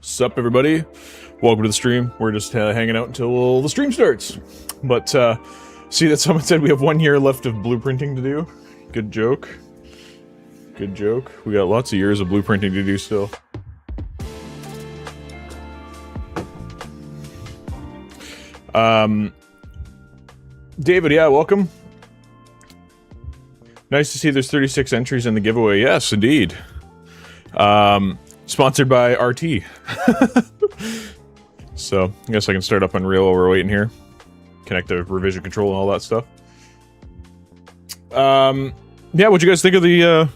Sup, everybody? Welcome to the stream. We're just hanging out until the stream starts. But, see that someone said we have 1 year left of blueprinting to do? Good joke. Good joke. We got lots of years of blueprinting to do still. David, yeah, welcome. Nice to see there's 36 entries in the giveaway. Yes, indeed. Sponsored by RT. So, I guess I can start up Unreal while we're waiting here. Connect the revision control and all that stuff. Yeah, what'd you guys think of the,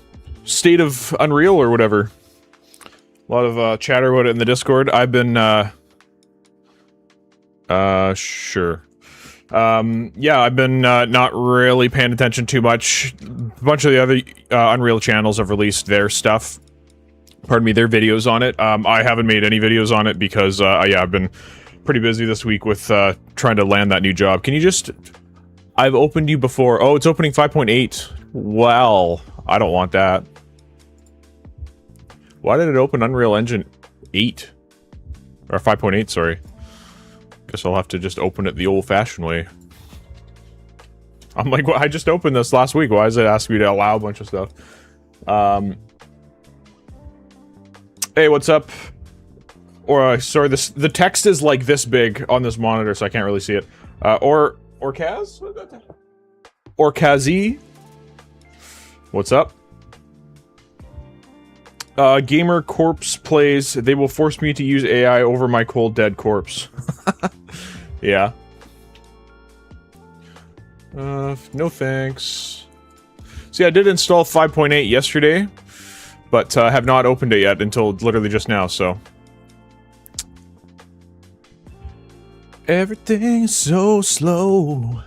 state of Unreal or whatever? A lot of, chatter about it in the Discord. I've been, sure. Yeah, I've been, not really paying attention too much. A bunch of the other, Unreal channels have released their stuff. Pardon me, their videos on it. I haven't made any videos on it because, yeah, I've been pretty busy this week with, trying to land that new job. Can you just... I've opened you before. Oh, it's opening 5.8. Well, I don't want that. Why did it open Unreal Engine 8? Or 5.8, sorry. Guess I'll have to just open it the old-fashioned way. I'm like, well, I just opened this last week. Why does it ask me to allow a bunch of stuff? Hey, what's up? Or, sorry, the text is like this big on this monitor, so I can't really see it. Orkaz? Orkazi? What's up? Gamer Corpse plays, they will force me to use AI over my cold dead corpse. Yeah. No thanks. See, I did install 5.8 yesterday, but have not opened it yet until literally just now, so. Everything's so slow.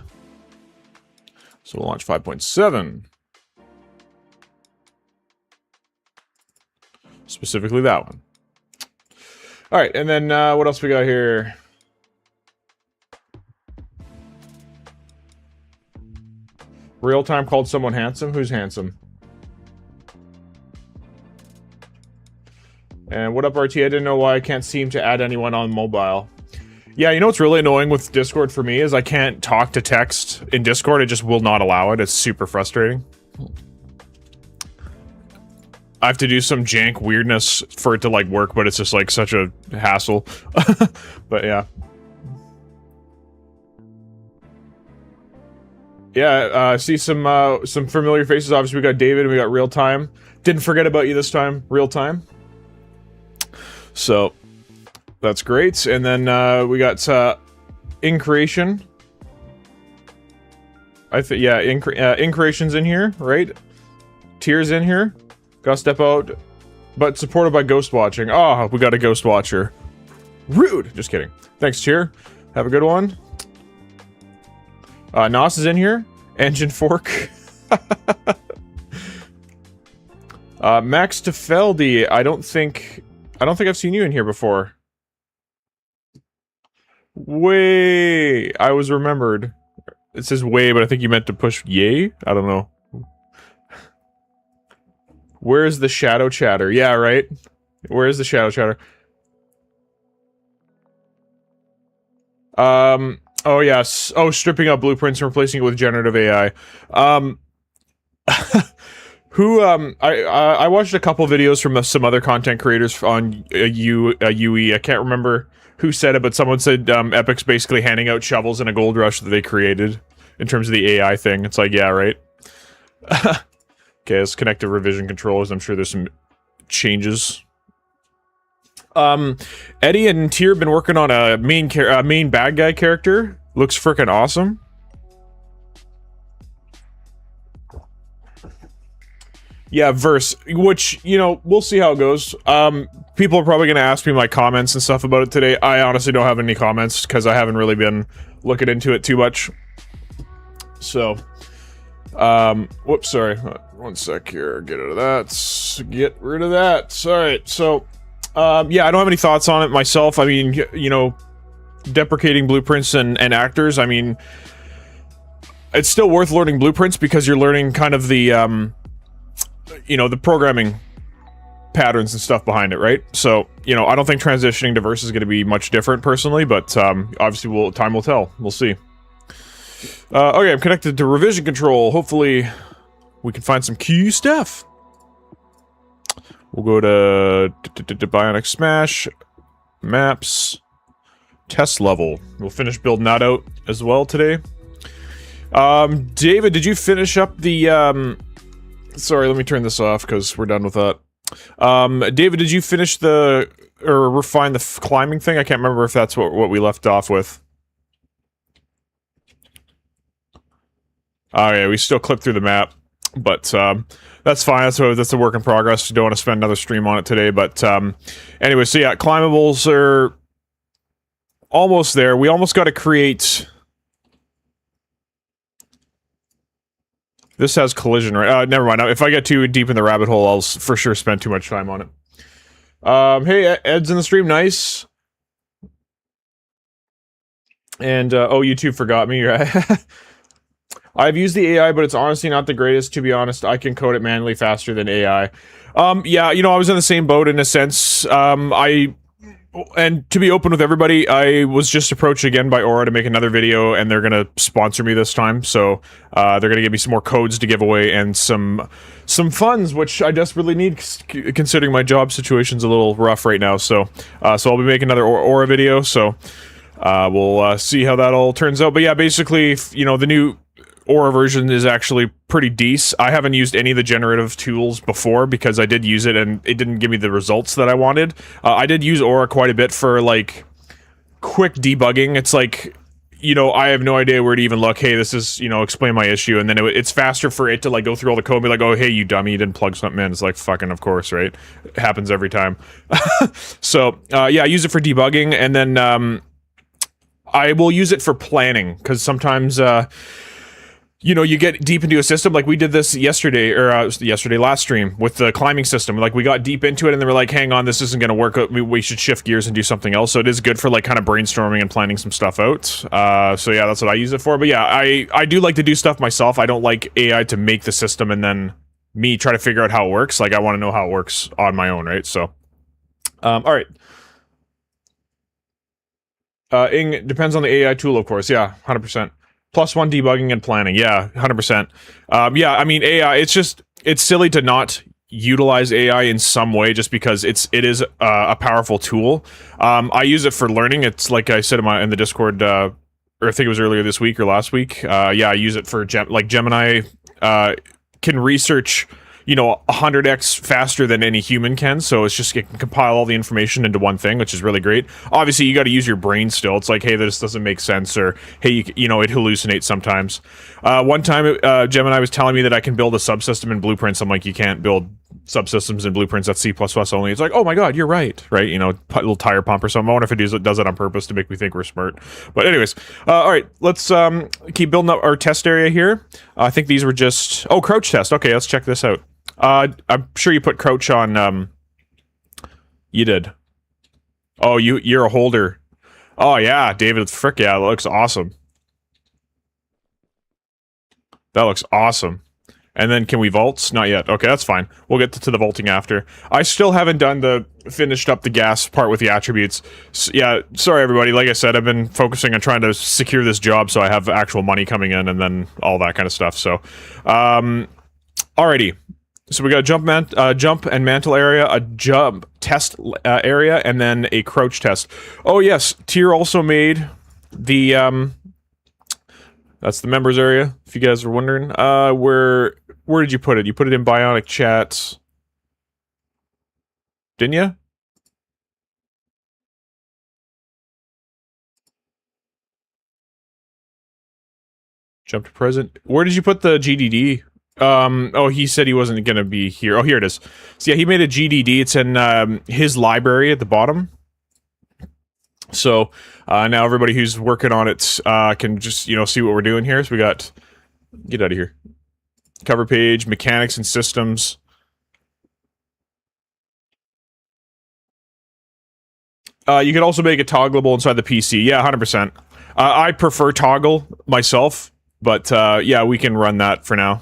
So we'll launch 5.7. Specifically that one. Alright, and then what else we got here? Real time called someone handsome? Who's handsome? And what up, RT? I didn't know why I can't seem to add anyone on mobile. Yeah, you know what's really annoying with Discord for me is I can't talk to text in Discord. It just will not allow it. It's super frustrating. I have to do some jank weirdness for it to, like, work, but it's just, like, such a hassle. But, yeah. Yeah, I see some familiar faces. Obviously, we got David and we got Real Time. Didn't forget about you this time, Real Time. So, that's great. And then we got Increation. I think, yeah, Increation's in here, right? Tears in here. Gotta step out, but supported by Ghost Watching. Oh, we got a Ghost Watcher. Rude! Just kidding. Thanks, Cheer. Have a good one. Nos is in here. Engine Fork. Max Tefeldi. I don't think I've seen you in here before. Way. I was remembered. It says way, but I think you meant to push yay? I don't know. Where's the shadow chatter? Yeah, right? Where's the shadow chatter? Oh, yes. Oh, stripping out blueprints and replacing it with generative AI. I watched a couple videos from some other content creators on UE. I can't remember who said it, but someone said Epic's basically handing out shovels in a gold rush that they created in terms of the AI thing. It's like, yeah, right? Okay, let's connect to revision controllers. I'm sure there's some changes. Eddie and Tyr have been working on a main bad guy character. Looks freaking awesome. Yeah, Verse, which, you know, we'll see how it goes. People are probably going to ask me my comments and stuff about it today. I honestly don't have any comments because I haven't really been looking into it too much. So, whoops, sorry. One sec here. Get rid of that. Get rid of that. Alright, so, yeah, I don't have any thoughts on it myself. I mean, you know, deprecating blueprints and actors, I mean, it's still worth learning blueprints because you're learning kind of the, you know, the programming patterns and stuff behind it, right? So, you know, I don't think transitioning to verse is going to be much different personally, but obviously time will tell. We'll see. Okay, I'm connected to revision control. Hopefully we can find some key stuff. We'll go to Bionic Smash, maps, test level. We'll finish building that out as well today. David, did you finish up the, sorry, let me turn this off because we're done with that. David, did you finish or refine the climbing thing? I can't remember if that's what we left off with. Oh yeah, we still clipped through the map, but, that's fine. That's a work in progress. Don't want to spend another stream on it today, but, anyway, so yeah, climbables are almost there. We almost got to create... This has collision, right? Never mind. If I get too deep in the rabbit hole, I'll for sure spend too much time on it. Hey, Ed's in the stream. Nice. And, oh, YouTube forgot me. I've used the AI, but it's honestly not the greatest, to be honest. I can code it manually faster than AI. Yeah, you know, I was in the same boat in a sense. And to be open with everybody, I was just approached again by Aura to make another video, and they're gonna sponsor me this time. So they're gonna give me some more codes to give away and some funds, which I desperately need, considering my job situation's a little rough right now. So so I'll be making another Aura video. So we'll see how that all turns out. But yeah, basically, you know, the new Aura version is actually pretty decent. I haven't used any of the generative tools before because I did use it and it didn't give me the results that I wanted. I did use Aura quite a bit for, like, quick debugging. It's like, you know, I have no idea where to even look. Hey, this is, you know, explain my issue. And then it's faster for it to, like, go through all the code and be like, oh, hey, you dummy, you didn't plug something in. It's like, fucking, of course, right? It happens every time. So, yeah, I use it for debugging. And then I will use it for planning because sometimes... you know, you get deep into a system, like we did this yesterday, or last stream, with the climbing system. Like, we got deep into it, and then we're like, hang on, this isn't gonna work, we should shift gears and do something else. So it is good for, like, kind of brainstorming and planning some stuff out. So yeah, that's what I use it for. But yeah, I do like to do stuff myself. I don't like AI to make the system and then me try to figure out how it works. Like, I want to know how it works on my own, right? So, alright. Ing, depends on the AI tool, of course. Yeah, 100%. +1 debugging and planning. Yeah, 100%. Yeah, I mean, AI, it's silly to not utilize AI in some way just because it is a powerful tool. I use it for learning. It's like I said in the Discord, or I think it was earlier this week or last week. Yeah, I use it for, like, Gemini can research, you know, 100x faster than any human can, so it can compile all the information into one thing, which is really great. Obviously, you gotta use your brain still. It's like, hey, this doesn't make sense, or, hey, you know, it hallucinates sometimes. One time, Gemini was telling me that I can build a subsystem in Blueprints. I'm like, you can't build subsystems in Blueprints, that's C++ only. It's like, oh my god, you're right, you know, little tire pump or something. I wonder if it does it on purpose to make me think we're smart. But anyways, alright, let's keep building up our test area here. I think these were just... Oh, crouch test. Okay, let's check this out. I'm sure you put crouch on, you did. Oh, you're a holder. Oh, yeah, David, frick yeah, that looks awesome. That looks awesome. And then, can we vault? Not yet. Okay, that's fine. We'll get to the vaulting after. I still haven't finished up the gas part with the attributes. Yeah, sorry everybody, like I said, I've been focusing on trying to secure this job so I have actual money coming in and then all that kind of stuff, so. Alrighty. So we got a jump and mantle area, a jump test area, and then a crouch test. Oh yes, Tier also made the that's the members area. If you guys were wondering, where did you put it? You put it in Bionic Chat, didn't you? Jump to present. Where did you put the GDD? Oh, he said he wasn't gonna be here. Oh, here it is. So yeah, he made a GDD. It's in his library at the bottom. So now everybody who's working on it can just, you know, see what we're doing here. So we got, get out of here. Cover page, mechanics and systems. You could also make it toggleable inside the PC. Yeah, 100%. I prefer toggle myself, but yeah, we can run that for now.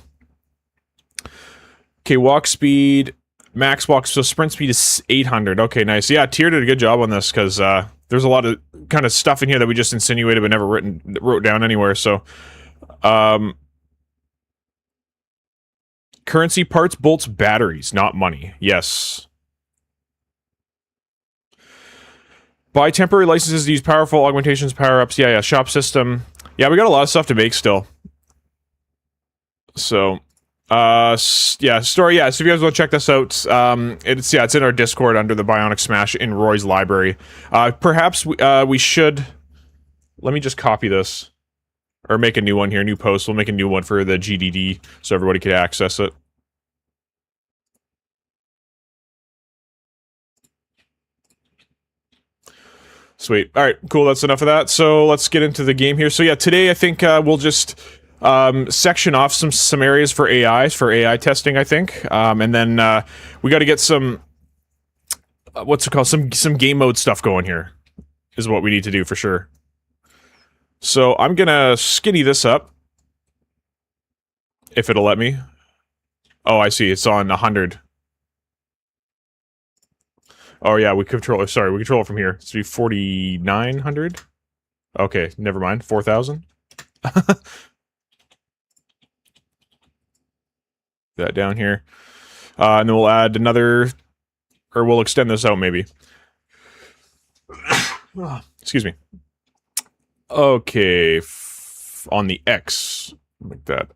Okay, walk speed, Max walk, so sprint speed is 800. Okay, nice. Yeah, Tier did a good job on this, because there's a lot of kind of stuff in here that we just insinuated but never wrote down anywhere, so... Currency, parts, bolts, batteries, not money. Yes. Buy temporary licenses to use powerful augmentations, power-ups. Yeah, shop system. Yeah, we got a lot of stuff to make still. So, yeah, story, yeah, so if you guys want to check this out, it's in our Discord under the Bionic Smash in Roy's library. Perhaps we should... Let me just copy this. Or make a new one here, new post. We'll make a new one for the GDD, so everybody could access it. Sweet. Alright, cool, that's enough of that. So, let's get into the game here. So yeah, today I think we'll just section off some areas for AI testing, I think. And then we gotta get some... what's it called? Some game mode stuff going here. Is what we need to do, for sure. So, I'm gonna skinny this up. If it'll let me. Oh, I see, it's on 100. Oh yeah, we control it from here. It's 4,900? Okay, never mind, 4,000? That down here. And then we'll add another... Or we'll extend this out, maybe. Excuse me. Okay, on the X, make that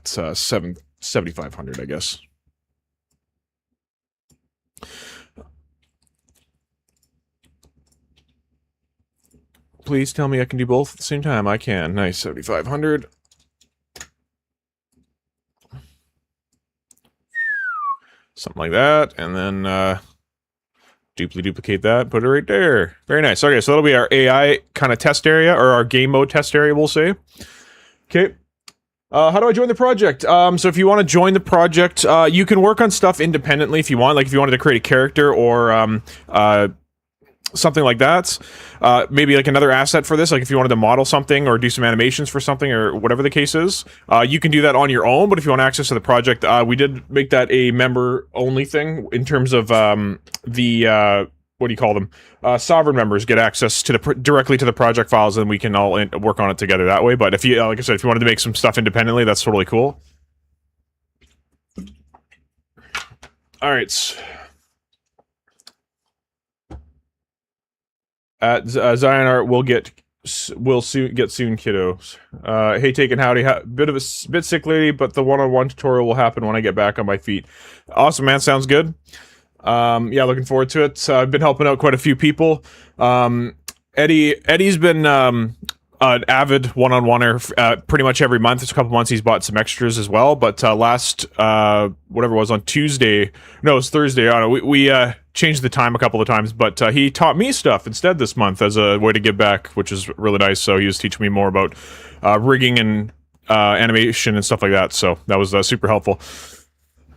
7,500, I guess. Please tell me I can do both at the same time. I can. Nice, 7,500. Something like that, and then duplicate that, put it right there. Very nice. Okay, so that'll be our AI kind of test area, or our game mode test area, we'll say. Okay. How do I join the project? So if you want to join the project, you can work on stuff independently if you want. Like if you wanted to create a character or something like that. Maybe like another asset for this, like if you wanted to model something or do some animations for something or whatever the case is, you can do that on your own. But if you want access to the project, we did make that a member-only thing in terms of the what do you call them? Sovereign members get access to directly to the project files, and we can all work on it together that way. But if you, like I said, if you wanted to make some stuff independently, that's totally cool. All right. At Zion Art, we'll soon get kiddo. Hey, Taken howdy, bit sickly, but the one-on-one tutorial will happen when I get back on my feet. Awesome, man. Sounds good. Yeah, looking forward to it. I've been helping out quite a few people. Eddie's been an avid one-on-oneer pretty much every month. It's a couple months he's bought some extras as well. But last whatever it was on Tuesday, no, it was Thursday. I don't know. We changed the time a couple of times, but he taught me stuff instead this month as a way to give back, which is really nice. So he was teaching me more about rigging and animation and stuff like that. So that was super helpful.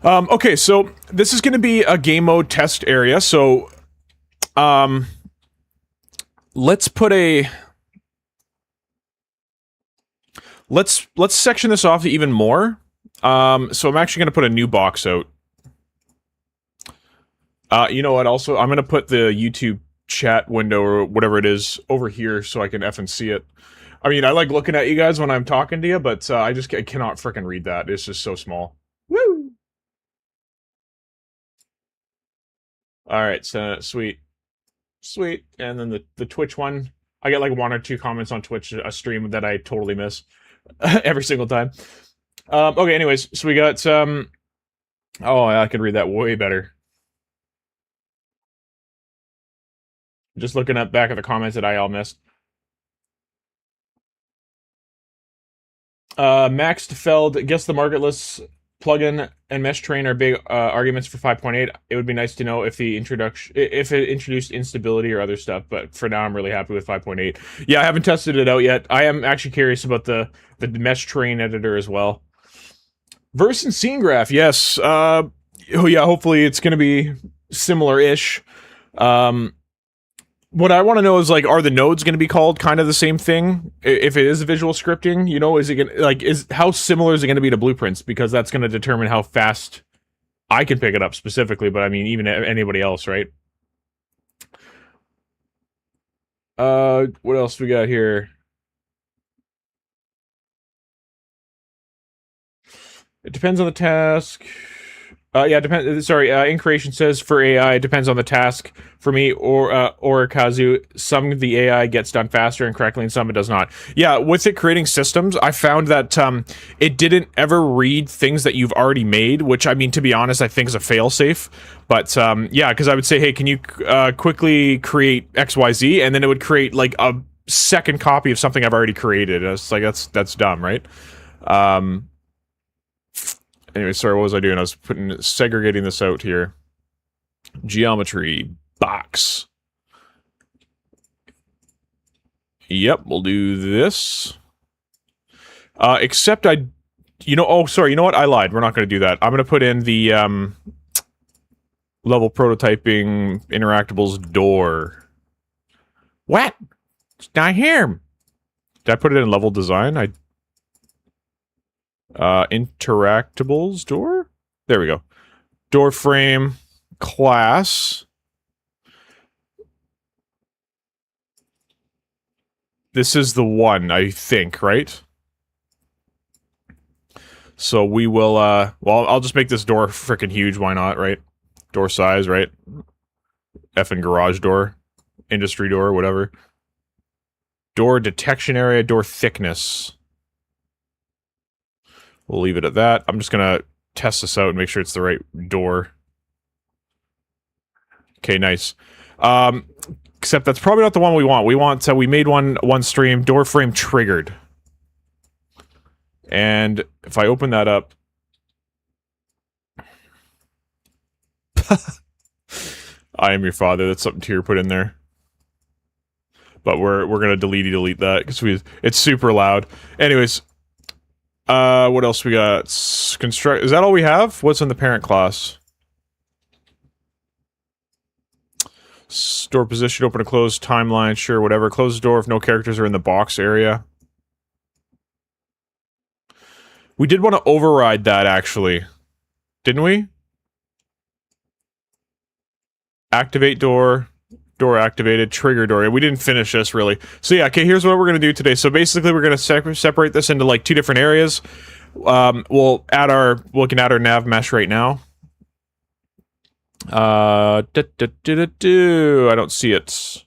Okay, so this is going to be a game mode test area. So let's put a... Let's section this off even more. So I'm actually going to put a new box out. You know what, also, I'm going to put the YouTube chat window or whatever it is over here so I can effing see it. I mean, I like looking at you guys when I'm talking to you, but I cannot frickin' read that. It's just so small. Woo! Alright, so sweet. Sweet. And then the Twitch one. I get like 1 or 2 comments on Twitch, a stream that I totally miss. Every single time. Okay, anyways, so we got oh, I can read that way better. Just looking up back at the comments that I all missed. Max Feld, guess the marketless plugin and mesh train are big arguments for 5.8. It would be nice to know if it introduced instability or other stuff, but for now I'm really happy with 5.8. Yeah, I haven't tested it out yet. I am actually curious about the mesh train editor as well. Verse and scene graph, yes. Oh yeah, hopefully it's gonna be similar-ish. what I want to know is, like, are the nodes going to be called kind of the same thing? If it is visual scripting, you know, is it going to, like, how similar is it going to be to blueprints? Because that's going to determine how fast I can pick it up specifically, but I mean, even anybody else, right? What else we got here? It depends on the task. Yeah, depends. Sorry, Increation says for AI, it depends on the task. For me, or Kazu, some of the AI gets done faster and correctly, and some it does not. Yeah, with it creating systems, I found that it didn't ever read things that you've already made, which, I mean, to be honest, I think is a failsafe. But yeah, because I would say, hey, can you quickly create XYZ, and then it would create like a second copy of something I've already created. And it's like that's dumb, right? Anyway, sorry, what was I doing? I was segregating this out here. Geometry box. Yep, we'll do this. Except oh, sorry, you know what? I lied. We're not going to do that. I'm going to put in the level prototyping interactables door. What? It's not here. Did I put it in level design? Interactables door? There we go. Door frame class. This is the one, I think, right? So we will, well, I'll just make this door freaking huge, why not, right? Door size, right? Effing garage door. Industry door, whatever. Door detection area, door thickness. We'll leave it at that. I'm just gonna test this out and make sure it's the right door. Okay, nice. Except that's probably not the one we want. We want, we made one stream, door frame triggered. And if I open that up... I am your father, that's something Tyr put in there. But we're gonna delete that, because it's super loud. Anyways... what else we got? Construct. Is that all we have? What's in the parent class? Store position, open and close, timeline, sure, whatever. Close the door if no characters are in the box area. We did want to override that, actually. Didn't we? Activate door. Door activated, trigger door. We didn't finish this, really. So yeah, okay, here's what we're going to do today. So basically, we're going to separate this into, like, 2 different areas. We can add our nav mesh right now. I don't see it.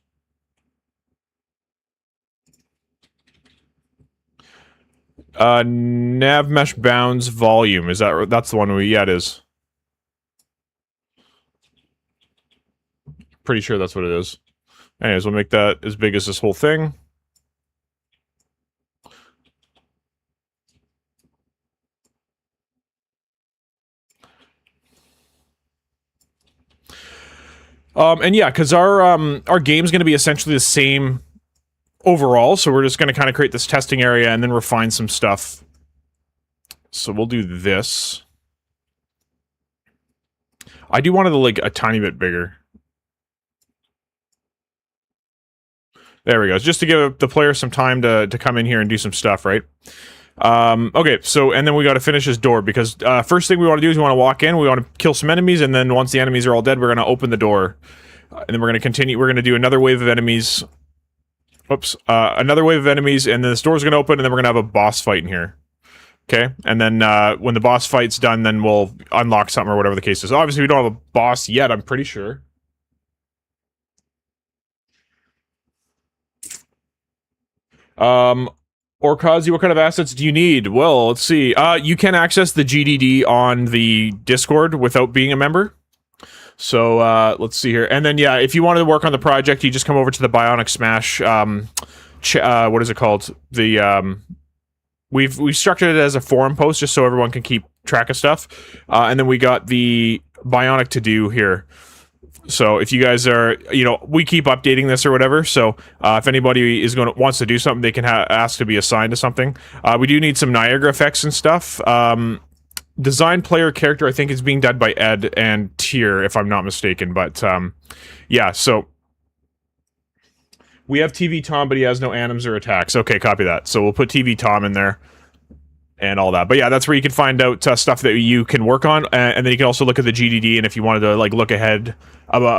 Nav mesh bounds volume. Is that, that's the one yeah, it is. Pretty sure that's what it is. Anyways, we'll make that as big as this whole thing. And yeah, because our game's going to be essentially the same overall, so we're just going to kind of create this testing area and then refine some stuff. So we'll do this. I do want it, like, a tiny bit bigger. There we go. Just to give the player some time to come in here and do some stuff, right? Okay, so, and then we gotta finish this door, because, first thing we want to do is we want to walk in, we want to kill some enemies, and then once the enemies are all dead, we're gonna open the door. And then we're gonna continue, we're gonna do another wave of enemies. Oops. Another wave of enemies, and then this door's gonna open, and then we're gonna have a boss fight in here. Okay? And then, when the boss fight's done, then we'll unlock something or whatever the case is. Obviously, we don't have a boss yet, I'm pretty sure. Orkazi, what kind of assets do you need? Well, let's see. You can access the GDD on the Discord without being a member. So, let's see here. And then, yeah, if you wanted to work on the project, you just come over to the Bionic Smash, what is it called? The, we've structured it as a forum post just so everyone can keep track of stuff. And then we got the Bionic to do here. So if you guys are, we keep updating this or whatever. So if anybody is wants to do something, they can ask to be assigned to something. We do need some Niagara effects and stuff. Design player character, I think, is being done by Ed and Tyr, if I'm not mistaken. But yeah, so We have TV Tom, but he has no anims or attacks. Okay, copy that. So we'll put TV Tom in there and all that. But yeah, that's where you can find out stuff that you can work on, and then you can also look at the GDD. And if you wanted to like look ahead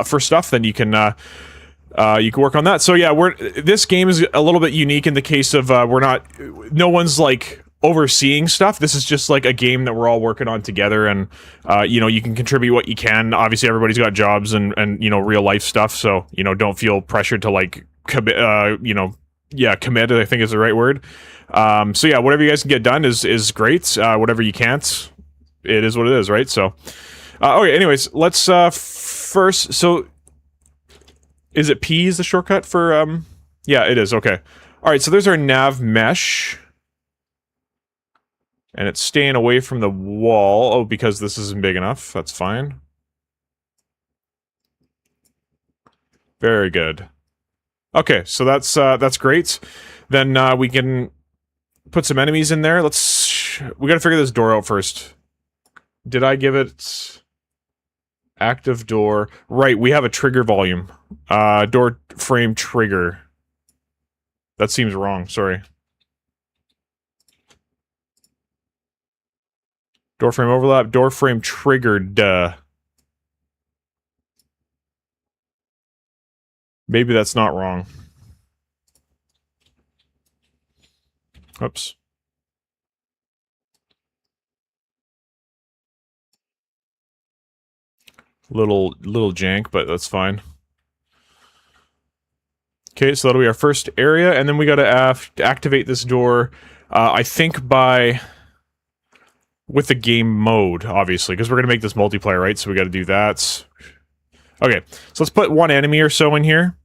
for stuff, then you can work on that. So yeah, this game is a little bit unique in the case of no one's like overseeing stuff. This is just like a game that we're all working on together, and you know, you can contribute what you can. Obviously, everybody's got jobs and you know, real life stuff, so you know, don't feel pressured to like commit. Commit, I think is the right word. So yeah, whatever you guys can get done is great. Whatever you can't, it is what it is, right? So okay, anyways, let's first. So is it P is the shortcut for yeah, it is. Okay, all right, so there's our nav mesh. And it's staying away from the wall. Oh, because this isn't big enough. That's fine. Very good. Okay, so that's great. Then we can put some enemies in there. We gotta figure this door out first. Did I give it active door? Right, we have a trigger volume. Door frame trigger. That seems wrong, sorry. Door frame overlap, door frame triggered. Maybe that's not wrong. Oops. Little jank, but that's fine. Okay, so that'll be our first area, and then we gotta activate this door, I think with the game mode, obviously, because we're gonna make this multiplayer, right? So we gotta do that. Okay, so let's put one enemy or so in here.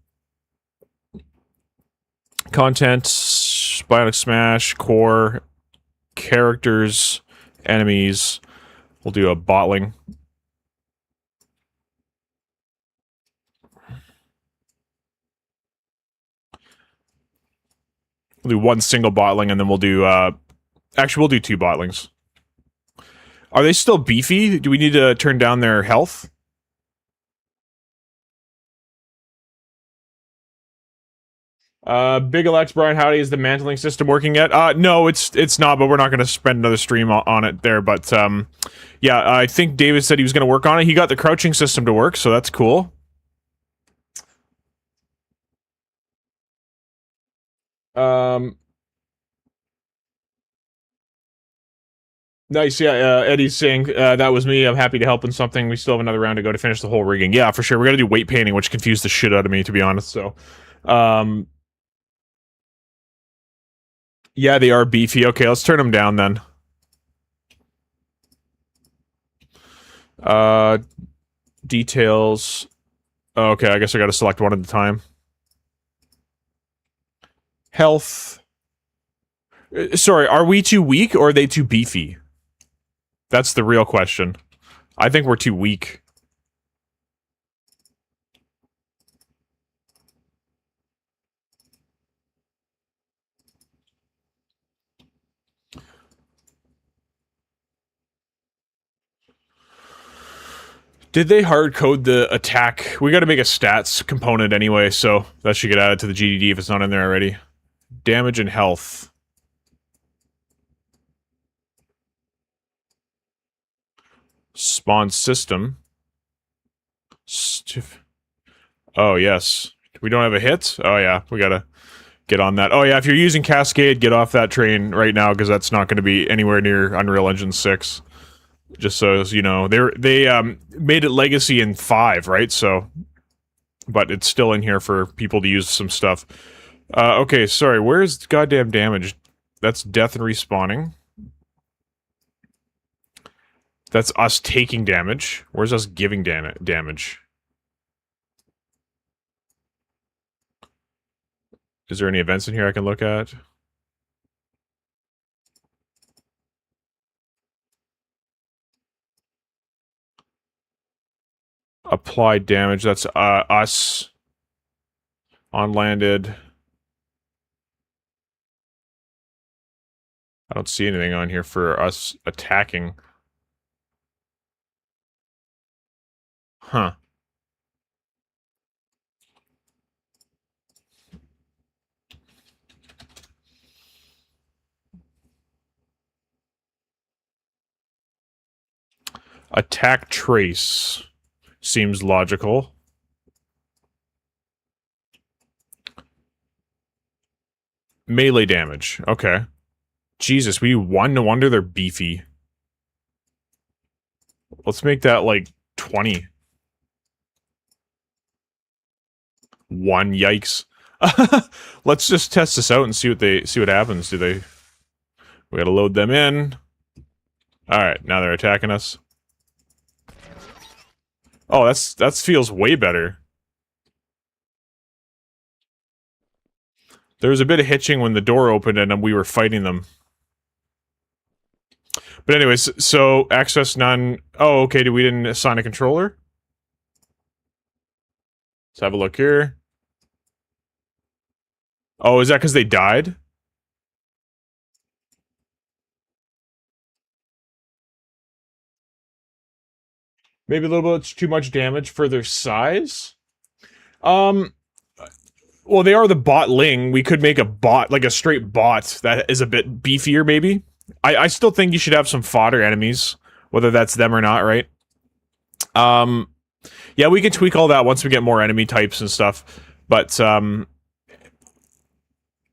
Content, Bionic Smash, core, characters, enemies. We'll do a bottling. We'll do one single bottling, and then we'll do, actually, we'll do two bottlings. Are they still beefy? Do we need to turn down their health? Big Alex, Brian, howdy, is the mantling system working yet? No, it's not, but we're not going to spend another stream on it there, but, yeah, I think David said he was going to work on it. He got the crouching system to work, so that's cool. Nice, yeah, Eddie's saying, that was me, I'm happy to help in something, we still have another round to go to finish the whole rigging. Yeah, for sure, we're gonna do weight painting, which confused the shit out of me, to be honest, so, yeah, they are beefy. Okay, let's turn them down, then. Details. Okay, I guess I gotta select one at a time. Health. Sorry, are we too weak, or are they too beefy? That's the real question. I think we're too weak. Did they hard code the attack? We gotta make a stats component anyway, so that should get added to the GDD if it's not in there already. Damage and health. Spawn system. Oh, yes. We don't have a hit? Oh, yeah. We gotta get on that. Oh, yeah. If you're using Cascade, get off that train right now, because that's not going to be anywhere near Unreal Engine 6. Just so you know. They made it Legacy in 5, right? So... But it's still in here for people to use some stuff. Okay, sorry. Where's goddamn damage? That's death and respawning. That's us taking damage. Where's us giving damage? Is there any events in here I can look at? Applied damage. That's us. On landed. I don't see anything on here for us attacking. Huh. Attack trace. Seems logical. Melee damage. Okay. Jesus, we do 1, no wonder they're beefy. Let's make that like 20. 1, yikes. Let's just test this out and see what happens. We gotta load them in. Alright, now they're attacking us. Oh, that feels way better. There was a bit of hitching when the door opened and we were fighting them. But anyways, so access none. Oh, okay, we didn't assign a controller? Let's have a look here. Oh, is that because they died? Maybe a little bit too much damage for their size? Well, they are the botling. We could make a bot, like a straight bot, that is a bit beefier, maybe. I still think you should have some fodder enemies, whether that's them or not, right? Yeah, we can tweak all that once we get more enemy types and stuff. But,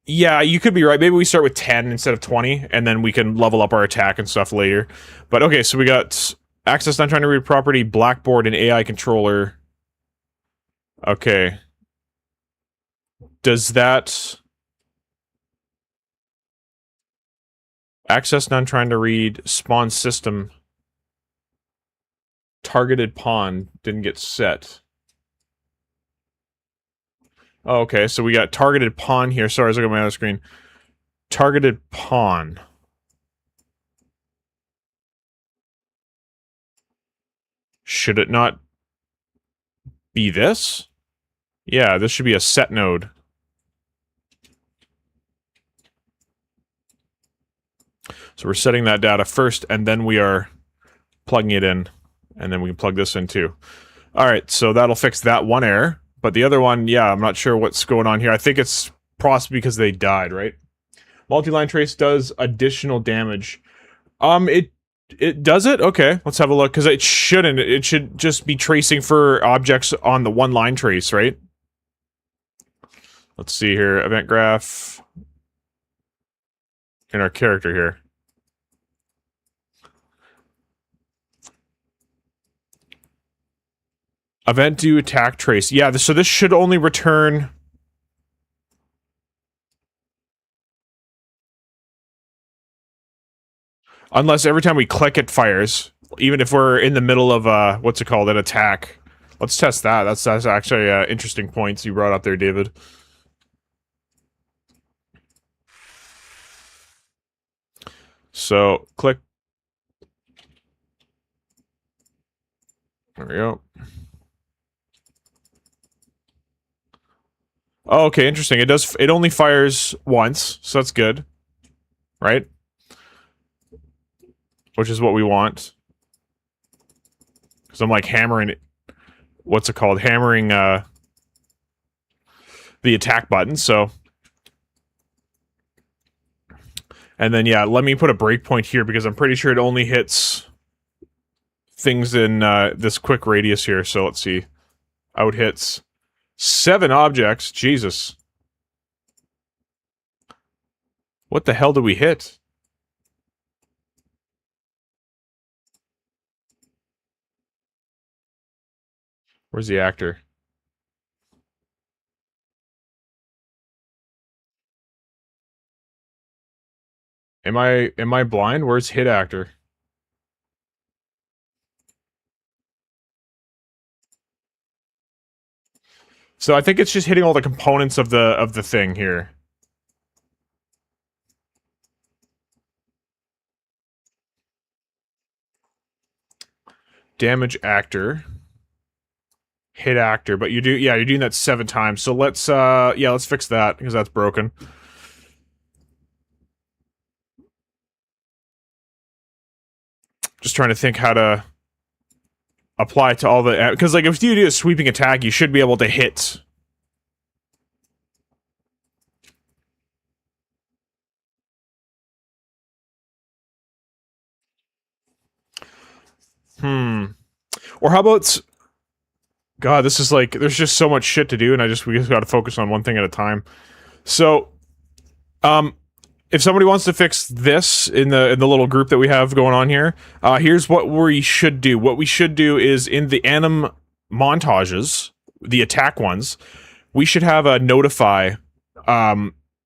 yeah, you could be right. Maybe we start with 10 instead of 20, and then we can level up our attack and stuff later. But, okay, so we got access not trying to read property, blackboard, and AI controller. Okay. Does that... Access none trying to read, spawn system. Targeted pawn didn't get set. Oh, okay, so we got targeted pawn here. Sorry, I was looking at my other screen. Targeted pawn. Should it not be this? Yeah, this should be a set node. So we're setting that data first, and then we are plugging it in. And then we can plug this in too. Alright, so that'll fix that one error. But the other one, yeah, I'm not sure what's going on here. I think it's possibly because they died, right? Multi-line trace does additional damage. It does it? Okay, let's have a look, because it shouldn't. It should just be tracing for objects on the one-line trace, right? Let's see here. Event graph. In our character here. Event do attack trace. Yeah, so this should only return... Unless every time we click it fires. Even if we're in the middle of, what's it called, an attack. Let's test that. That's actually interesting points you brought up there, David. So, click. There we go. Oh, okay, interesting. It only fires once, so that's good. Right? Which is what we want. Because I'm like hammering it. What's it called? Hammering the attack button, so. And then, yeah, let me put a breakpoint here because I'm pretty sure it only hits things in this quick radius here. So let's see. Out hits 7 objects. Jesus. What the hell did we hit? Where's the actor? Am I blind? Where's hit actor? So I think it's just hitting all the components of the thing here. Damage actor. Hit actor, but you do, yeah, you're doing that 7 times. So let's yeah, let's fix that because that's broken. Just trying to think how to apply it to all the, because like if you do a sweeping attack, you should be able to hit. Or how about... God, this is like... There's just so much shit to do, and we just gotta focus on one thing at a time. So, if somebody wants to fix this in the little group that we have going on here, here's what we should do. What we should do is in the anim montages, the attack ones, we should have a notify,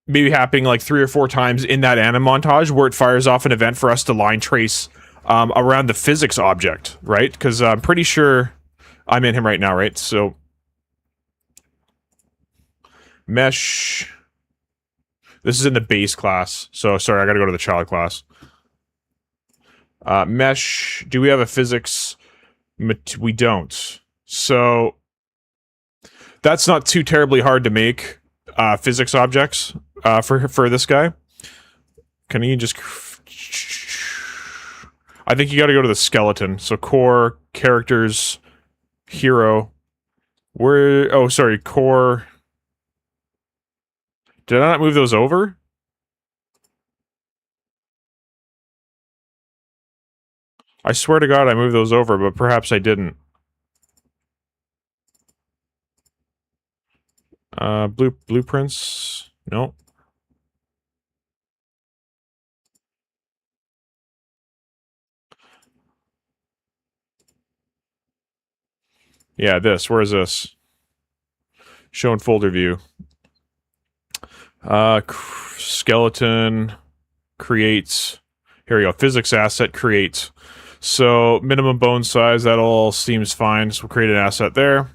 maybe happening like 3 or 4 times in that anim montage where it fires off an event for us to line trace around the physics object, right? Because I'm pretty sure I'm in him right now, right? So mesh. This is in the base class, so sorry, I gotta go to the child class. Mesh, do we have a physics? We don't. So, that's not too terribly hard to make, physics objects, for this guy. Can you just... I think you gotta go to the skeleton. So core, characters, hero. Where... Oh, sorry, core... Did I not move those over? I swear to God I moved those over, but perhaps I didn't. Blueprints? No. Yeah, this. Where is this? Show in folder view. Skeleton creates. Here we go. Physics asset creates. So minimum bone size, that all seems fine. So we'll create an asset there.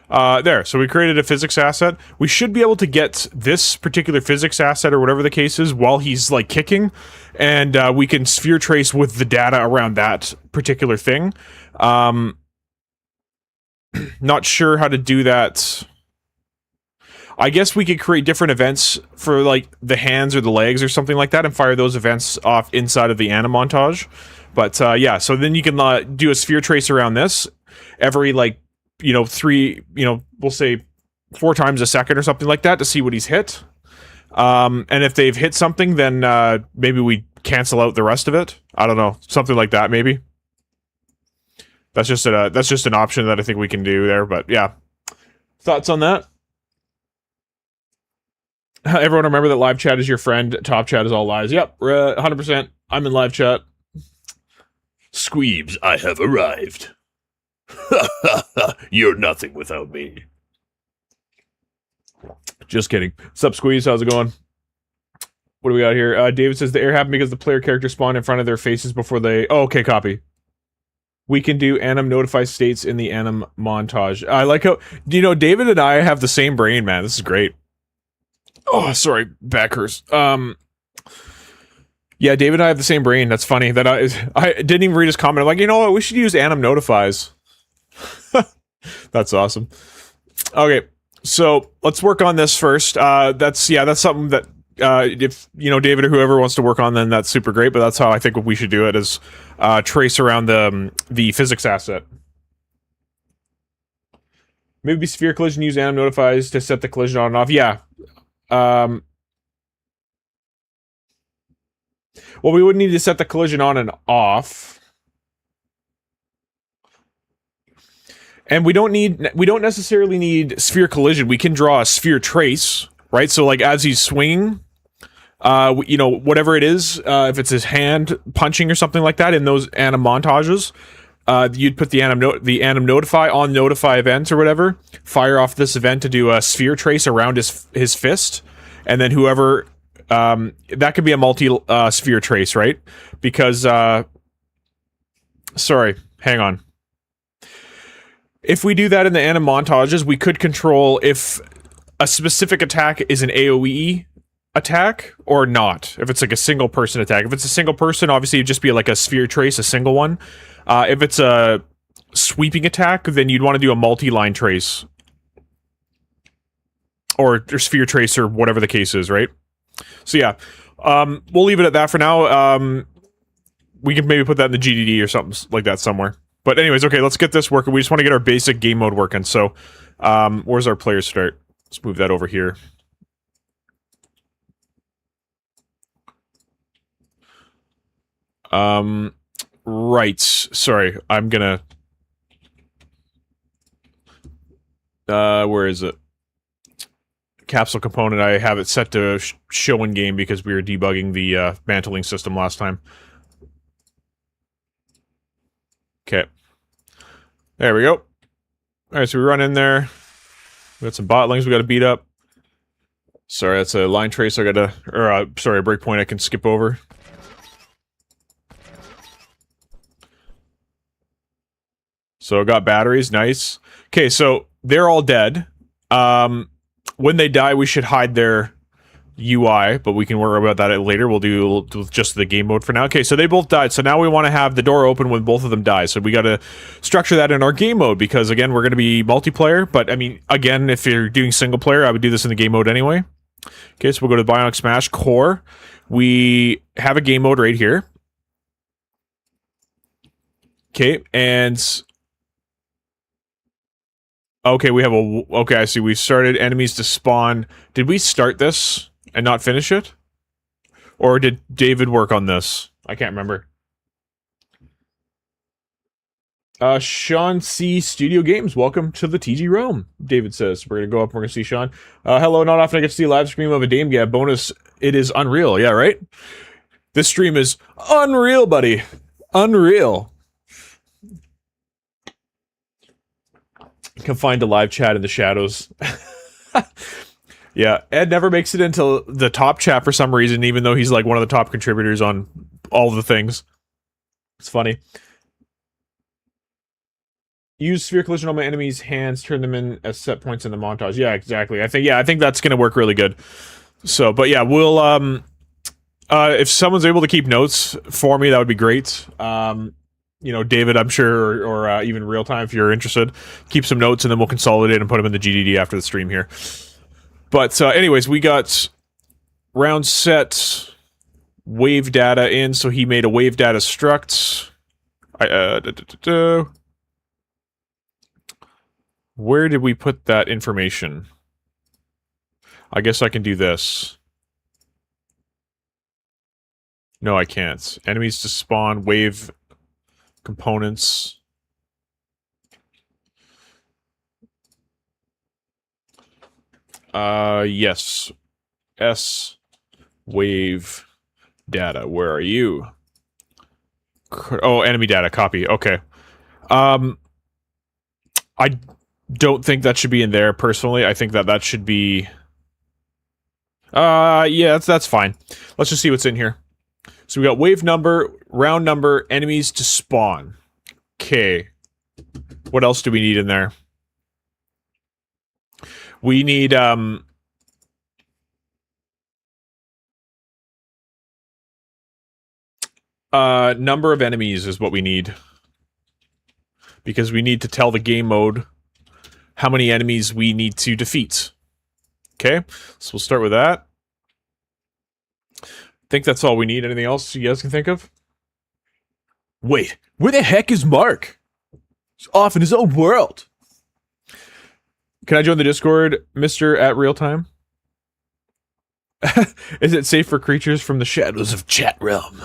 There. So we created a physics asset. We should be able to get this particular physics asset or whatever the case is while he's like kicking, and we can sphere trace with the data around that particular thing. Not sure how to do that. I guess we could create different events for, like, the hands or the legs or something like that and fire those events off inside of the anim montage. But, yeah, so then you can do a sphere trace around this every, like, you know, 3, you know, we'll say 4 times a second or something like that to see what he's hit. And if they've hit something, then maybe we cancel out the rest of it. I don't know. Something like that, maybe. That's just an option that I think we can do there, but yeah. Thoughts on that? Everyone remember that live chat is your friend, top chat is all lies. Yep, 100%. I'm in live chat. Squeebs, I have arrived. You're nothing without me. Just kidding. Sup, Squeeze? How's it going? What do we got here? David says the error happened because the player character spawned in front of their faces before they... Oh, okay, copy. We can do anim notify states in the anim montage. I like how... You know, David and I have the same brain, man. This is great. Oh, sorry. Back hurts. Yeah, David and I have the same brain. That's funny. That I didn't even read his comment. I'm like, you know what? We should use anim notifies. That's awesome. Okay, so let's work on this first. That's something that if you know David or whoever wants to work on, then that's super great. But that's how I think we should do it: is trace around the physics asset. Maybe sphere collision. Use anim notifies to set the collision on and off. Yeah. Well, we would need to set the collision on and off. And we don't necessarily need sphere collision. We can draw a sphere trace, right? So like as he's swinging, you know, whatever it is, if it's his hand punching or something like that in those anim montages, you'd put the anim notify on notify event or whatever, fire off this event to do a sphere trace around his fist, and then whoever that could be a multi sphere trace, right? Because sorry, hang on. If we do that in the anim montages, we could control if a specific attack is an AoE attack or not. If it's like a single person attack. If it's a single person, obviously it'd just be like a sphere trace, a single one. If it's a sweeping attack, then you'd want to do a multi-line trace. Or sphere trace or whatever the case is, right? So yeah, we'll leave it at that for now. We can maybe put that in the GDD or something like that somewhere. But anyways, okay, let's get this working. We just want to get our basic game mode working. So, where's our player start? Let's move that over here. Right. Sorry, I'm gonna... where is it? Capsule component, I have it set to show in game because we were debugging the mantling system last time. Okay. There we go. Alright, so we run in there. We got some botlings we gotta beat up. Sorry, that's a line trace I gotta... Or, sorry, a breakpoint I can skip over. So I got batteries, nice. Okay, so they're all dead. When they die, we should hide their UI, but we can worry about that later. We'll do just the game mode for now. Okay, so they both died, so now we want to have the door open when both of them die. So we got to structure that in our game mode, because again, we're going to be multiplayer, but I mean, again, if you're doing single player, I would do this in the game mode anyway. Okay, so we'll go to Bionic Smash Core. We have a game mode right here. Okay, and... Okay, we have a... Okay, I see. We started enemies to spawn. Did we start this and not finish it? Or did David work on this? I can't remember. Sean C. Studio Games, welcome to the TG Realm, David says. We're gonna go up, we're gonna see Sean. Hello, not often I get to see a live stream of a Dame Gab bonus. It is unreal, yeah, right? This stream is unreal, buddy. Unreal. You can find a live chat in the shadows. Yeah, Ed never makes it into the top chat for some reason, even though he's like one of the top contributors on all the things. It's funny. Use sphere collision on my enemies' hands, turn them in as set points in the montage. Yeah, exactly. I think that's gonna work really good. So, but yeah, we'll if someone's able to keep notes for me, that would be great. You know, David, I'm sure, or even real time if you're interested, keep some notes and then we'll consolidate and put them in the GDD after the stream here. But anyways, we got round set wave data in, so he made a wave data struct. Where did we put that information? I guess I can do this. No, I can't. Enemies to spawn, wave components. Yes. S wave data. Where are you? Oh, enemy data. Copy. Okay. I don't think that should be in there, personally. I think that should be... yeah, that's fine. Let's just see what's in here. So we got wave number, round number, enemies to spawn. Okay. What else do we need in there? We need, number of enemies is what we need. Because we need to tell the game mode how many enemies we need to defeat. Okay, so we'll start with that. I think that's all we need. Anything else you guys can think of? Wait, where the heck is Mark? He's off in his own world. Can I join the Discord, Mr. at Real Time? Is it safe for creatures from the shadows of Chat Realm?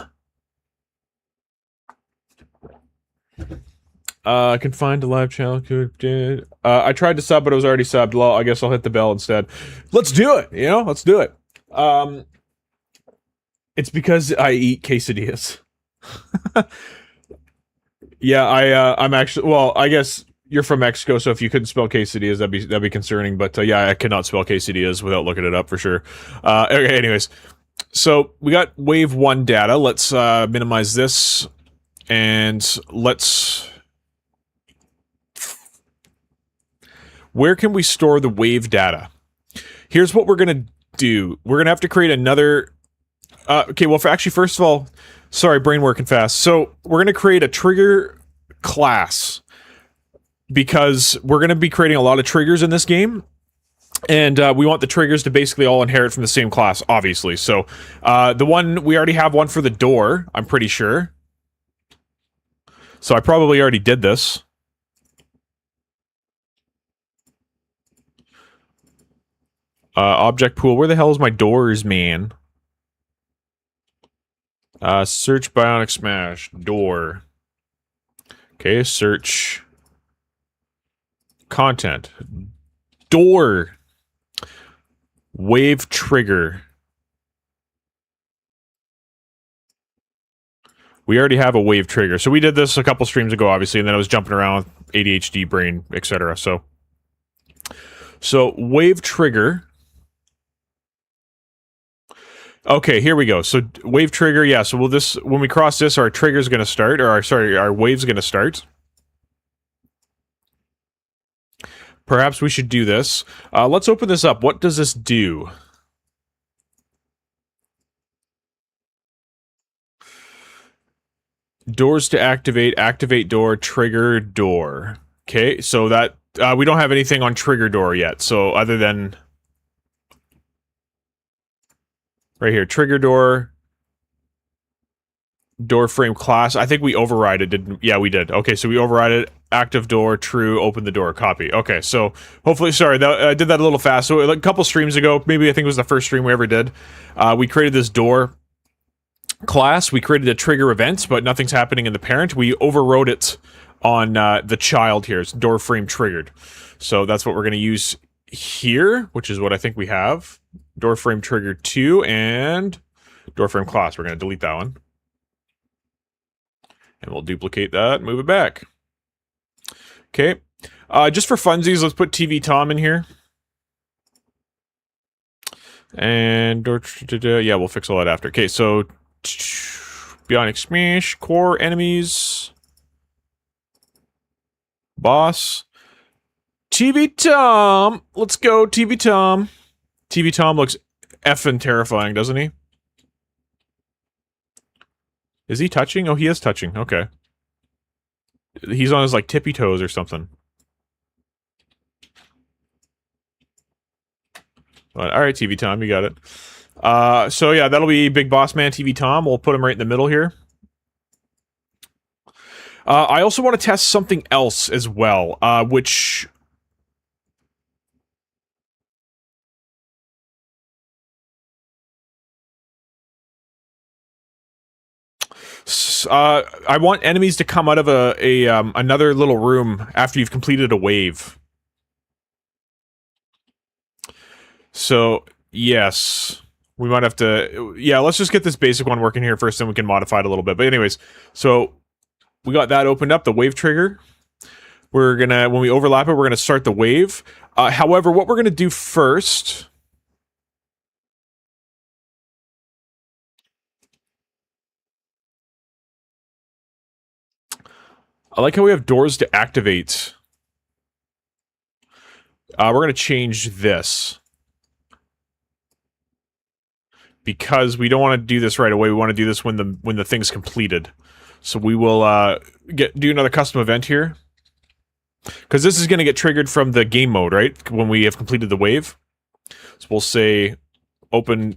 I can find a live channel. I tried to sub, but I was already subbed. Well, I guess I'll hit the bell instead. Let's do it, you know? Let's do it. It's because I eat quesadillas. Yeah, I'm actually... Well, I guess you're from Mexico, so if you couldn't spell quesadillas, that'd be concerning. But yeah, I cannot spell quesadillas without looking it up for sure. Okay, anyways. So, we got wave 1 data. Let's minimize this. And let's... Where can we store the wave data? Here's what we're going to do. We're going to have to create another... okay, well, actually, first of all... Sorry, brain working fast. So, we're going to create a trigger class. Because we're going to be creating a lot of triggers in this game. And we want the triggers to basically all inherit from the same class, obviously. So, the one... We already have one for the door, I'm pretty sure. So, I probably already did this. Object pool. Where the hell is my doors, man? Search Bionic Smash. Door. Okay, search content. Door. Wave trigger. We already have a wave trigger. So we did this a couple streams ago, obviously, and then I was jumping around with ADHD brain, etc. So wave trigger. Okay, here we go. So wave trigger, yeah. So when we cross this, our trigger's going to start, or our wave's going to start. Perhaps we should do this. Let's open this up. What does this do? Doors to activate, activate door, trigger door. Okay, so that we don't have anything on trigger door yet. So other than right here, trigger door, door frame class. I think we override it, didn't? Yeah, we did. Okay, so we override it. Active door, true, open the door, copy. Okay, so hopefully, sorry, I did that a little fast. So a couple streams ago, maybe I think it was the first stream we ever did, we created this door class. We created a trigger event, but nothing's happening in the parent. We overrode it on the child here. It's door frame triggered. So that's what we're going to use here, which is what I think we have. Door frame trigger 2 and door frame class. We're going to delete that one. And we'll duplicate that, move it back. Okay. Just for funsies, let's put TV Tom in here. And yeah, we'll fix all that after. Okay, so Bionic Smash, core enemies, boss, TV Tom. Let's go, TV Tom. TV Tom looks effing terrifying, doesn't he? Is he touching? Oh, he is touching. Okay. He's on his, like, tippy toes or something. But, alright, TV Tom, you got it. So, yeah, that'll be Big Boss Man TV Tom. We'll put him right in the middle here. I also want to test something else as well, which... I want enemies to come out of another little room after you've completed a wave. So, yes. We might have to... Yeah, let's just get this basic one working here first, then we can modify it a little bit. But anyways, so we got that opened up, the wave trigger. We're gonna... When we overlap it, we're gonna start the wave. However, what we're gonna do first... I like how we have doors to activate. We're going to change this. Because we don't want to do this right away. We want to do this when the thing's completed. So we will do another custom event here. Because this is going to get triggered from the game mode, right? When we have completed the wave. So we'll say open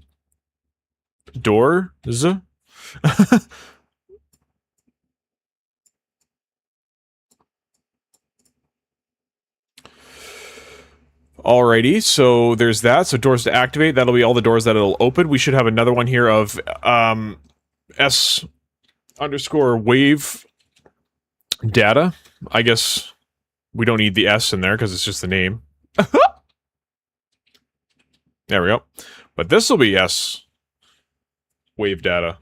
doors. Alrighty, so there's that. So doors to activate, that'll be all the doors that it'll open. We should have another one here of S underscore wave data. I guess we don't need the S in there because it's just the name. There we go. But this will be S wave data.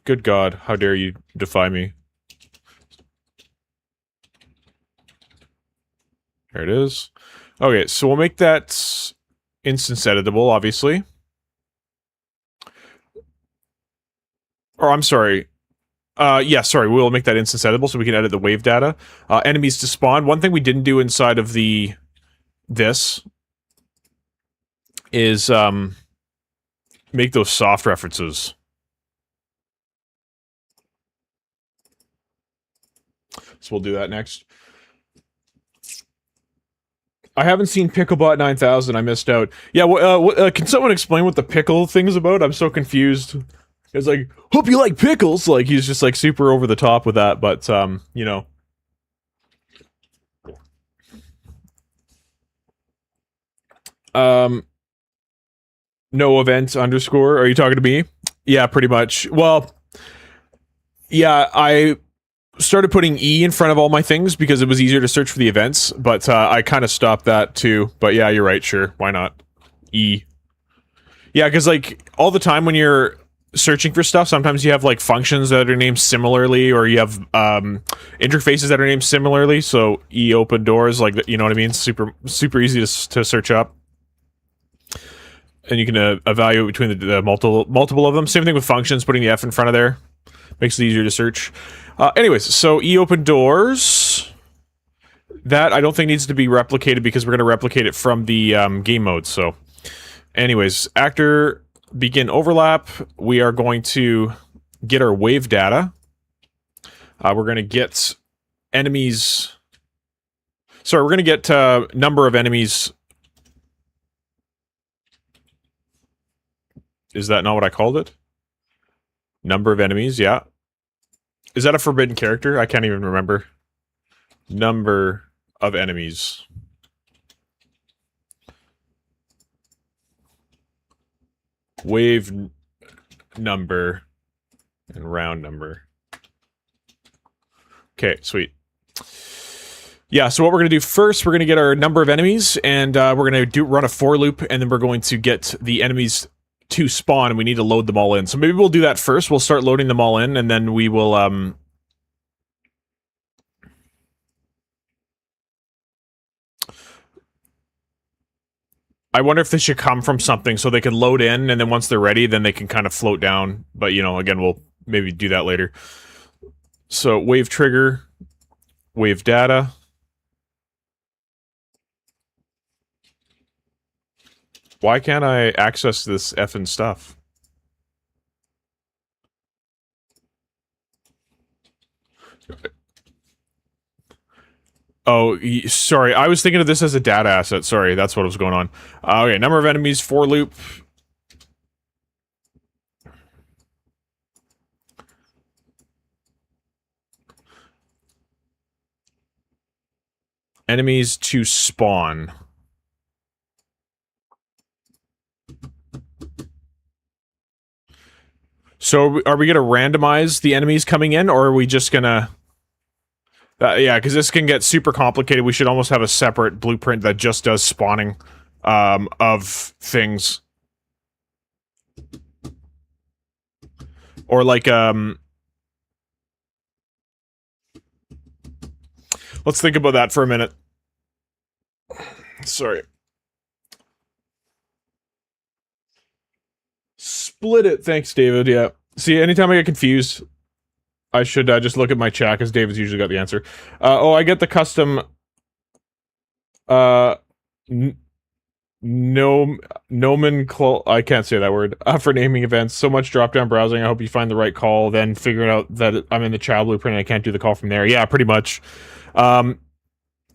Good God, how dare you defy me. There it is. Okay, so we'll make that instance editable, obviously. Or, I'm sorry. Yeah, sorry, we'll make that instance editable so we can edit the wave data. Enemies to spawn. One thing we didn't do inside of this is make those soft references. So we'll do that next. I haven't seen Picklebot 9000. I missed out. Yeah, can someone explain what the pickle thing's about? I'm so confused. It's like, hope you like pickles. Like, he's just like super over the top with that, but you know. No events underscore. Are you talking to me? Yeah, pretty much. Well, Yeah, I started putting E in front of all my things because it was easier to search for the events, but I kind of stopped that too. But yeah, you're right, sure, why not? E. Yeah, because like all the time when you're searching for stuff, sometimes you have like functions that are named similarly, or you have interfaces that are named similarly. So E open doors, like, you know what I mean? Super easy to search up, and you can evaluate between the multiple of them. Same thing with functions. Putting the F in front of there makes it easier to search. Anyways, so E open doors. That I don't think needs to be replicated because we're going to replicate it from the game mode. So, anyways, actor begin overlap. We are going to get our wave data. We're going to get enemies. Sorry, we're going to get number of enemies. Is that not what I called it? Number of enemies, yeah. Is that a forbidden character? I can't even remember. Number of enemies. Wave number and round number. Okay, sweet. Yeah, so what we're going to do first, we're going to get our number of enemies, and we're going to run a for loop, and then we're going to get the enemies to spawn, and we need to load them all in. So maybe we'll do that first. We'll start loading them all in, and then we will... I wonder if they should come from something so they can load in, and then once they're ready, then they can kind of float down. But, you know, again, we'll maybe do that later. So, wave trigger, wave data. Why can't I access this effing stuff? Oh, sorry. I was thinking of this as a data asset. Sorry, that's what was going on. Okay, number of enemies, for loop. Enemies to spawn. So are we going to randomize the enemies coming in, or are we just going to... yeah, because this can get super complicated. We should almost have a separate blueprint that just does spawning of things. Or like, let's think about that for a minute. Sorry. Split it. Thanks, David. Yeah. See, anytime I get confused... I should just look at my chat, because David's usually got the answer. Oh, I get the custom... nomenclature... I can't say that word. For naming events. So much drop-down browsing. I hope you find the right call, then figuring out that I'm in the child blueprint and I can't do the call from there. Yeah, pretty much. Yeah,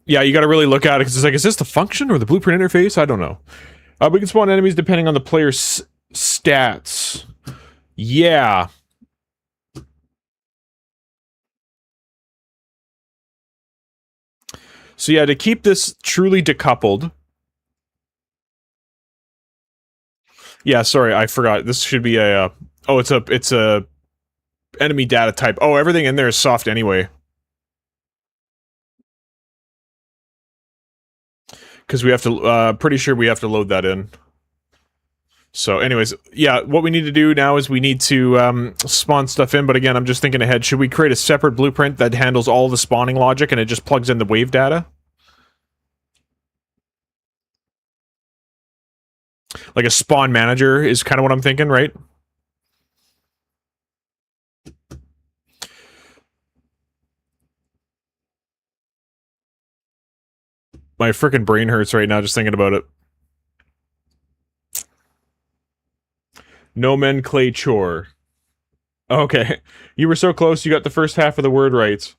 you gotta really look at it, because it's like, is this the function or the blueprint interface? I don't know. We can spawn enemies depending on the player's stats. Yeah. So yeah, to keep this truly decoupled... Yeah, sorry, I forgot. This should be a... oh, it's a enemy data type. Oh, everything in there is soft anyway. Because we have to... pretty sure we have to load that in. So anyways, yeah, what we need to do now is we need to spawn stuff in, but again, I'm just thinking ahead. Should we create a separate blueprint that handles all the spawning logic and it just plugs in the wave data? Like a spawn manager is kind of what I'm thinking, right? My frickin' brain hurts right now just thinking about it. Nomenclature. Okay. You were so close, you got the first half of the word right.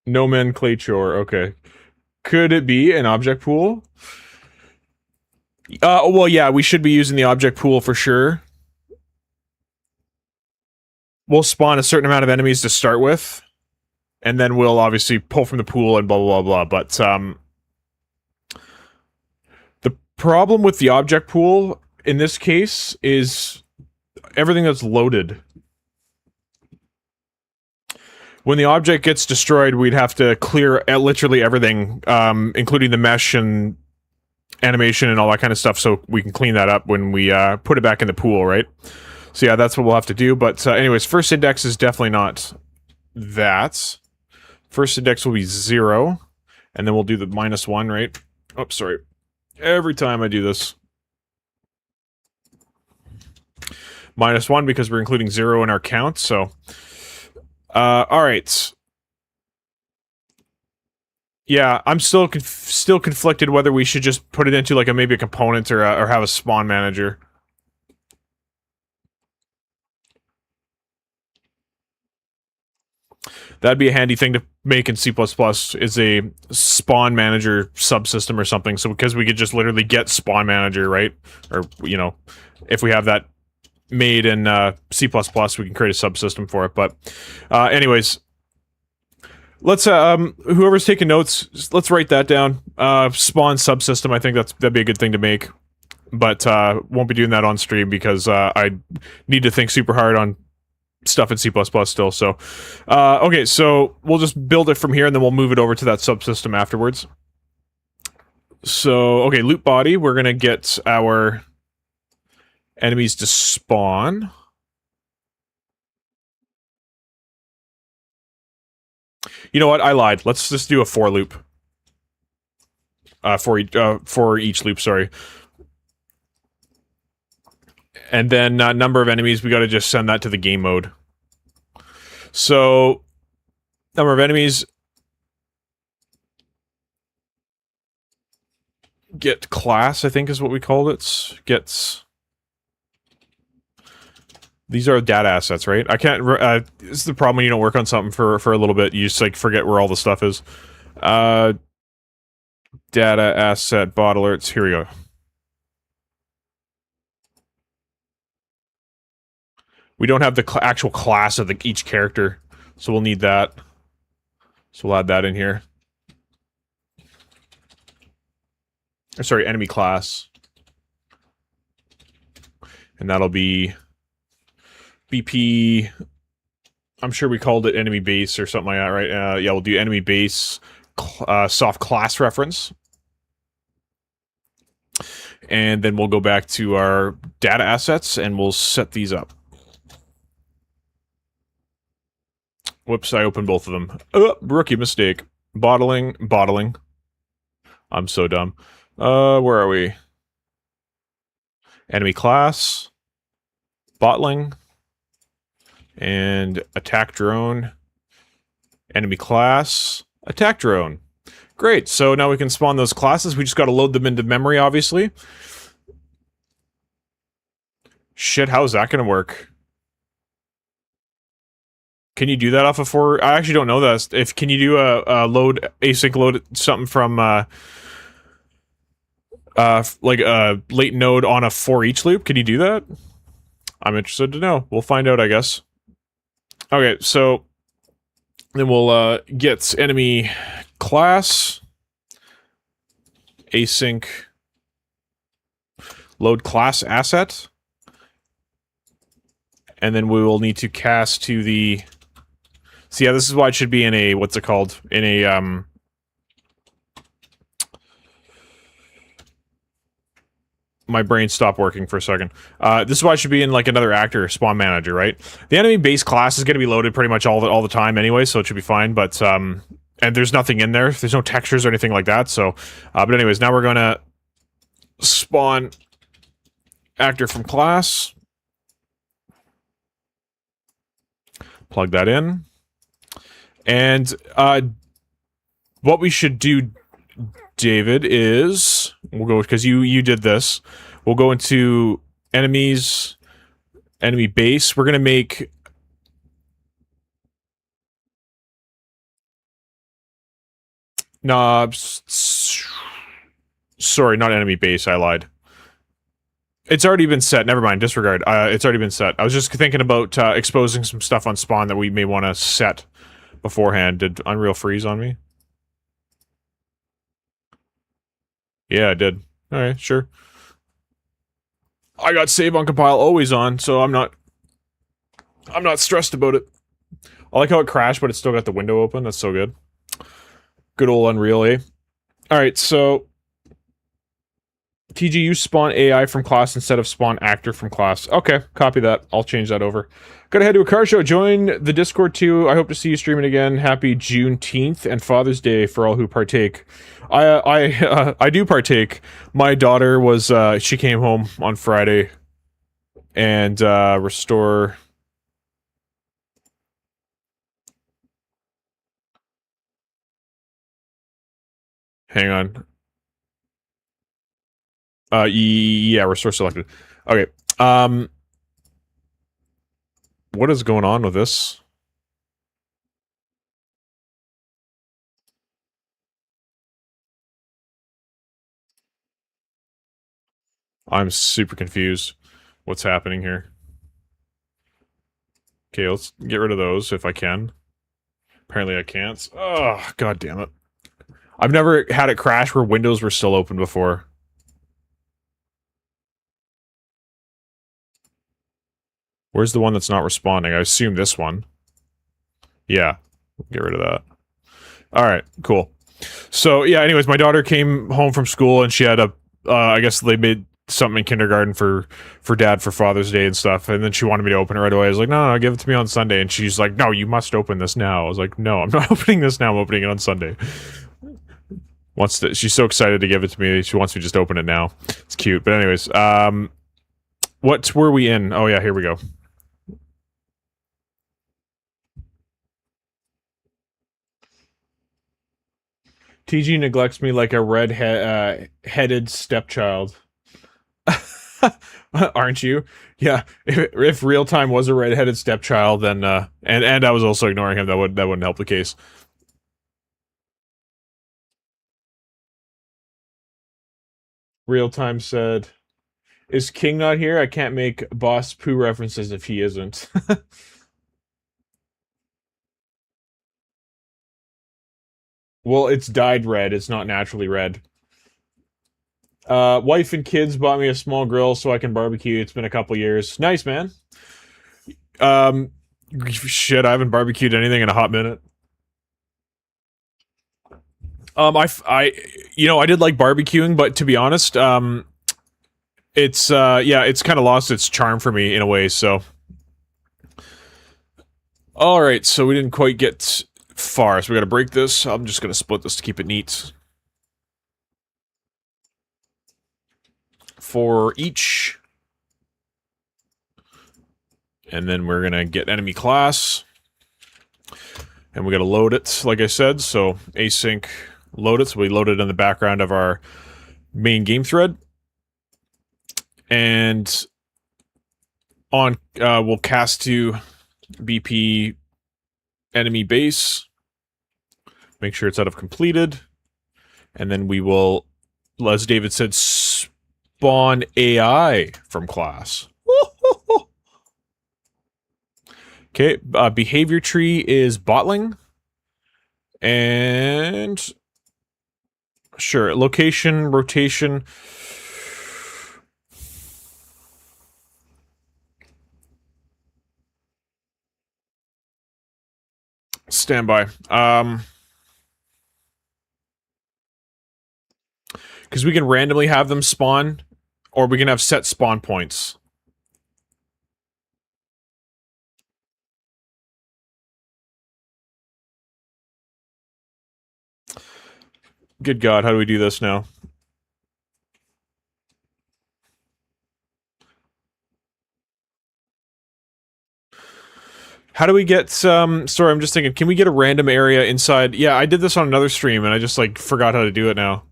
Nomenclature, okay. Could it be an object pool? Well, yeah, we should be using the object pool for sure. We'll spawn a certain amount of enemies to start with, and then we'll obviously pull from the pool and blah, blah, blah, blah, but, the problem with the object pool, in this case, is everything that's loaded. When the object gets destroyed, we'd have to clear literally everything, including the mesh and animation and all that kind of stuff, so we can clean that up when we put it back in the pool, right? So yeah, that's what we'll have to do. But anyways, first index is definitely not that. First index will be 0, and then we'll do the -1, right? Oh, sorry. Every time I do this. -1 because we're including 0 in our count, so... alright. Yeah, I'm still conflicted whether we should just put it into like maybe a component or have a spawn manager. That'd be a handy thing to make in C++, is a spawn manager subsystem or something, so because we could just literally get spawn manager, right? Or, you know, if we have that made in C++, we can create a subsystem for it, but anyways, let's whoever's taking notes, let's write that down. Spawn subsystem, I think that'd be a good thing to make, but won't be doing that on stream because I need to think super hard on stuff in C++ still, so okay, so we'll just build it from here and then we'll move it over to that subsystem afterwards. So okay, loot body, we're gonna get our enemies to spawn. You know what? I lied. Let's just do a for loop. For each loop, sorry. And then number of enemies, we got to just send that to the game mode. So, number of enemies. Get class, I think is what we called it. Gets... These are data assets, right? I can't... this is the problem when you don't work on something for a little bit. You just, like, forget where all the stuff is. Data asset bot alerts. Here we go. We don't have the actual class of each character, so we'll need that. So we'll add that in here. Sorry, enemy class. And that'll be... BP... I'm sure we called it enemy base or something like that, right? Yeah, we'll do enemy base soft class reference. And then we'll go back to our data assets and we'll set these up. Whoops, I opened both of them. Rookie mistake. Bottling. I'm so dumb. Where are we? Enemy class. Bottling. And attack drone. Enemy class. Attack drone. Great, so now we can spawn those classes. We just gotta load them into memory, obviously. Shit, how's that gonna work? Can you do that off of for? I actually don't know that. Can you do a load async load something from like a late node on a for each loop? Can you do that? I'm interested to know. We'll find out, I guess. Okay, so then we'll get enemy class async load class asset, and then we will need to cast to the... So yeah, this is why it should be in a, what's it called? In a, my brain stopped working for a second. This is why it should be in, like, another actor spawn manager, right? The enemy base class is going to be loaded pretty much all the time anyway, so it should be fine, but, and there's nothing in there. There's no textures or anything like that, so... but anyways, now we're gonna spawn actor from class. Plug that in. And what we should do, David, is we'll go because you did this. We'll go into enemies, enemy base. We're gonna make sorry, not enemy base. I lied. It's already been set. Never mind. Disregard. It's already been set. I was just thinking about exposing some stuff on spawn that we may want to set beforehand. Did Unreal freeze on me? Yeah, I did. Alright, sure. I got save on compile always on, so I'm not stressed about it. I like how it crashed, but it's still got the window open. That's so good. Good old Unreal, eh? Alright, so... TG, you spawn AI from class instead of spawn actor from class. Okay, copy that. I'll change that over. Gotta head to a car show. Join the Discord too. I hope to see you streaming again. Happy Juneteenth and Father's Day for all who partake. I do partake. My daughter was, she came home on Friday and, restore... Hang on. Yeah, restore selected. Okay, what is going on with this? I'm super confused. What's happening here? Okay, let's get rid of those if I can. Apparently I can't. Oh, god damn it. I've never had it crash where windows were still open before. Where's the one that's not responding? I assume this one. Yeah, get rid of that. Alright, cool. So, yeah, anyways, my daughter came home from school and she had a, I guess they made something in kindergarten for Dad for Father's Day and stuff, and then she wanted me to open it right away. I was like, no, give it to me on Sunday, and she's like, no, you must open this now. I was like, no, I'm not opening this now, I'm opening it on Sunday. She's so excited to give it to me, she wants me to just open it now. It's cute, but anyways, what were we in? Oh yeah, here we go. TG neglects me like a red-headed stepchild. Aren't you? Yeah. If real time was a red-headed stepchild, then and I was also ignoring him, that wouldn't help the case. Real time said, "Is King not here? I can't make Boss Poo references if he isn't." Well, it's dyed red. It's not naturally red. Wife and kids bought me a small grill so I can barbecue. It's been a couple years. Nice, man. Shit, I haven't barbecued anything in a hot minute. You know, I did like barbecuing, but to be honest, it's, yeah, it's kind of lost its charm for me in a way, so. Alright, so we didn't quite get far, so we gotta break this. I'm just gonna split this to keep it neat. For each. And then we're gonna get enemy class. And we gotta load it, like I said, so async load it, so we load it in the background of our main game thread. And on, we'll cast to BP enemy base. Make sure it's out of completed. And then we will, as David said, spawn AI from class. Okay, behavior tree is botling. And sure, location, rotation. Standby. Because we can randomly have them spawn, or we can have set spawn points. Good God, how do we do this now? How do we get some... Sorry, I'm just thinking, can we get a random area inside... Yeah, I did this on another stream, and I just, like, forgot how to do it now.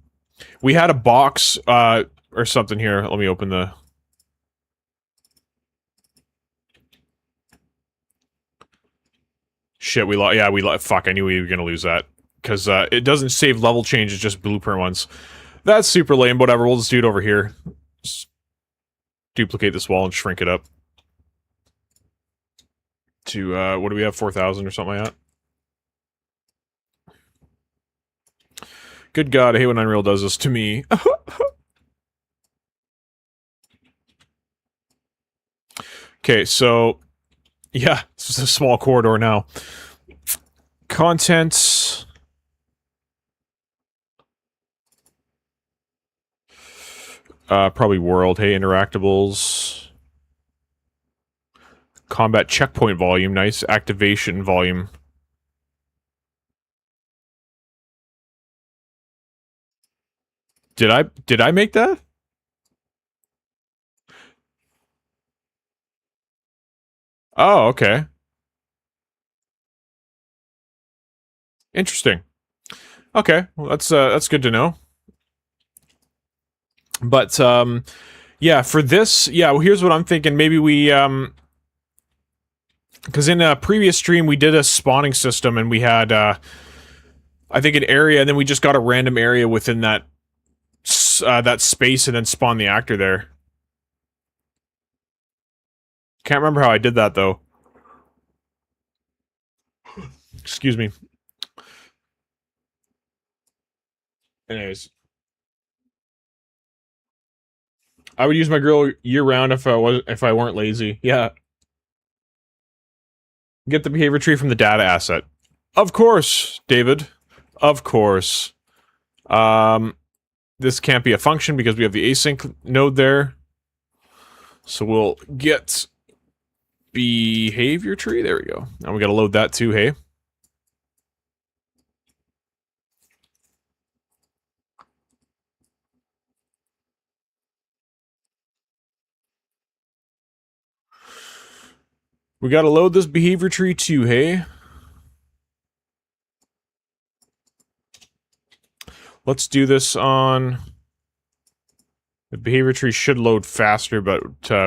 We had a box, or something here. Let me open the... Shit, we lost... Yeah, we lost... Fuck, I knew we were gonna lose that. Because, it doesn't save level changes, just blueprint ones. That's super lame, whatever, we'll just do it over here. Just duplicate this wall and shrink it up. To, what do we have, 4,000 or something like that? Good God, I hate when Unreal does this to me. Okay, so Yeah, it's just a small corridor now. Content. Probably world. Hey, interactables. Combat checkpoint volume. Nice. Activation volume. Did I make that? Oh, okay. Interesting. Okay, well that's good to know. But yeah, for this, yeah, well, here's what I'm thinking. Maybe we because in a previous stream we did a spawning system and we had I think an area, and then we just got a random area within that that space and then spawn the actor there. Can't remember how I did that though. Excuse me. Anyways, I would use my grill year round if I weren't lazy. Yeah. Get the behavior tree from the data asset. Of course, David. Of course. This can't be a function because we have the async node there. So we'll get behavior tree. There we go. Now we gotta load that too, hey? We gotta load this behavior tree too, hey? Let's do this on... The behavior tree should load faster, but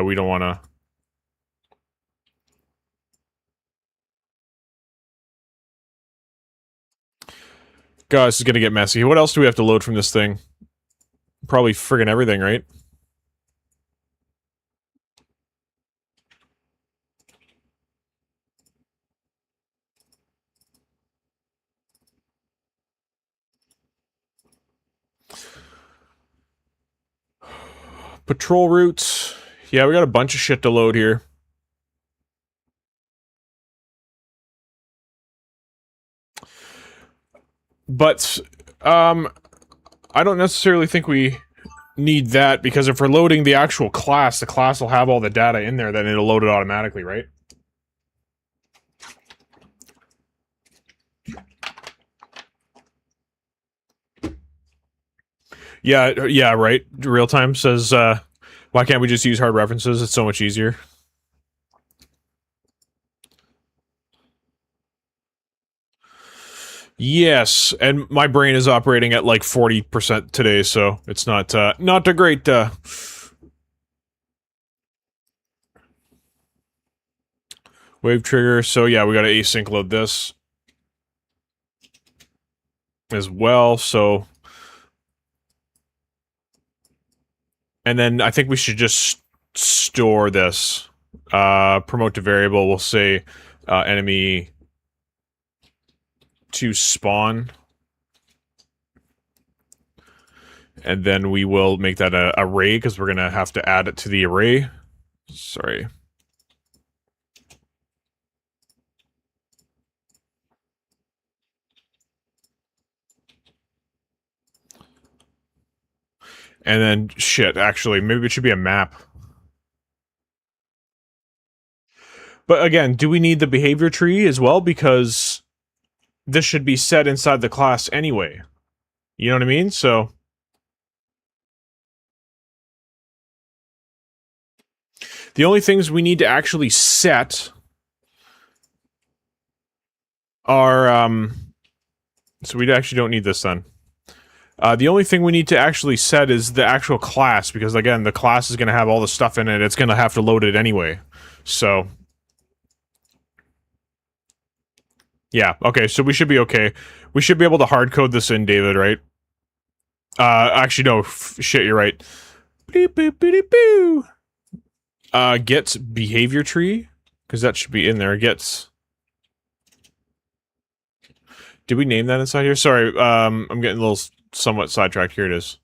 we don't want to... God, this is gonna get messy. What else do we have to load from this thing? Probably friggin' everything, right? Patrol routes. Yeah, we got a bunch of shit to load here. But, I don't necessarily think we need that, because if we're loading the actual class, the class will have all the data in there, then it'll load it automatically, right? Yeah, yeah, right. Real time says, why can't we just use hard references? It's so much easier. Yes, and my brain is operating at like 40% today, so it's not a great wave trigger. So yeah, we gotta async load this as well, so... And then I think we should just store this. Promote to variable, we'll say enemy to spawn. And then we will make that an array, because we're going to have to add it to the array. Sorry. And then, shit, actually, maybe it should be a map. But again, do we need the behavior tree as well? Because this should be set inside the class anyway. You know what I mean? So... The only things we need to actually set are, so we actually don't need this then. The only thing we need to actually set is the actual class, because again, the class is going to have all the stuff in it, it's going to have to load it anyway. So... Yeah, okay, so we should be okay. We should be able to hard-code this in, David, right? Actually, no, shit, you're right. Beep, boop, beep, boo. Get behavior tree, because that should be in there. Gets... Did we name that inside here? Sorry, I'm getting a little somewhat sidetracked. Here it is.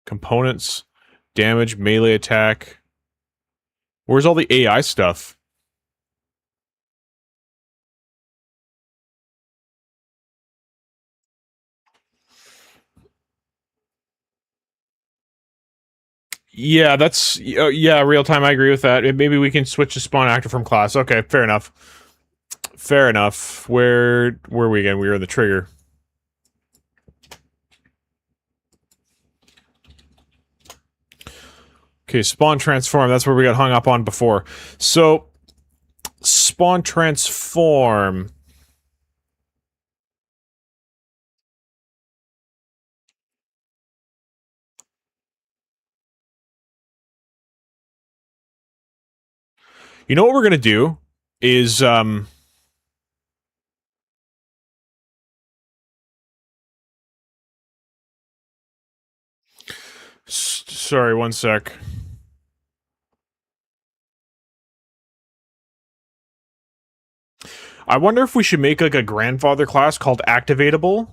Components. damage, melee attack. Where's all the AI stuff? Yeah, that's yeah, real time. I agree with that. Maybe we can switch to spawn actor from class. Okay, fair enough. Fair enough. Where were we again? We were in the trigger. Okay, spawn transform. That's where we got hung up on before. So, spawn transform. You know what we're gonna do is sorry, one sec. I wonder if we should make like a grandfather class called activatable,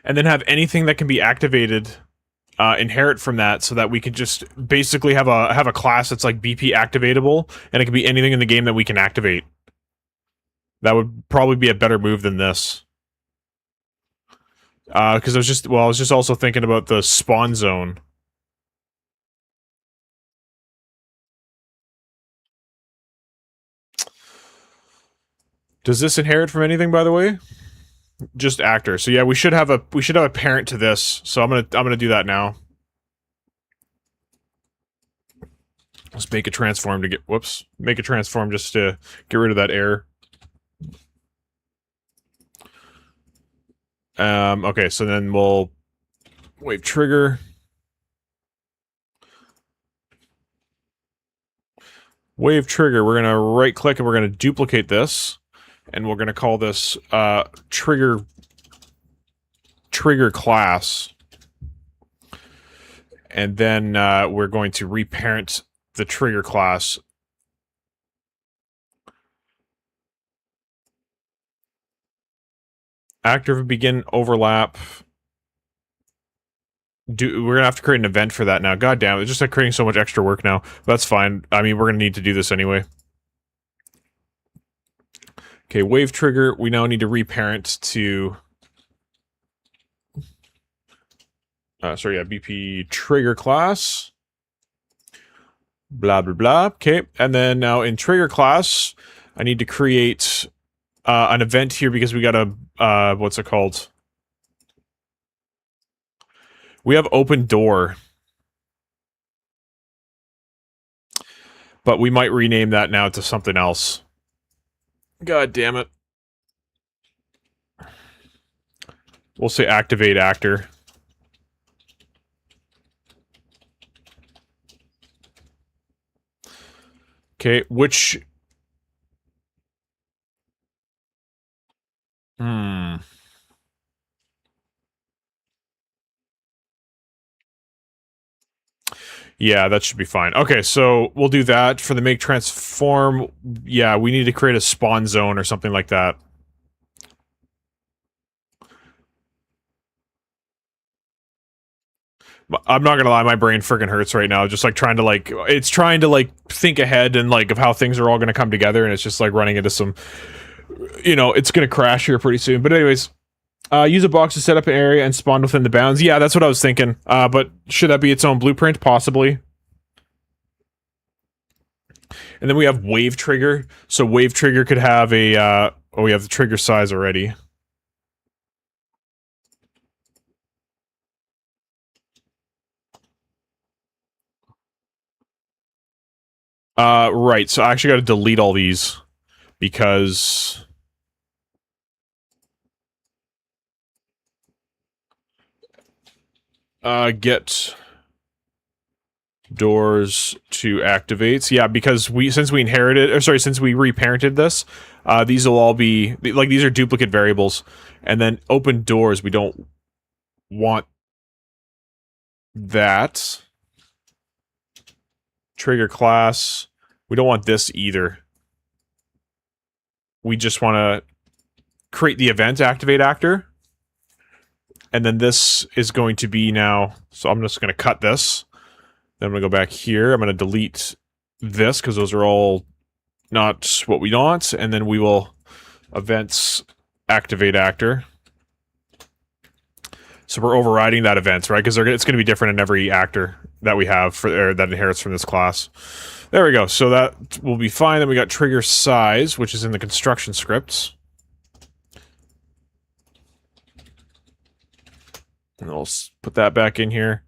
and then have anything that can be activated inherit from that, so that we could just basically have a class that's like BP activatable, and it can be anything in the game that we can activate. That would probably be a better move than this. Because I was just also thinking about the spawn zone. Does this inherit from anything, by the way? Just actor. So yeah, we should have a parent to this. So I'm gonna do that now. Let's make a transform to get make a transform just to get rid of that error. Okay, so then we'll wave trigger. Wave trigger, we're gonna right click and we're gonna duplicate this. And we're gonna call this trigger class. And then we're going to reparent the trigger class. Active begin overlap. We're gonna have to create an event for that now. God damn, it's just like creating so much extra work now. That's fine. I mean, we're gonna need to do this anyway. Okay, wave trigger. We now need to reparent to. Sorry, yeah, BP trigger class. Blah blah blah. Okay, and then now in trigger class, I need to create an event here because we got a what's it called? We have open door, but we might rename that now to something else. God damn it. We'll say activate actor. Okay, which... Yeah, that should be fine. Okay, so we'll do that. For the make transform, yeah, we need to create a spawn zone or something like that. I'm not gonna lie, my brain freaking hurts right now. Just like trying to it's trying to think ahead and of how things are all gonna come together, and it's just like running into some, it's gonna crash here pretty soon. But anyways, use a box to set up an area and spawn within the bounds. Yeah, that's what I was thinking. But should that be its own blueprint? Possibly. And then we have wave trigger. So wave trigger could have a, we have the trigger size already. Right, so I actually gotta delete all these, because... get doors to activates. Yeah, because since we reparented this, these will all be, these are duplicate variables. And then open doors, we don't want that. Trigger class, we don't want this either. We just want to create the event activate actor. And then this is going to be now, so I'm just going to cut this. Then I'm going to go back here. I'm going to delete this because those are all not what we want. And then we will events activate actor. So we're overriding that event, right? Because it's going to be different in every actor that we have that inherits from this class. There we go. So that will be fine. Then we got trigger size, which is in the construction scripts. And I'll put that back in here.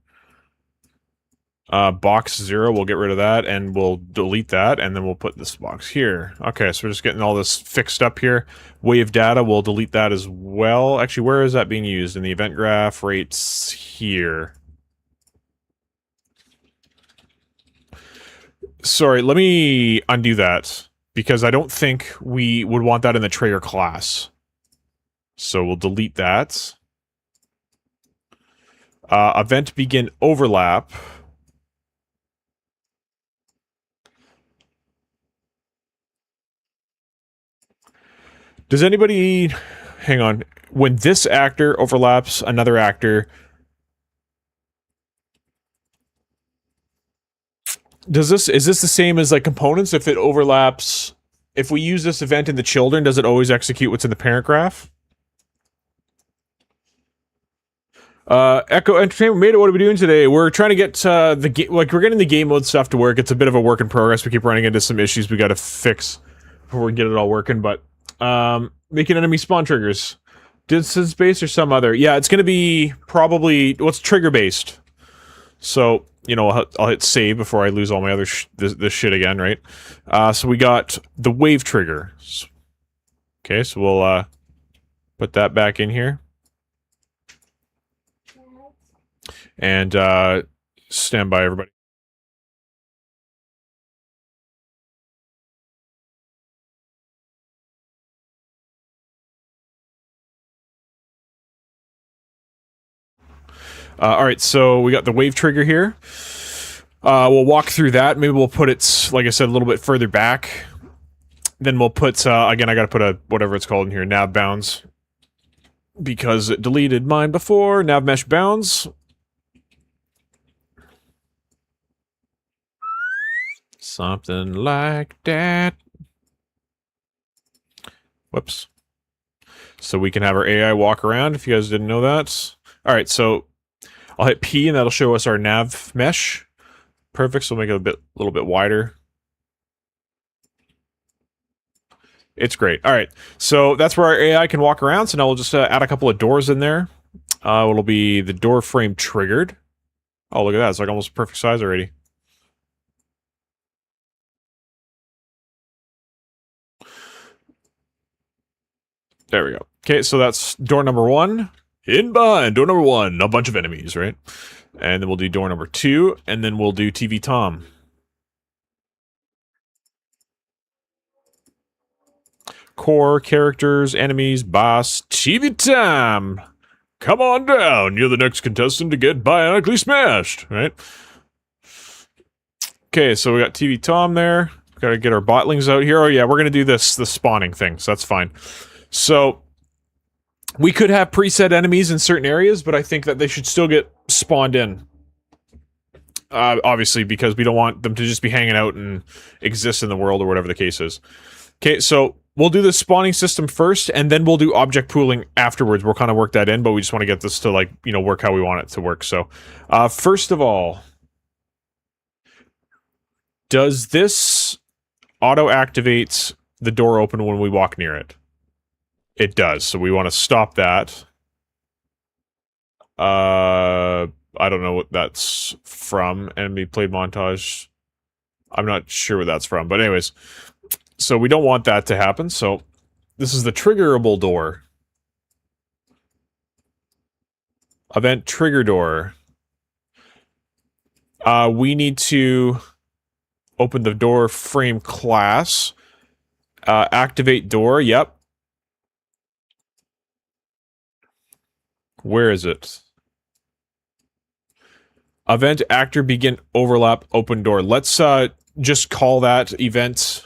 Box 0, we'll get rid of that, and we'll delete that, and then we'll put this box here. Okay, so we're just getting all this fixed up here. Wave data, we'll delete that as well. Actually, where is that being used? In the event graph rates here. Sorry, let me undo that, because I don't think we would want that in the trigger class. So we'll delete that. Event begin overlap. Does anybody... Hang on. When this actor overlaps another actor... Is this the same as, like, components? If it overlaps... If we use this event in the children, does it always execute what's in the parent graph? Echo Entertainment made it. What are we doing today? We're trying to get the game, like, we're getting the game mode stuff to work. It's a bit of a work in progress. We keep running into some issues we gotta fix before we get it all working, but making enemy spawn triggers. Distance based or some other? Yeah, it's gonna be probably what's trigger based. So, you know, I'll hit save before I lose all my other this shit again, right? So we got the wave trigger. Okay, so we'll put that back in here. And stand by, everybody. Alright, so we got the wave trigger here. We'll walk through that. Maybe we'll put it, like I said, a little bit further back. Then we'll put, again, I gotta put a, whatever it's called in here, nav bounds. Because it deleted mine before. Nav mesh bounds. Something like that. Whoops. So we can have our AI walk around, if you guys didn't know that. Alright, so I'll hit P and that'll show us our nav mesh. Perfect, so we'll make it a little bit wider. It's great. Alright, so that's where our AI can walk around, so now we'll just add a couple of doors in there. It'll be the door frame triggered. Oh, look at that, it's like almost perfect size already. There we go. Okay, so that's door number 1. In behind, door number 1, a bunch of enemies, right? And then we'll do door number 2, and then we'll do TV Tom. Core, characters, enemies, boss, TV Tom! Come on down, you're the next contestant to get bionically smashed, right? Okay, so we got TV Tom there. Gotta get our botlings out here. Oh yeah, we're gonna do the spawning thing, so that's fine. So, we could have preset enemies in certain areas, but I think that they should still get spawned in. Obviously, because we don't want them to just be hanging out and exist in the world, or whatever the case is. Okay, so we'll do the spawning system first, and then we'll do object pooling afterwards. We'll kind of work that in, but we just want to get this to, like, you know, work how we want it to work. So, first of all, does this auto-activate the door open when we walk near it? It does, so we want to stop that. I don't know what that's from. Enemy play montage. I'm not sure what that's from, but anyways. So we don't want that to happen, so this is the triggerable door. Event trigger door. We need to open the door frame class. Activate door, yep. Where is it? Event actor begin overlap open door. Let's just call that event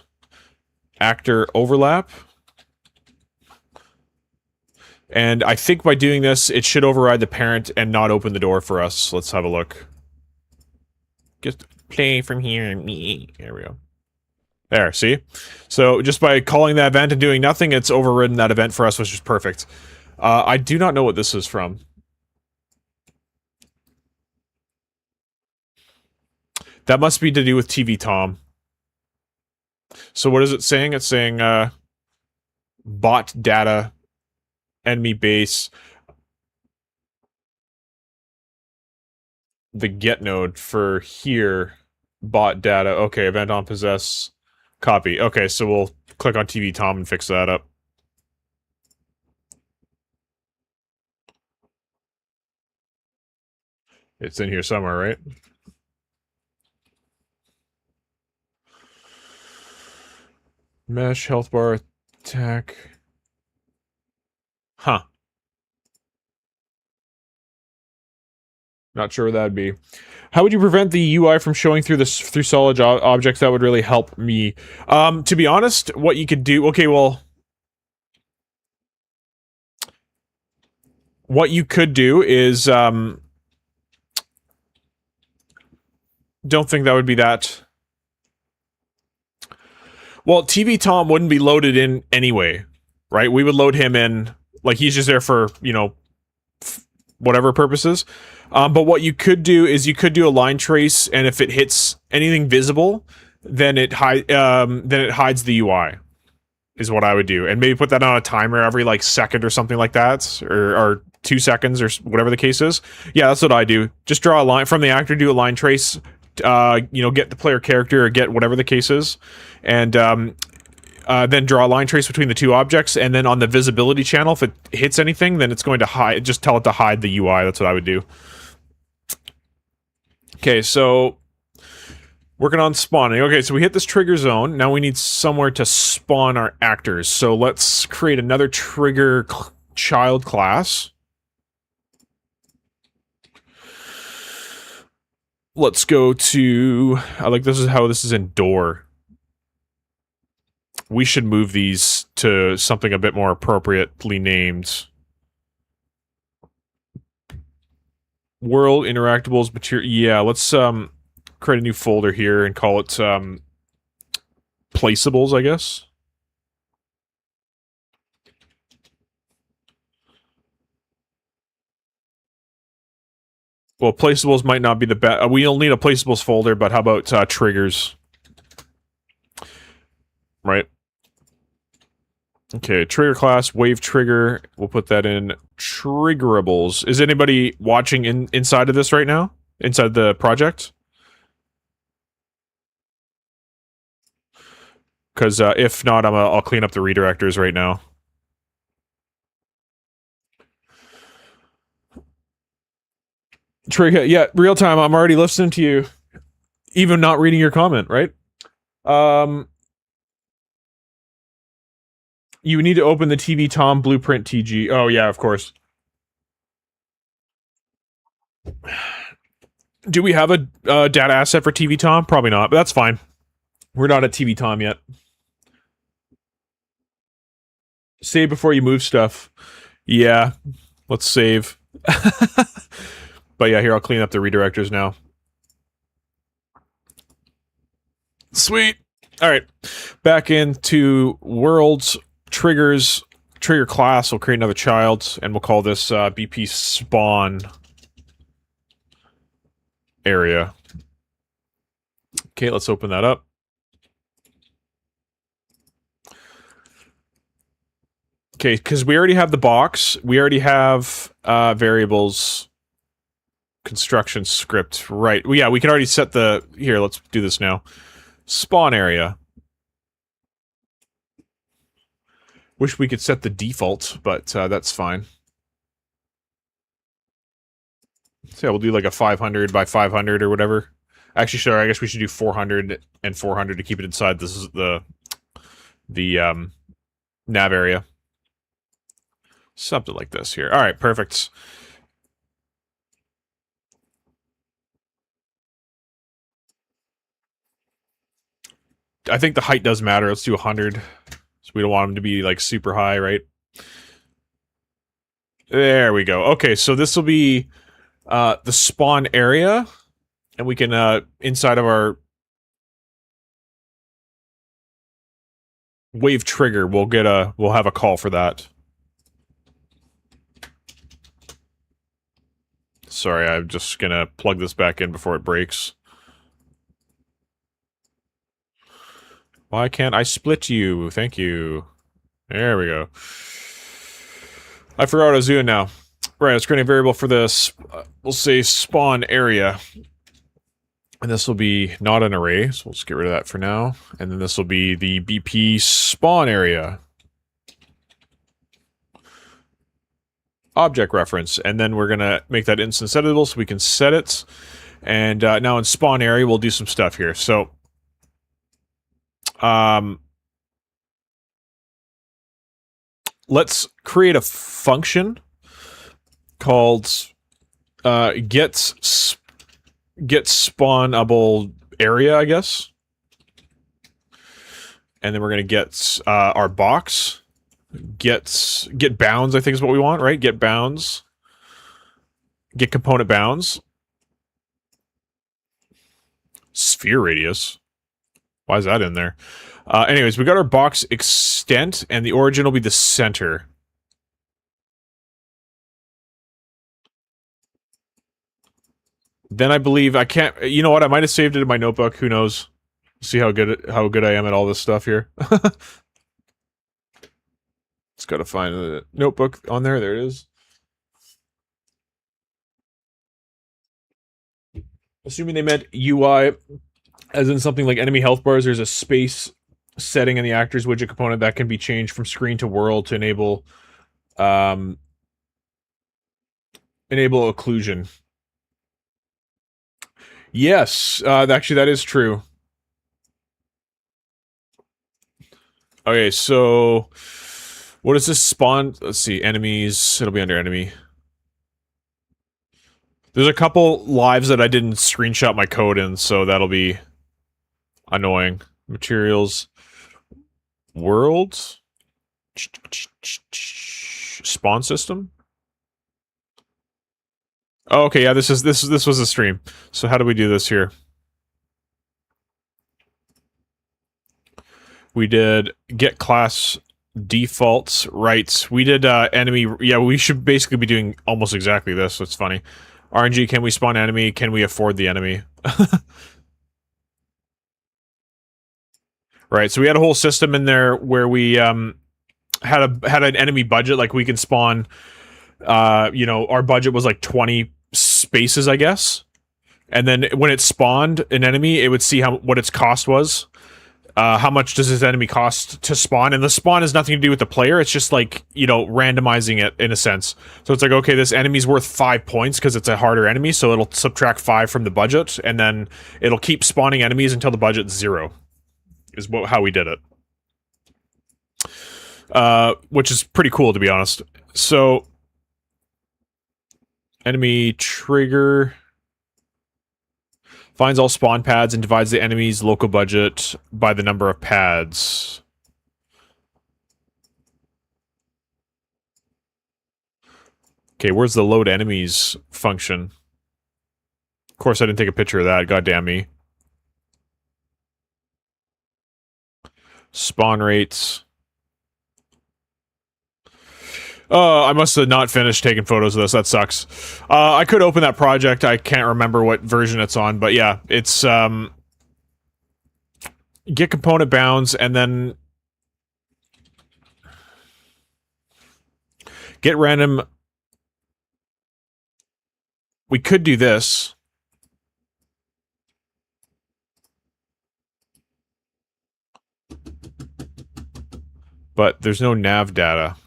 actor overlap. And I think by doing this, it should override the parent and not open the door for us. Let's have a look. Just play from here. There we go. There, see? So just by calling that event and doing nothing, it's overridden that event for us, which is perfect. I do not know what this is from. That must be to do with TV Tom. So what is it saying? It's saying, bot data, enemy base, the get node for here, bot data. Okay, event on possess, copy. Okay, so we'll click on TV Tom and fix that up. It's in here somewhere, right? Mesh, health bar, attack. Huh. Not sure what that'd be. How would you prevent the UI from showing through through solid objects? That would really help me. To be honest, what you could do... Okay, well... What you could do is, don't think that would be that... Well, TV Tom wouldn't be loaded in anyway, right? We would load him in, like, he's just there for, you know, whatever purposes. But what you could do is you could do a line trace, and if it hits anything visible, then it hides the UI, is what I would do. And maybe put that on a timer every, like, second or something like that, or 2 seconds, or whatever the case is. Yeah, that's what I do. Just draw a line from the actor, do a line trace, you know, get the player character, or get whatever the case is, and then draw a line trace between the two objects, and then on the visibility channel, if it hits anything, then it's going to hide. Just tell it to hide the UI. That's what I would do. Okay, so working on spawning. Okay, so we hit this trigger zone. Now we need somewhere to spawn our actors. So let's create another trigger child class. Let's go to... I like this is how this is in door. We should move these to something a bit more appropriately named. World interactables material. Yeah, let's create a new folder here and call it placeables, I guess. Well, placeables might not be the best. We'll need a placeables folder, but how about triggers? Right. Okay, trigger class, wave trigger. We'll put that in triggerables. Is anybody watching inside of this right now? Inside the project? Because if not, I'll clean up the redirectors right now. Trigger, yeah, real time. I'm already listening to you, even not reading your comment, right? You need to open the TV Tom Blueprint TG. Oh, yeah, of course. Do we have a data asset for TV Tom? Probably not, but that's fine. We're not at TV Tom yet. Save before you move stuff. Yeah, let's save. But yeah, here, I'll clean up the redirectors now. Sweet. All right, back into worlds. Triggers, trigger class, we'll create another child, and we'll call this BP spawn area. Okay, let's open that up. Okay, because we already have the box, we already have variables, construction script, right. Well, yeah, we can already set the... Here, let's do this now. Spawn area. Wish we could set the default, but that's fine. So yeah, we'll do like a 500 by 500 or whatever. Actually, sure, I guess we should do 400 and 400 to keep it inside this is the nav area. Something like this here. All right, perfect. I think the height does matter. Let's do 100. So we don't want them to be like super high, right? There we go. Okay, so this will be the spawn area, and we can inside of our wave trigger, we'll have a call for that. Sorry, I'm just gonna plug this back in before it breaks. Why can't I split you? Thank you. There we go. I forgot what I was doing now. Right, let's create a variable for this. We'll say spawn area. And this will be not an array, so we'll just get rid of that for now. And then this will be the BP spawn area. Object reference. And then we're going to make that instance editable so we can set it. And now in spawn area, we'll do some stuff here. So, let's create a function called get spawnable area, I guess. And then we're going to get our box. Get bounds, I think is what we want, right? Get bounds. Get component bounds. Sphere radius. Why is that in there? Anyways, we got our box extent, and the origin will be the center. Then I believe I can't. You know what? I might have saved it in my notebook. Who knows? See how good I am at all this stuff here. Just gotta find the notebook on there. There it is. Assuming they meant UI, as in something like enemy health bars, there's a space setting in the actors widget component that can be changed from screen to world to enable occlusion. Yes, actually that is true. Okay, so what is this spawn? Let's see, enemies. It'll be under enemy. There's a couple lives that I didn't screenshot my code in, so that'll be annoying. Materials. Worlds. Spawn system. Oh, okay, yeah, this was a stream. So how do we do this here? We did get class defaults rights. We did enemy. Yeah, we should basically be doing almost exactly this. So it's funny. RNG, can we spawn enemy? Can we afford the enemy? Right. So we had a whole system in there where we had an enemy budget. Like we can spawn. You know, our budget was like 20 spaces, I guess. And then when it spawned an enemy, it would see what its cost was. How much does this enemy cost to spawn? And the spawn has nothing to do with the player. It's just like, you know, randomizing it in a sense. So it's like, okay, this enemy's worth 5 points because it's a harder enemy. So it'll subtract 5 from the budget. And then it'll keep spawning enemies until the budget's 0. Is how we did it. Which is pretty cool, to be honest. So enemy trigger finds all spawn pads and divides the enemy's local budget by the number of pads. Okay, where's the load enemies function? Of course, I didn't take a picture of that. God damn me. Spawn rates. Oh, I must have not finished taking photos of this. That sucks. I could open that project. I can't remember what version it's on, but yeah, it's get component bounds and then get random. We could do this. But there's no nav data.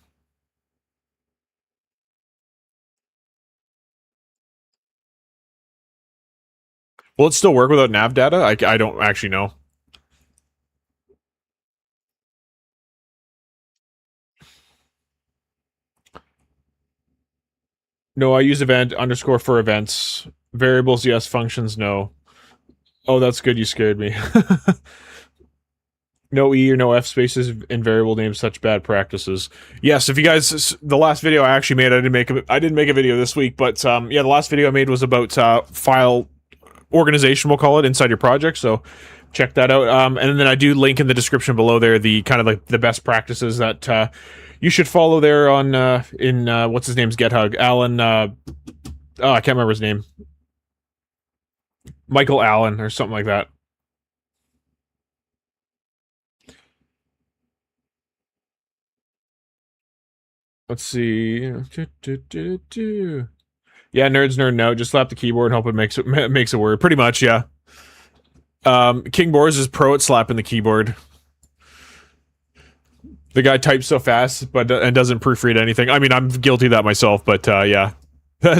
Will it still work without nav data? I don't actually know. No, I use event underscore for events. Variables, yes. Functions, no. Oh, that's good. You scared me. No E or no F spaces in variable names, such bad practices. Yes, if you guys, the last video I actually made, I didn't make a video this week, but yeah, the last video I made was about file organization, we'll call it, inside your project, so check that out. And then I do link in the description below there the kind of like the best practices that you should follow there on what's his name's GitHub, Alan. Oh, I can't remember his name. Michael Allen or something like that. Let's see. Yeah, nerds nerd no. Just slap the keyboard and hope it makes it work. Pretty much, yeah. King Boars is pro at slapping the keyboard. The guy types so fast, and doesn't proofread anything. I mean, I'm guilty of that myself, but yeah.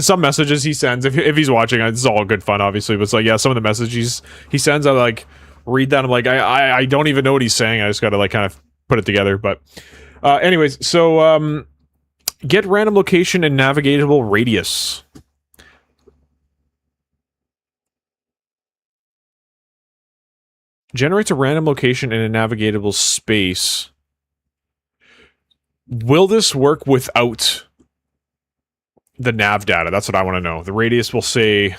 Some messages he sends, if he's watching, it's all good fun, obviously. But it's like, yeah, some of the messages he sends, I like read that. I'm like, I don't even know what he's saying. I just gotta like kind of put it together. But anyways, so get random location and navigatable radius. Generates a random location in a navigatable space. Will this work without the nav data? That's what I want to know. The radius will say...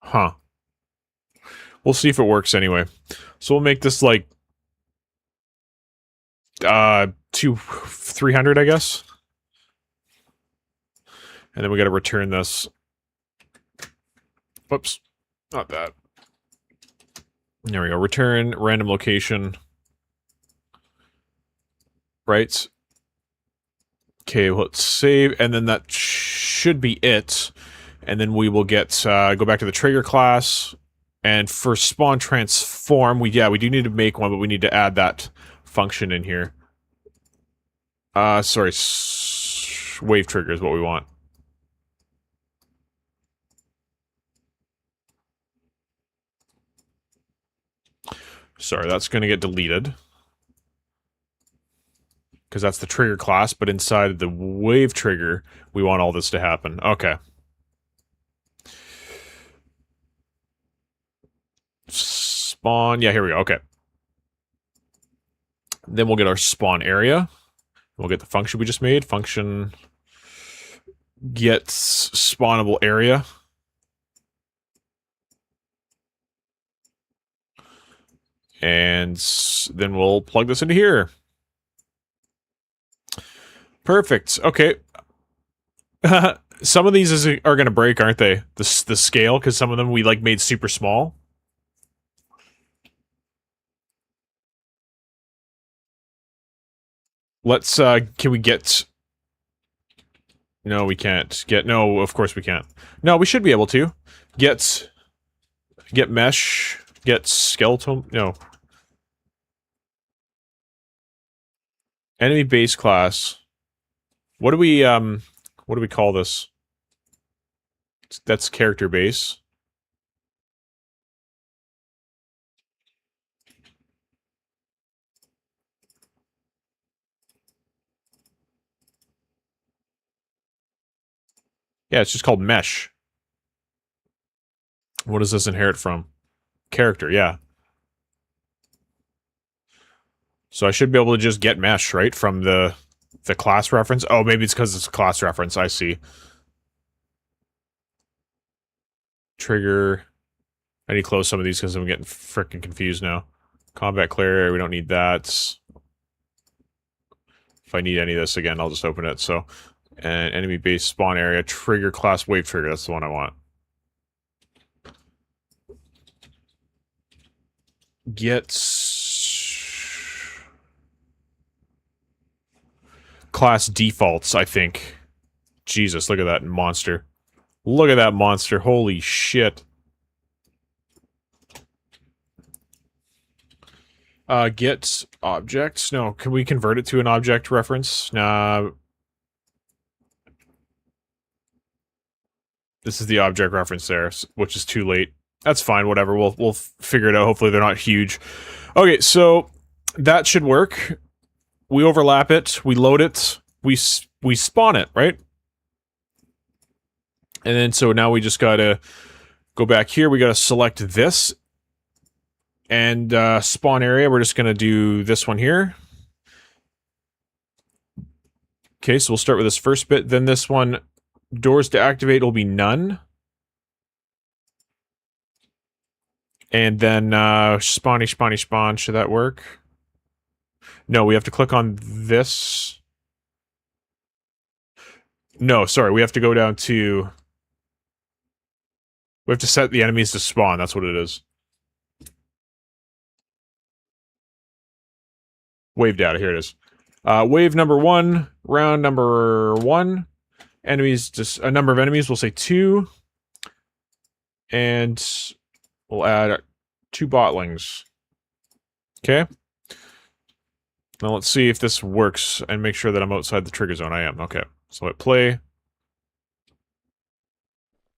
Huh. We'll see if it works anyway. So we'll make this like... 300, I guess. And then we got to return this. Whoops. Not that. There we go. Return random location. Right. Okay, let's save. And then that should be it. And then we will get, go back to the trigger class. And for spawn transform, we do need to make one, but we need to add that function in here. Sorry. Wave trigger is what we want. Sorry, that's going to get deleted. Because that's the trigger class, but inside the wave trigger, we want all this to happen. Okay. Spawn. Yeah, here we go. Okay. Then we'll get our spawn area. We'll get the function we just made. Function gets spawnable area. And then we'll plug this into here. Perfect. Okay. Some of these are going to break, aren't they? The scale, because some of them we like made super small. Let's, can we get... No, we can't. No, of course we can't. No, we should be able to. Get mesh, get skeleton, no. Enemy base class. What do we call this? That's character base. Yeah, it's just called mesh. What does this inherit from? Character, yeah. So I should be able to just get mesh, right? From the class reference. Oh, maybe it's because it's a class reference. I see. Trigger. I need to close some of these because I'm getting freaking confused now. Combat clear, we don't need that. If I need any of this again, I'll just open it. So, and enemy base spawn area, trigger class wave trigger. That's the one I want. Get class defaults, I think. Jesus, look at that monster. Look at that monster. Holy shit. Get objects. No, can we convert it to an object reference? Nah. This is the object reference there, which is too late. That's fine, whatever. We'll figure it out. Hopefully they're not huge. Okay, so that should work. We overlap it. We load it. we spawn it, right? And then so now we just gotta go back here. We gotta select this and spawn area. We're just gonna do this one here. Okay, so we'll start with this first bit. Then this one, doors to activate will be none. And then spawn. Should that work? No, we have to click on this. No, sorry, we have to go down to... We have to set the enemies to spawn, that's what it is. Wave data, here it is. Wave number 1, round number 1. Enemies, just a number of enemies, we'll say 2. And we'll add 2 botlings. Okay? Now let's see if this works and make sure that I'm outside the trigger zone. I am, okay. So hit play.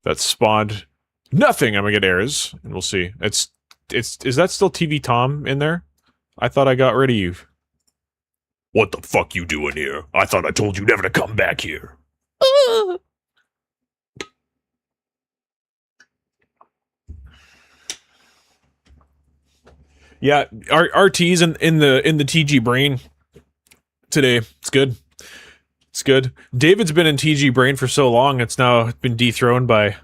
That spawned nothing. I'm gonna get errors, and we'll see. Is that still TV Tom in there? I thought I got rid of you. What the fuck you doing here? I thought I told you never to come back here. Yeah, RT's in the TG brain today. It's good. It's good. David's been in TG brain for so long, it's now been dethroned by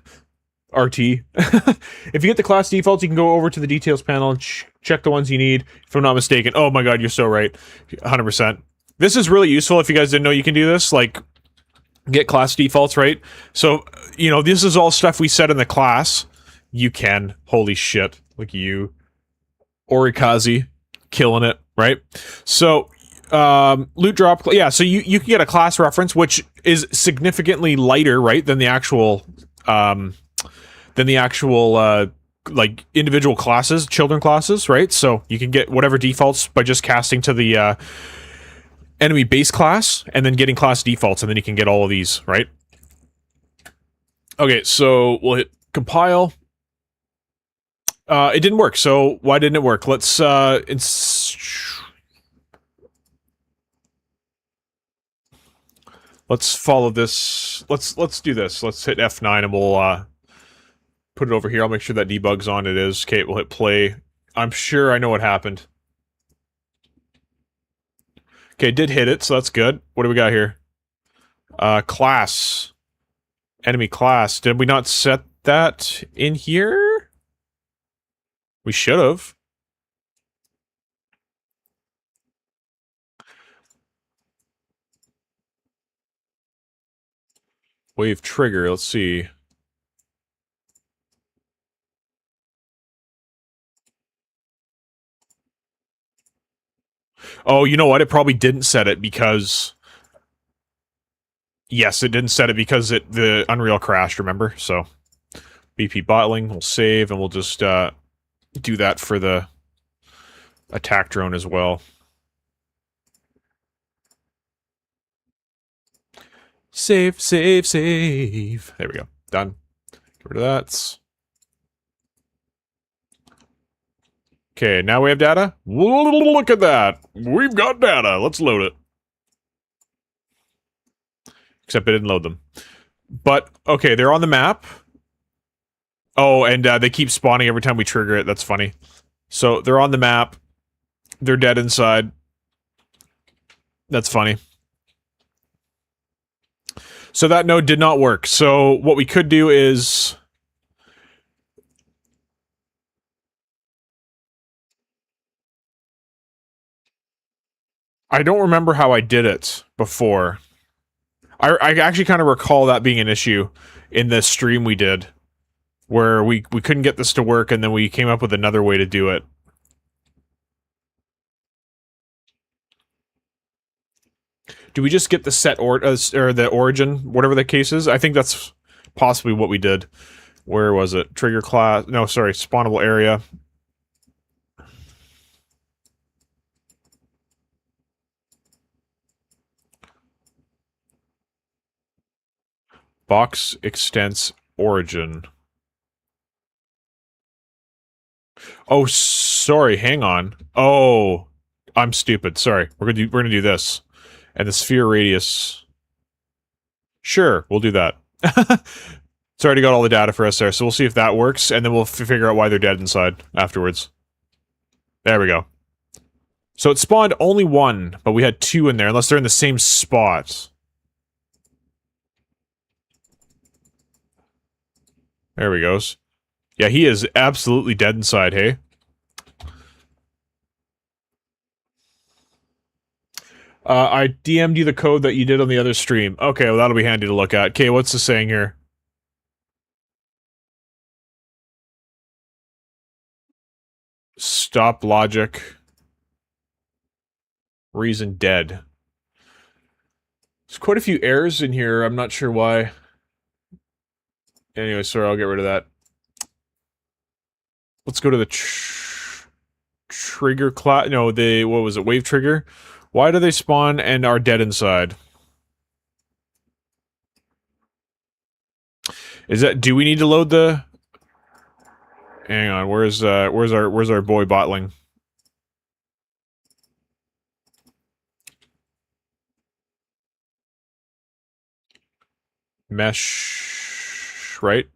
RT. If you get the class defaults, you can go over to the details panel and check the ones you need, if I'm not mistaken. Oh my god, you're so right. 100%. This is really useful if you guys didn't know you can do this, like, get class defaults, right? So, you know, this is all stuff we set in the class. You can. Holy shit. Look at you. Orikaze. Killing it, right? So, loot drop, yeah, so you can get a class reference, which is significantly lighter, right, than the actual, like, individual classes, children classes, right? So you can get whatever defaults by just casting to the, enemy base class, and then getting class defaults, and then you can get all of these, right? Okay, so we'll hit compile. It didn't work, so why didn't it work? Let's, let's follow this. Let's do this. Let's hit F9 and we'll put it over here. I'll make sure that debug's on. It is. Okay, we'll hit play. I'm sure I know what happened. Okay, did hit it, so that's good. What do we got here? Class. Enemy class. Did we not set that in here? We should have. Wave trigger, let's see. Oh, you know what? It probably didn't set it because... Yes, it didn't set it because the Unreal crashed, remember? So, BP bottling, we'll save, and we'll just do that for the attack drone as well. Save, save, save. There we go. Done. Get rid of that. Okay, now we have data. Look at that. We've got data. Let's load it. Except it didn't load them. But, okay, they're on the map. Oh, and they keep spawning every time we trigger it. That's funny. So, they're on the map. They're dead inside. That's funny. So that node did not work. So what we could do is... I don't remember how I did it before. I actually kind of recall that being an issue in the stream we did. Where we couldn't get this to work and then we came up with another way to do it. Do we just get the set or the origin, whatever the case is? I think that's possibly what we did. Where was it? Trigger class. No, sorry, spawnable area. Box extents origin. Oh, sorry, hang on. Oh, I'm stupid. Sorry. We're gonna do this. And the sphere radius. Sure, we'll do that. It's already got all the data for us there, so we'll see if that works, and then we'll figure out why they're dead inside afterwards. There we go. So it spawned only one, but we had two in there, unless they're in the same spot. There we goes. Yeah, he is absolutely dead inside, hey? I DM'd you the code that you did on the other stream. Okay, well that'll be handy to look at. Okay, what's the saying here? Stop logic. Reason dead. There's quite a few errors in here, I'm not sure why. Anyway, sorry, I'll get rid of that. Let's go to the trigger class. No, what was it? Wave trigger? Why do they spawn and are dead inside? Is that, do we need to load the... Hang on, where's our boy Botling? Mesh, right?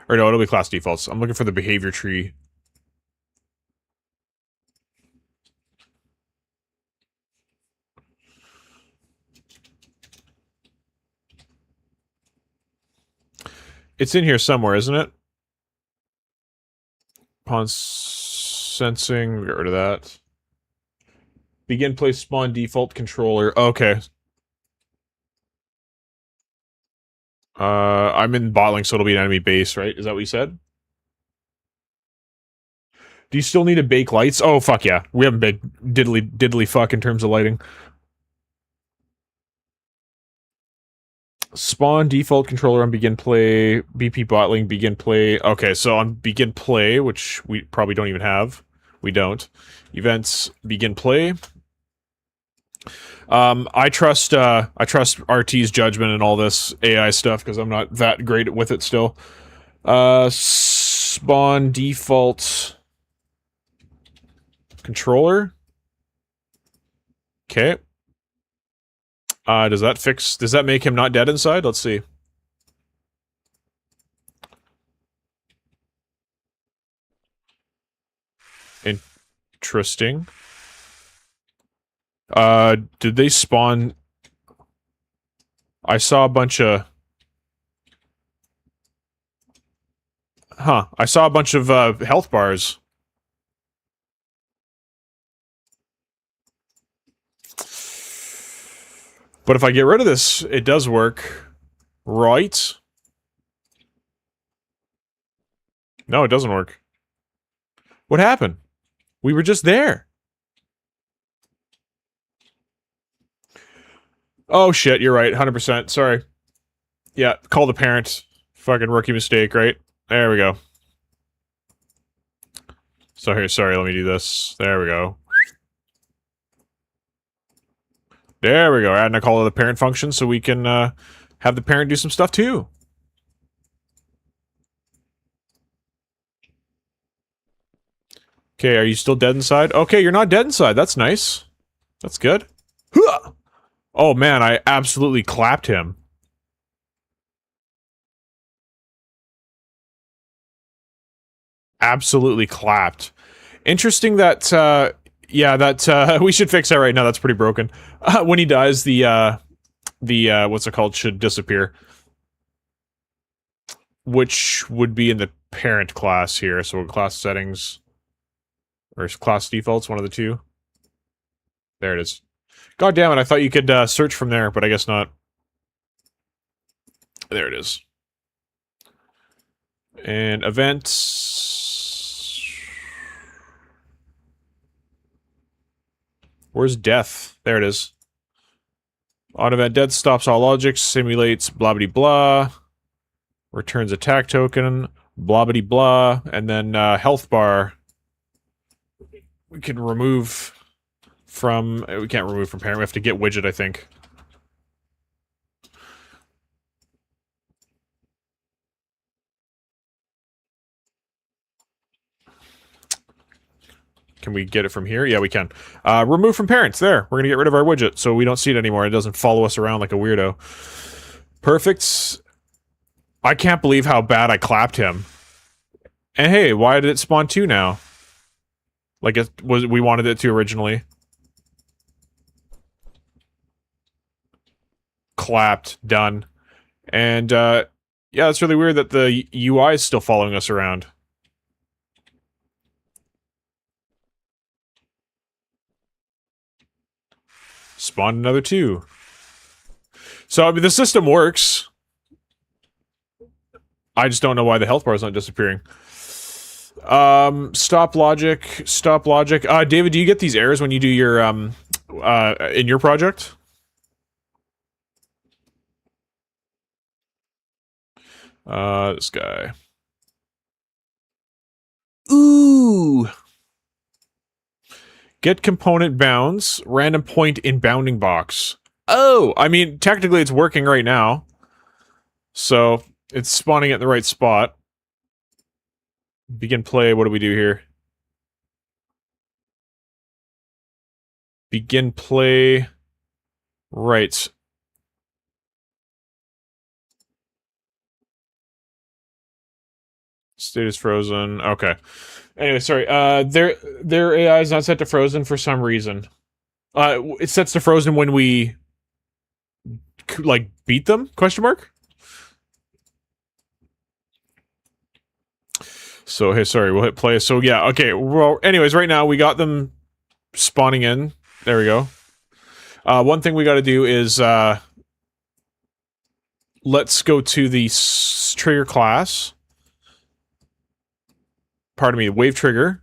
Or no, it'll be class defaults. I'm looking for the behavior tree. It's in here somewhere, isn't it? Upon sensing, get rid of that. Begin play spawn default controller. Okay. I'm in bottling, so it'll be an enemy base, right? Is that what you said? Do you still need to bake lights? Oh, fuck yeah. We haven't big diddly fuck in terms of lighting. Spawn default controller on begin play, BP bottling, begin play. Okay, so on begin play, which we probably don't even have. We don't. Events, begin play. I trust RT's judgment and all this AI stuff because I'm not that great with it still. Spawn default controller. Okay. Does that make him not dead inside? Let's see. Interesting. Did they spawn... I saw a bunch of... Huh. I saw a bunch of, health bars. But if I get rid of this, it does work. Right? No, it doesn't work. What happened? We were just there. Oh shit, you're right, 100%. Sorry. Yeah, call the parent. Fucking rookie mistake, right? There we go. So here, sorry, let me do this. There we go. There we go, adding a call to the parent function so we can, have the parent do some stuff too. Okay, are you still dead inside? Okay, you're not dead inside, that's nice. That's good. Oh man, I absolutely clapped him. Absolutely clapped. Interesting that, yeah, that, we should fix that right now, that's pretty broken. When he dies, the, what's it called, should disappear. Which would be in the parent class here, so class settings, or class defaults, one of the two. There it is. God damn it, I thought you could, search from there, but I guess not. There it is. And events... Where's death? There it is. On event death stops all logic, simulates blah blah blah, returns attack token, blah blah blah, and then health bar. We can remove from. We can't remove from parent. We have to get widget, I think. Can we get it from here? Yeah, we can. Remove from parents. There. We're gonna get rid of our widget so we don't see it anymore. It doesn't follow us around like a weirdo. Perfect. I can't believe how bad I clapped him. And hey, why did it spawn 2 now? Like it was, we wanted it to originally. Clapped. Done. And, yeah, it's really weird that the UI is still following us around. Spawn another 2. So, I mean, the system works. I just don't know why the health bar is not disappearing. Stop logic. Stop logic. David, do you get these errors when you do your, in your project? This guy. Ooh! Get component bounds, random point in bounding box. Oh! I mean, technically it's working right now. So, it's spawning at the right spot. Begin play, what do we do here? Begin play... Right. State is frozen. Okay. Anyway, sorry. Their AI is not set to frozen for some reason. It sets to frozen when we like beat them? Question mark. So hey, sorry. We'll hit play. So yeah. Okay. Well, anyways, right now we got them spawning in. There we go. One thing we got to do is let's go to the trigger class. Pardon me, wave trigger.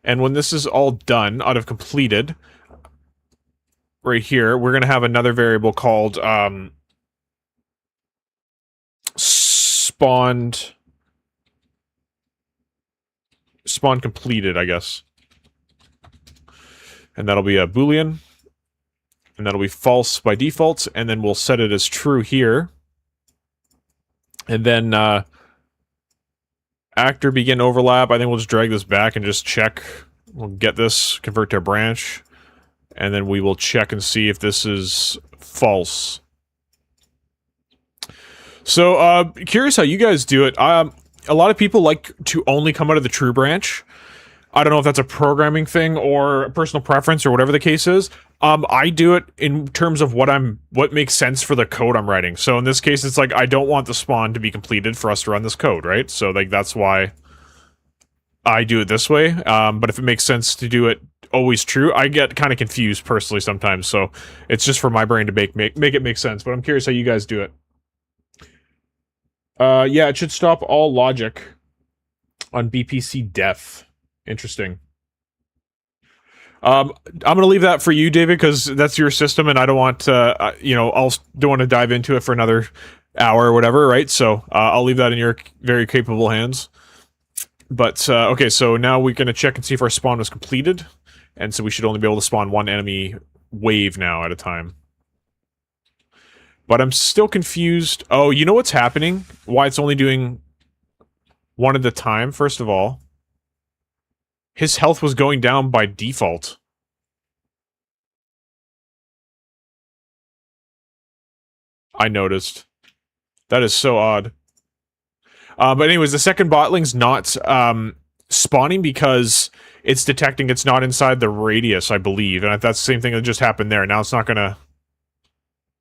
And when this is all done, out of completed, right here, we're going to have another variable called spawn completed, I guess. And that'll be a Boolean. And that'll be false by default. And then we'll set it as true here. And then actor begin overlap. I think we'll just drag this back and just check. We'll get this, convert to a branch. And then we will check and see if this is false. So, curious how you guys do it. A lot of people like to only come out of the true branch. I don't know if that's a programming thing or a personal preference or whatever the case is. I do it in terms of what makes sense for the code I'm writing. So in this case, it's like, I don't want the spawn to be completed for us to run this code, right? So like, that's why I do it this way. But if it makes sense to do it always true, I get kind of confused personally sometimes. So it's just for my brain to make it make sense. But I'm curious how you guys do it. Yeah, it should stop all logic on BPC def. Interesting. I'm gonna leave that for you, David, because that's your system, and I don't want to, you know, don't want to dive into it for another hour or whatever, right? So I'll leave that in your very capable hands. But okay, so now we're gonna check and see if our spawn was completed, and so we should only be able to spawn one enemy wave now at a time. But I'm still confused. Oh, you know what's happening? Why it's only doing one at a time? First of all, his health was going down by default. I noticed. That is so odd. But anyways, the second botling's not spawning because it's detecting it's not inside the radius, I believe. And that's the same thing that just happened there. Now it's not going to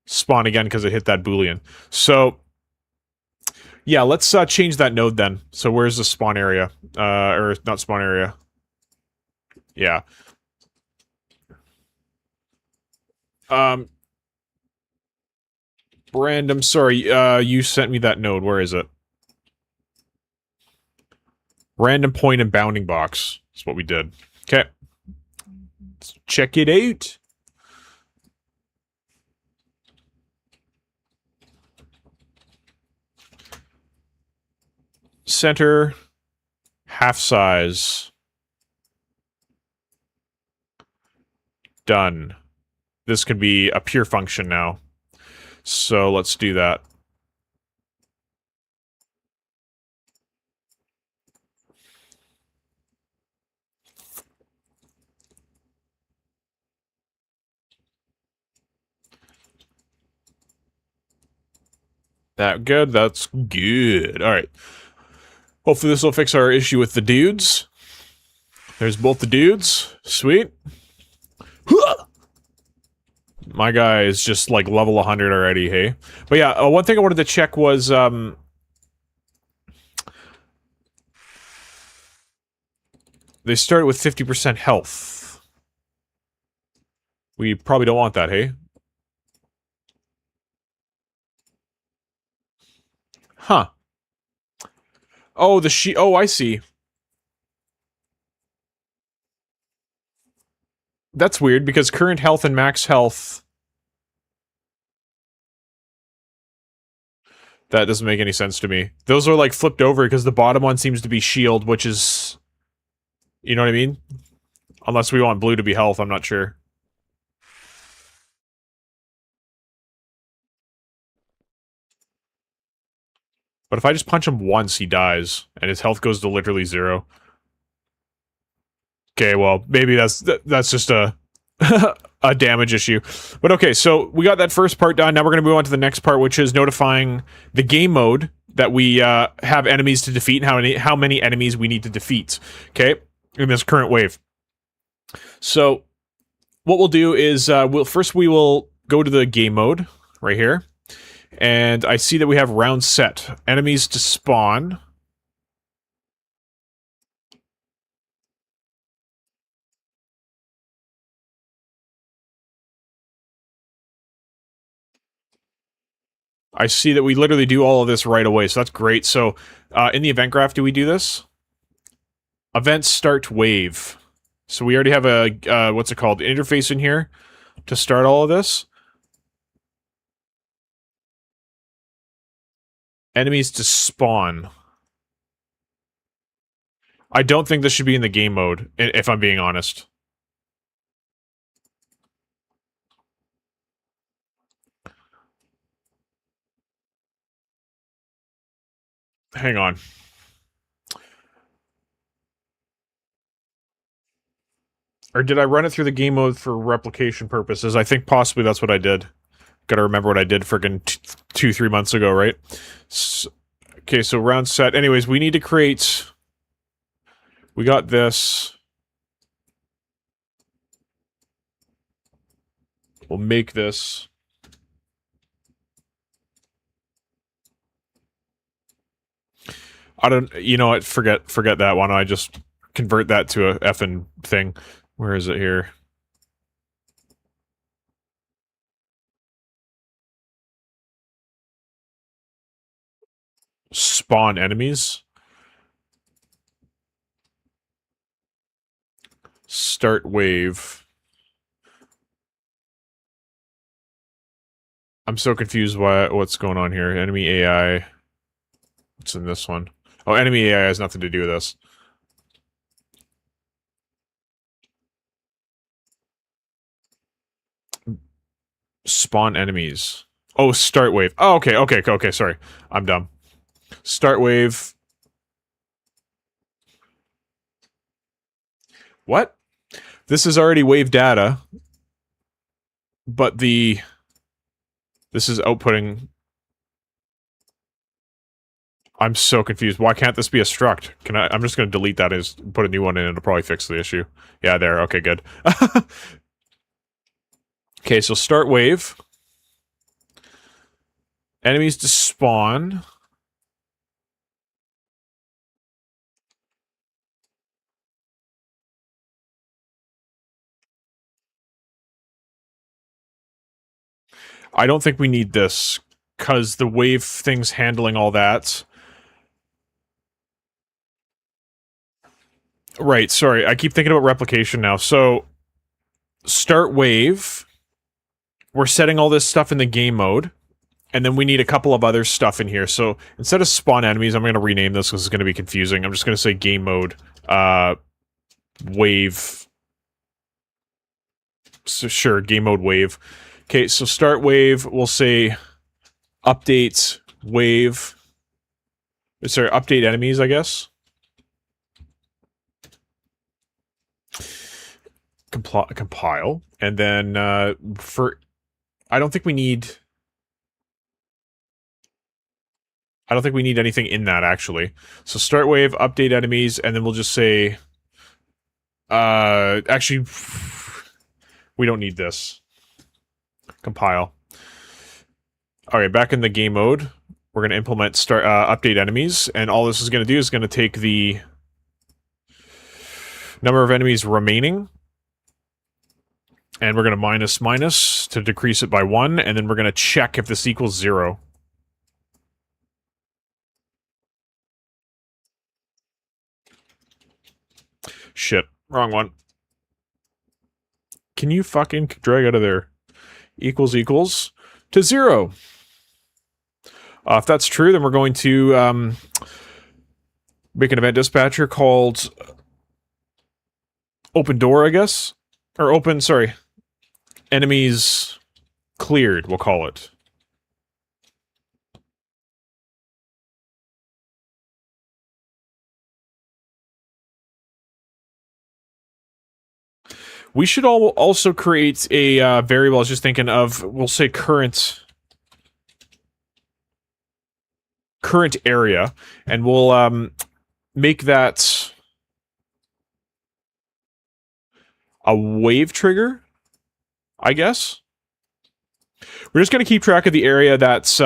spawn again because it hit that Boolean. So, yeah, let's change that node then. So where's the spawn area? Or not spawn area. Yeah. Random, sorry, you sent me that node. Where is it? Random point and bounding box. That's what we did. Okay. Let's check it out. Center. Half size. Done. This can be a pure function now. So let's do that. That good? That's good. Alright. Hopefully this will fix our issue with the dudes. There's both the dudes. Sweet. My guy is just, like, level 100 already, hey? But yeah, one thing I wanted to check was, they started with 50% health. We probably don't want that, hey? Huh. Oh, oh, I see. That's weird, because current health and max health... That doesn't make any sense to me. Those are, like, flipped over, because the bottom one seems to be shield, which is... You know what I mean? Unless we want blue to be health, I'm not sure. But if I just punch him once, he dies, and his health goes to literally 0. Okay, well, maybe that's just a a damage issue. But okay, so we got that first part done. Now we're going to move on to the next part, which is notifying the game mode that we have enemies to defeat and how many enemies we need to defeat. Okay, in this current wave. So what we'll do is we will go to the game mode right here, and I see that we have round set enemies to spawn. I see that we literally do all of this right away, so that's great. So, in the event graph, do we do this? Event start wave. So we already have a, what's it called, interface in here to start all of this. Enemies to spawn. I don't think this should be in the game mode, if I'm being honest. Hang on. Or did I run it through the game mode for replication purposes? I think possibly that's what I did. Gotta remember what I did friggin' 2-3 months ago, right? Okay, so round set. Anyways, we need to create... We got this. We'll make this. I don't... You know what? Forget that. Why don't I just convert that to a effing thing? Where is it here? Spawn enemies. Start wave. I'm so confused what's going on here. Enemy AI. What's in this one? Oh, enemy AI has nothing to do with this. Spawn enemies. Oh, start wave. Oh, okay, sorry. I'm dumb. Start wave. What? This is already wave data. But this is outputting... I'm so confused. Why can't this be a struct? I'm just gonna delete that and put a new one in and it'll probably fix the issue. Yeah, there. Okay, good. Okay, so start wave. Enemies to spawn. I don't think we need this, because the wave thing's handling all that. Right, sorry, I keep thinking about replication now. So, start wave. We're setting all this stuff in the game mode. And then we need a couple of other stuff in here. So, instead of spawn enemies, I'm going to rename this because it's going to be confusing. I'm just going to say game mode, wave. So, sure, game mode wave. Okay, so start wave, we'll say update wave. Sorry, update enemies, I guess. Compile. And then, I don't think we need... I don't think we need anything in that, actually. So start wave, update enemies, and then we'll just say... actually, we don't need this. Compile. Okay, back in the game mode, we're going to implement update enemies, and all this is going to do is going to take the number of enemies remaining, and we're going to minus to decrease it by 1, and then we're going to check if this equals 0. Shit, wrong one. Can you fucking drag out of there? Equals to 0. If that's true, then we're going to make an event dispatcher called open door, I guess? Or open, sorry. Enemies cleared, we'll call it. We should also create a variable. I was just thinking of, we'll say current area, and we'll make that a wave trigger, I guess. We're just going to keep track of the area that's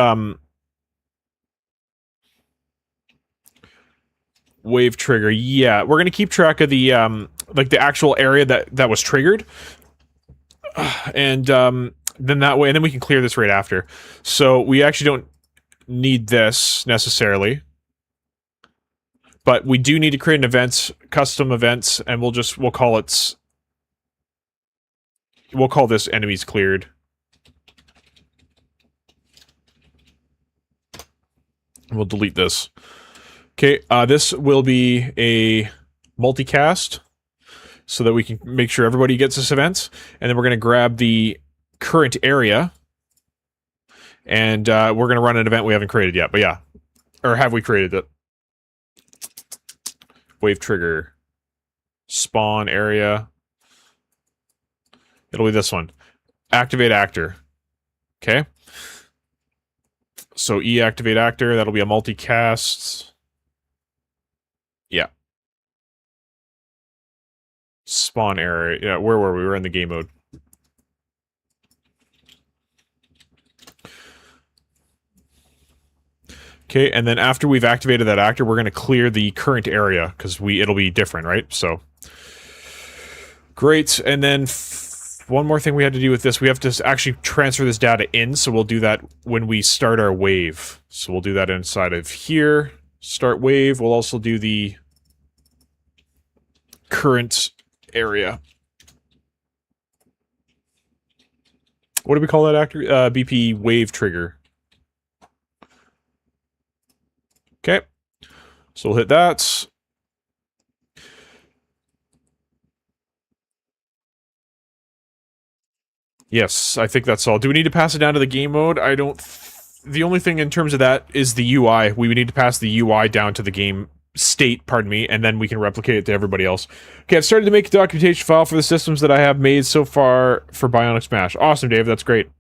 wave trigger. Yeah, we're going to keep track of the like the actual area that was triggered, and then that way, and then we can clear this right after. So we actually don't need this necessarily, but we do need to create an event, custom events, and we'll call this enemies cleared. We'll delete this. Okay, this will be a multicast, so that we can make sure everybody gets this event, and then we're going to grab the current area, and we're going to run an event we haven't created yet, but yeah. Or have we created it? Wave trigger. Spawn area. It'll be this one. Activate actor. Okay. So activate actor, that'll be a multicast. Yeah. Spawn area. Yeah, where were we? We were in the game mode. Okay, and then after we've activated that actor, we're going to clear the current area, because it'll be different, right? So, great. And then one more thing we had to do with this, we have to actually transfer this data in, so we'll do that when we start our wave. So we'll do that inside of here. Start wave. We'll also do the current area. What do we call that actor? BP wave trigger. Okay. So we'll hit that. Yes, I think that's all. Do we need to pass it down to the game mode? I don't... The only thing in terms of that is the UI. We would need to pass the UI down to the game state, pardon me, and then we can replicate it to everybody else. Okay, I've started to make a documentation file for the systems that I have made so far for Bionic Smash. Awesome, Dave, that's great.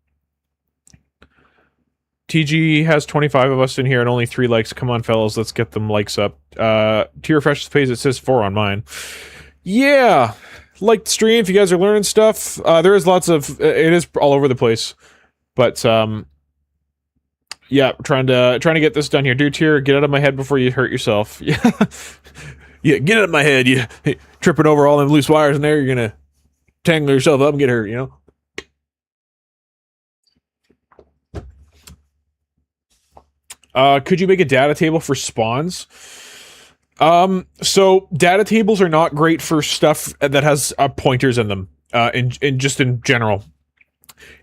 TG has 25 of us in here and only 3 likes. Come on, fellas, let's get them likes up. To refresh the page, it says 4 on mine. Yeah! Like the stream if you guys are learning stuff. There is lots of... It is all over the place. But, yeah, trying to get this done here. Dude, here, get out of my head before you hurt yourself. Yeah, yeah, get out of my head. You tripping over all them loose wires in there, you're gonna tangle yourself up and get hurt, you know? Could you make a data table for spawns? So data tables are not great for stuff that has pointers in them. In general,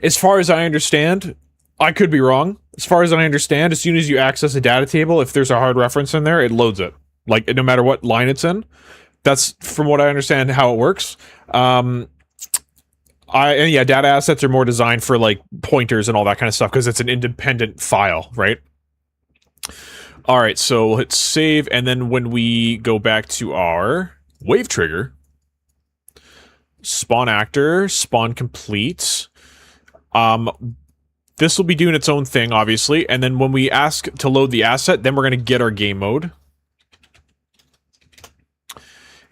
as far as I understand, I could be wrong. As far as I understand, as soon as you access a data table, if there's a hard reference in there, it loads it. Like, no matter what line it's in. That's, from what I understand, how it works. Yeah, data assets are more designed for, like, pointers and all that kind of stuff, because it's an independent file, right? Alright, so we'll hit save, and then when we go back to our wave trigger, spawn actor, spawn complete, This will be doing its own thing, obviously, and then when we ask to load the asset, then we're going to get our game mode.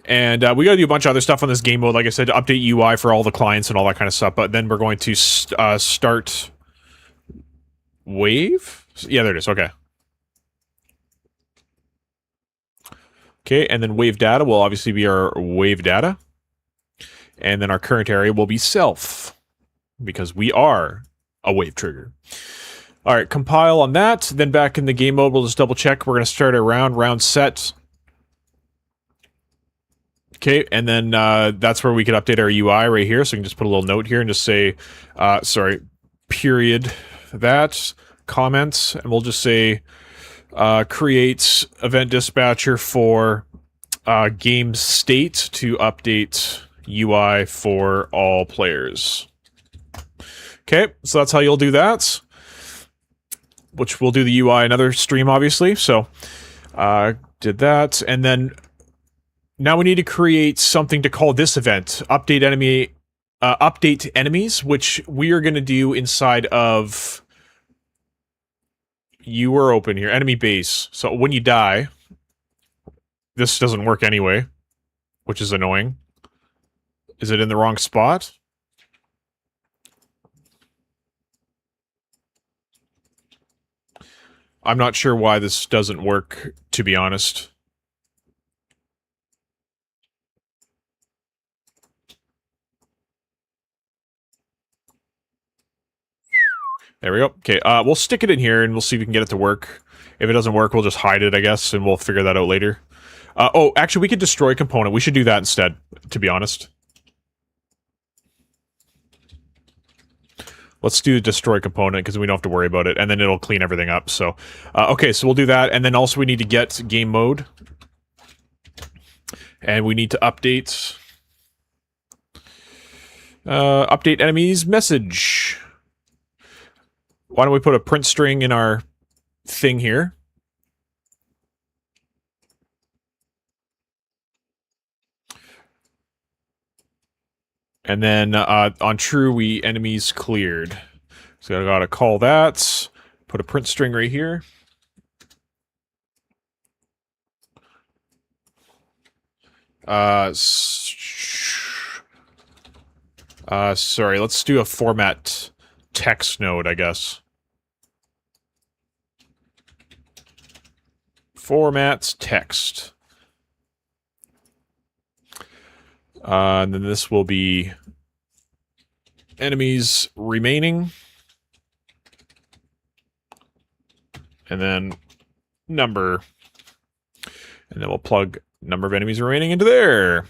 And we got to do a bunch of other stuff on this game mode, like I said, to update UI for all the clients and all that kind of stuff, but then we're going to start... Wave? Yeah, there it is, okay. Okay, and then wave data will obviously be our wave data. And then our current area will be self, because we are a wave trigger. All right, compile on that. Then back in the game mode, we'll just double check. We're going to start a round set. Okay, and then that's where we could update our UI right here. So we can just put a little note here and just say, sorry, period, that, comments, and we'll just say, create event dispatcher for game state to update UI for all players. Okay, so that's how you'll do that. Which we'll do the UI another stream, obviously. So, did that, and then now we need to create something to call this event, update enemies, which we are going to do inside of. You are open here, enemy base. So when you die, this doesn't work anyway, which is annoying. Is it in the wrong spot? I'm not sure why this doesn't work, to be honest. There we go. Okay, we'll stick it in here and we'll see if we can get it to work. If it doesn't work, we'll just hide it, I guess, and we'll figure that out later. Oh, actually, we could destroy component. We should do that instead, to be honest. Let's do destroy component, because we don't have to worry about it, and then it'll clean everything up, so... okay, so we'll do that, and then also we need to get game mode. And we need to update... update enemies message. Why don't we put a print string in our thing here? And then on true, we enemies cleared. So I gotta call that. Put a print string right here. Sorry, let's do a format text node, I guess. Format text. And then this will be enemies remaining. And then number. And then we'll plug number of enemies remaining into there.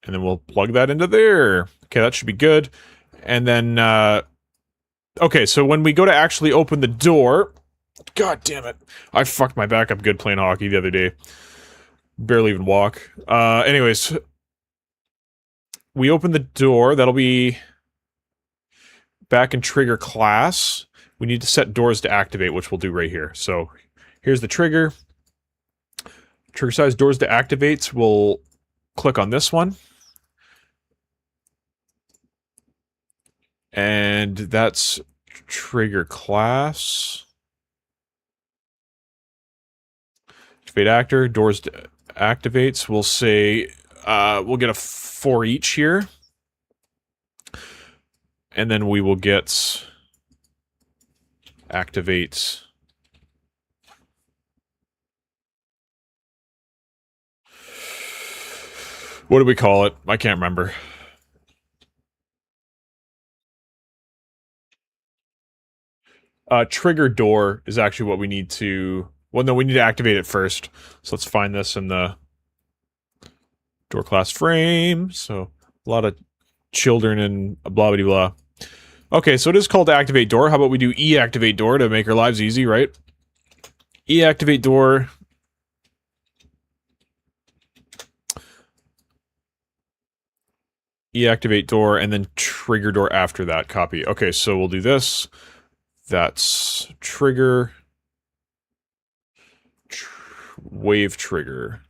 And then we'll plug that into there. Okay, that should be good. And then, okay, so when we go to actually open the door... God damn it. I fucked my back up good playing hockey the other day. Barely even walk. Anyways... We open the door, that'll be back in trigger class. We need to set doors to activate, which we'll do right here. So here's the trigger. Trigger size doors to activate, we'll click on this one. And that's trigger class. Activate actor, doors to activates, we'll say, we'll get a 4 each here. And then we will get activate. What do we call it? I can't remember. Trigger door is actually what we need to... Well, no, we need to activate it first. So let's find this in the door class frame. So a lot of children and blah, blah, blah. Okay, so it is called activate door. How about we do e-activate door to make our lives easy, right? E-activate door. E-activate door, and then trigger door after that. Copy. Okay, so we'll do this. That's trigger. Wave trigger.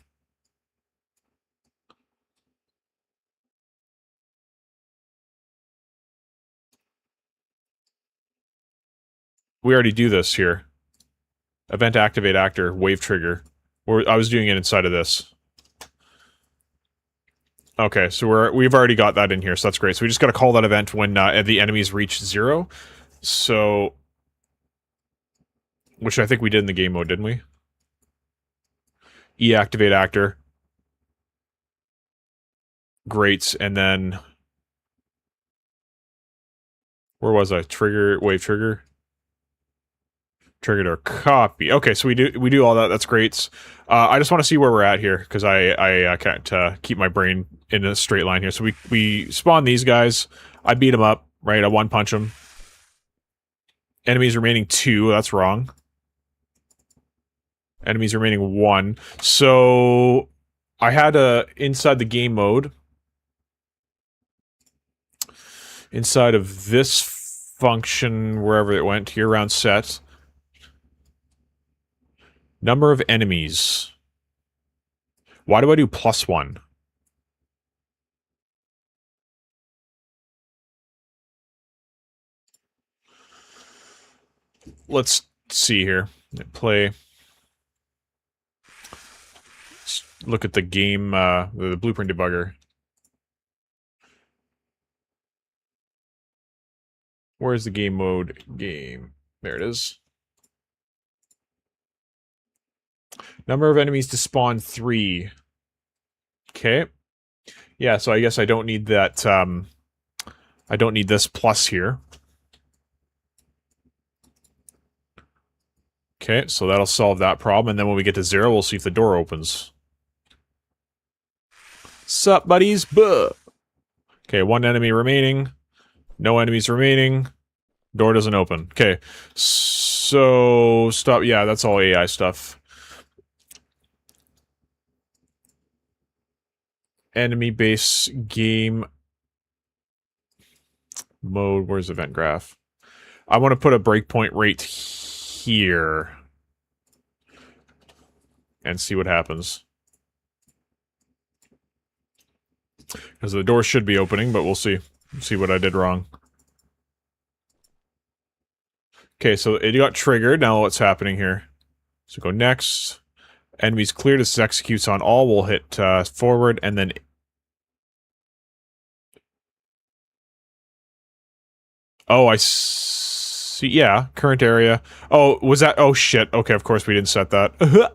we already do this here. Event activate actor, wave trigger. I was doing it inside of this. Okay, so we've already got that in here, so that's great. So we just got to call that event when the enemies reach 0. So, which I think we did in the game mode, didn't we? E-activate actor. Great, and then where was I? Trigger, wave trigger. Triggered our copy. Okay, so we do all that. That's great. I just want to see where we're at here because I can't keep my brain in a straight line here. So we spawn these guys. I beat them up. Right, I one punch them. Enemies remaining 2. That's wrong. Enemies remaining 1. So I had inside the game mode. Inside of this function, wherever it went, here around set. Number of enemies. Why do I do +1? Let's see here. Play. Let's look at the game, the blueprint debugger. Where's the game mode? Game. There it is. Number of enemies to spawn 3. Okay. Yeah, so I guess I don't need that, I don't need this plus here. Okay, so that'll solve that problem, and then when we get to 0, we'll see if the door opens. Sup, buddies? Buh! Okay, 1 enemy remaining. No enemies remaining. Door doesn't open. Okay, so stop. Yeah, that's all AI stuff. Enemy base game mode. Where's event graph? I want to put a breakpoint right here and see what happens. Because the door should be opening, but we'll see. See what I did wrong. Okay, so it got triggered. Now what's happening here? So go next. Enemies clear. This executes on all. We'll hit forward and then... Oh, I see. Yeah, current area. Oh, was that... Oh, shit. Okay, of course we didn't set that.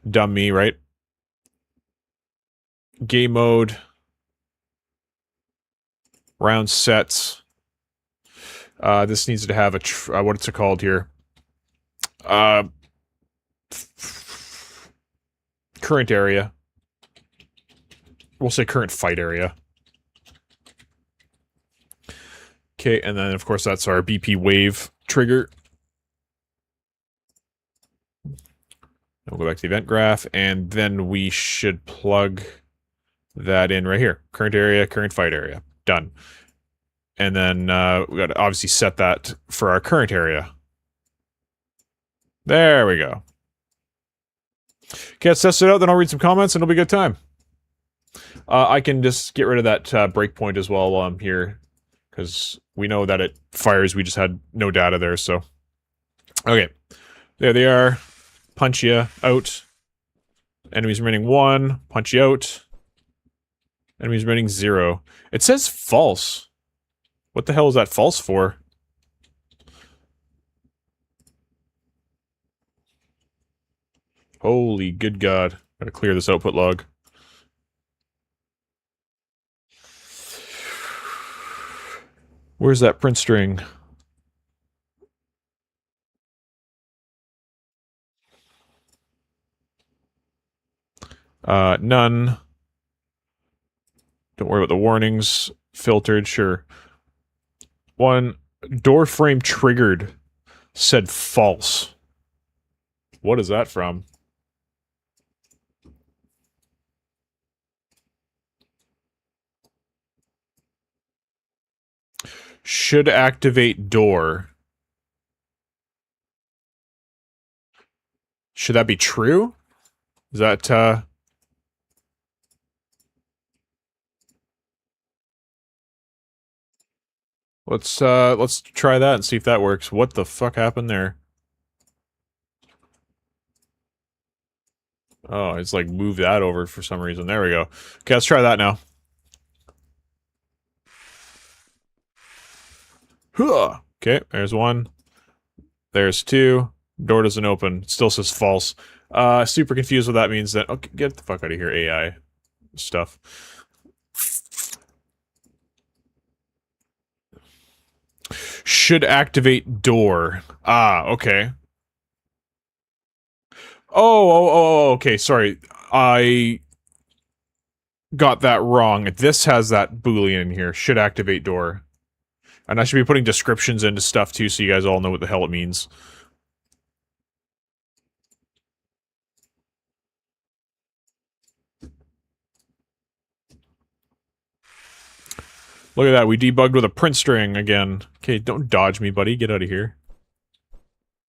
Dumb me, right? Game mode. Round sets. This needs to have a... what's it called here? Current area. We'll say current fight area. Okay, and then of course that's our BP wave trigger. We'll go back to the event graph, and then we should plug that in right here. Current area, current fight area. Done. And then we got to obviously set that for our current area. There we go. Okay, let's test it out, then I'll read some comments, and it'll be a good time. I can just get rid of that breakpoint as well while I'm here, because we know that it fires. We just had no data there, so. Okay, there they are. Punch you out. Enemies remaining 1. Punch you out. Enemies remaining 0. It says false. What the hell is that false for? Holy good God. Gotta clear this output log. Where's that print string? None. Don't worry about the warnings. Filtered, sure. 1. Door frame triggered. Said false. What is that from? Should activate door. Should that be true? Is that, Let's try that and see if that works. What the fuck happened there? Oh, it's like moved that over for some reason. There we go. Okay, let's try that now. Okay, there's one. There's two. Door doesn't open. It still says false. Super confused what that means then. Okay, get the fuck out of here, AI stuff. Should activate door. Ah, okay. Okay, sorry. I got that wrong. This has that boolean in here. Should activate door. And I should be putting descriptions into stuff too, so you guys all know what the hell it means. Look at that, we debugged with a print string again. Okay, don't dodge me, buddy. Get out of here.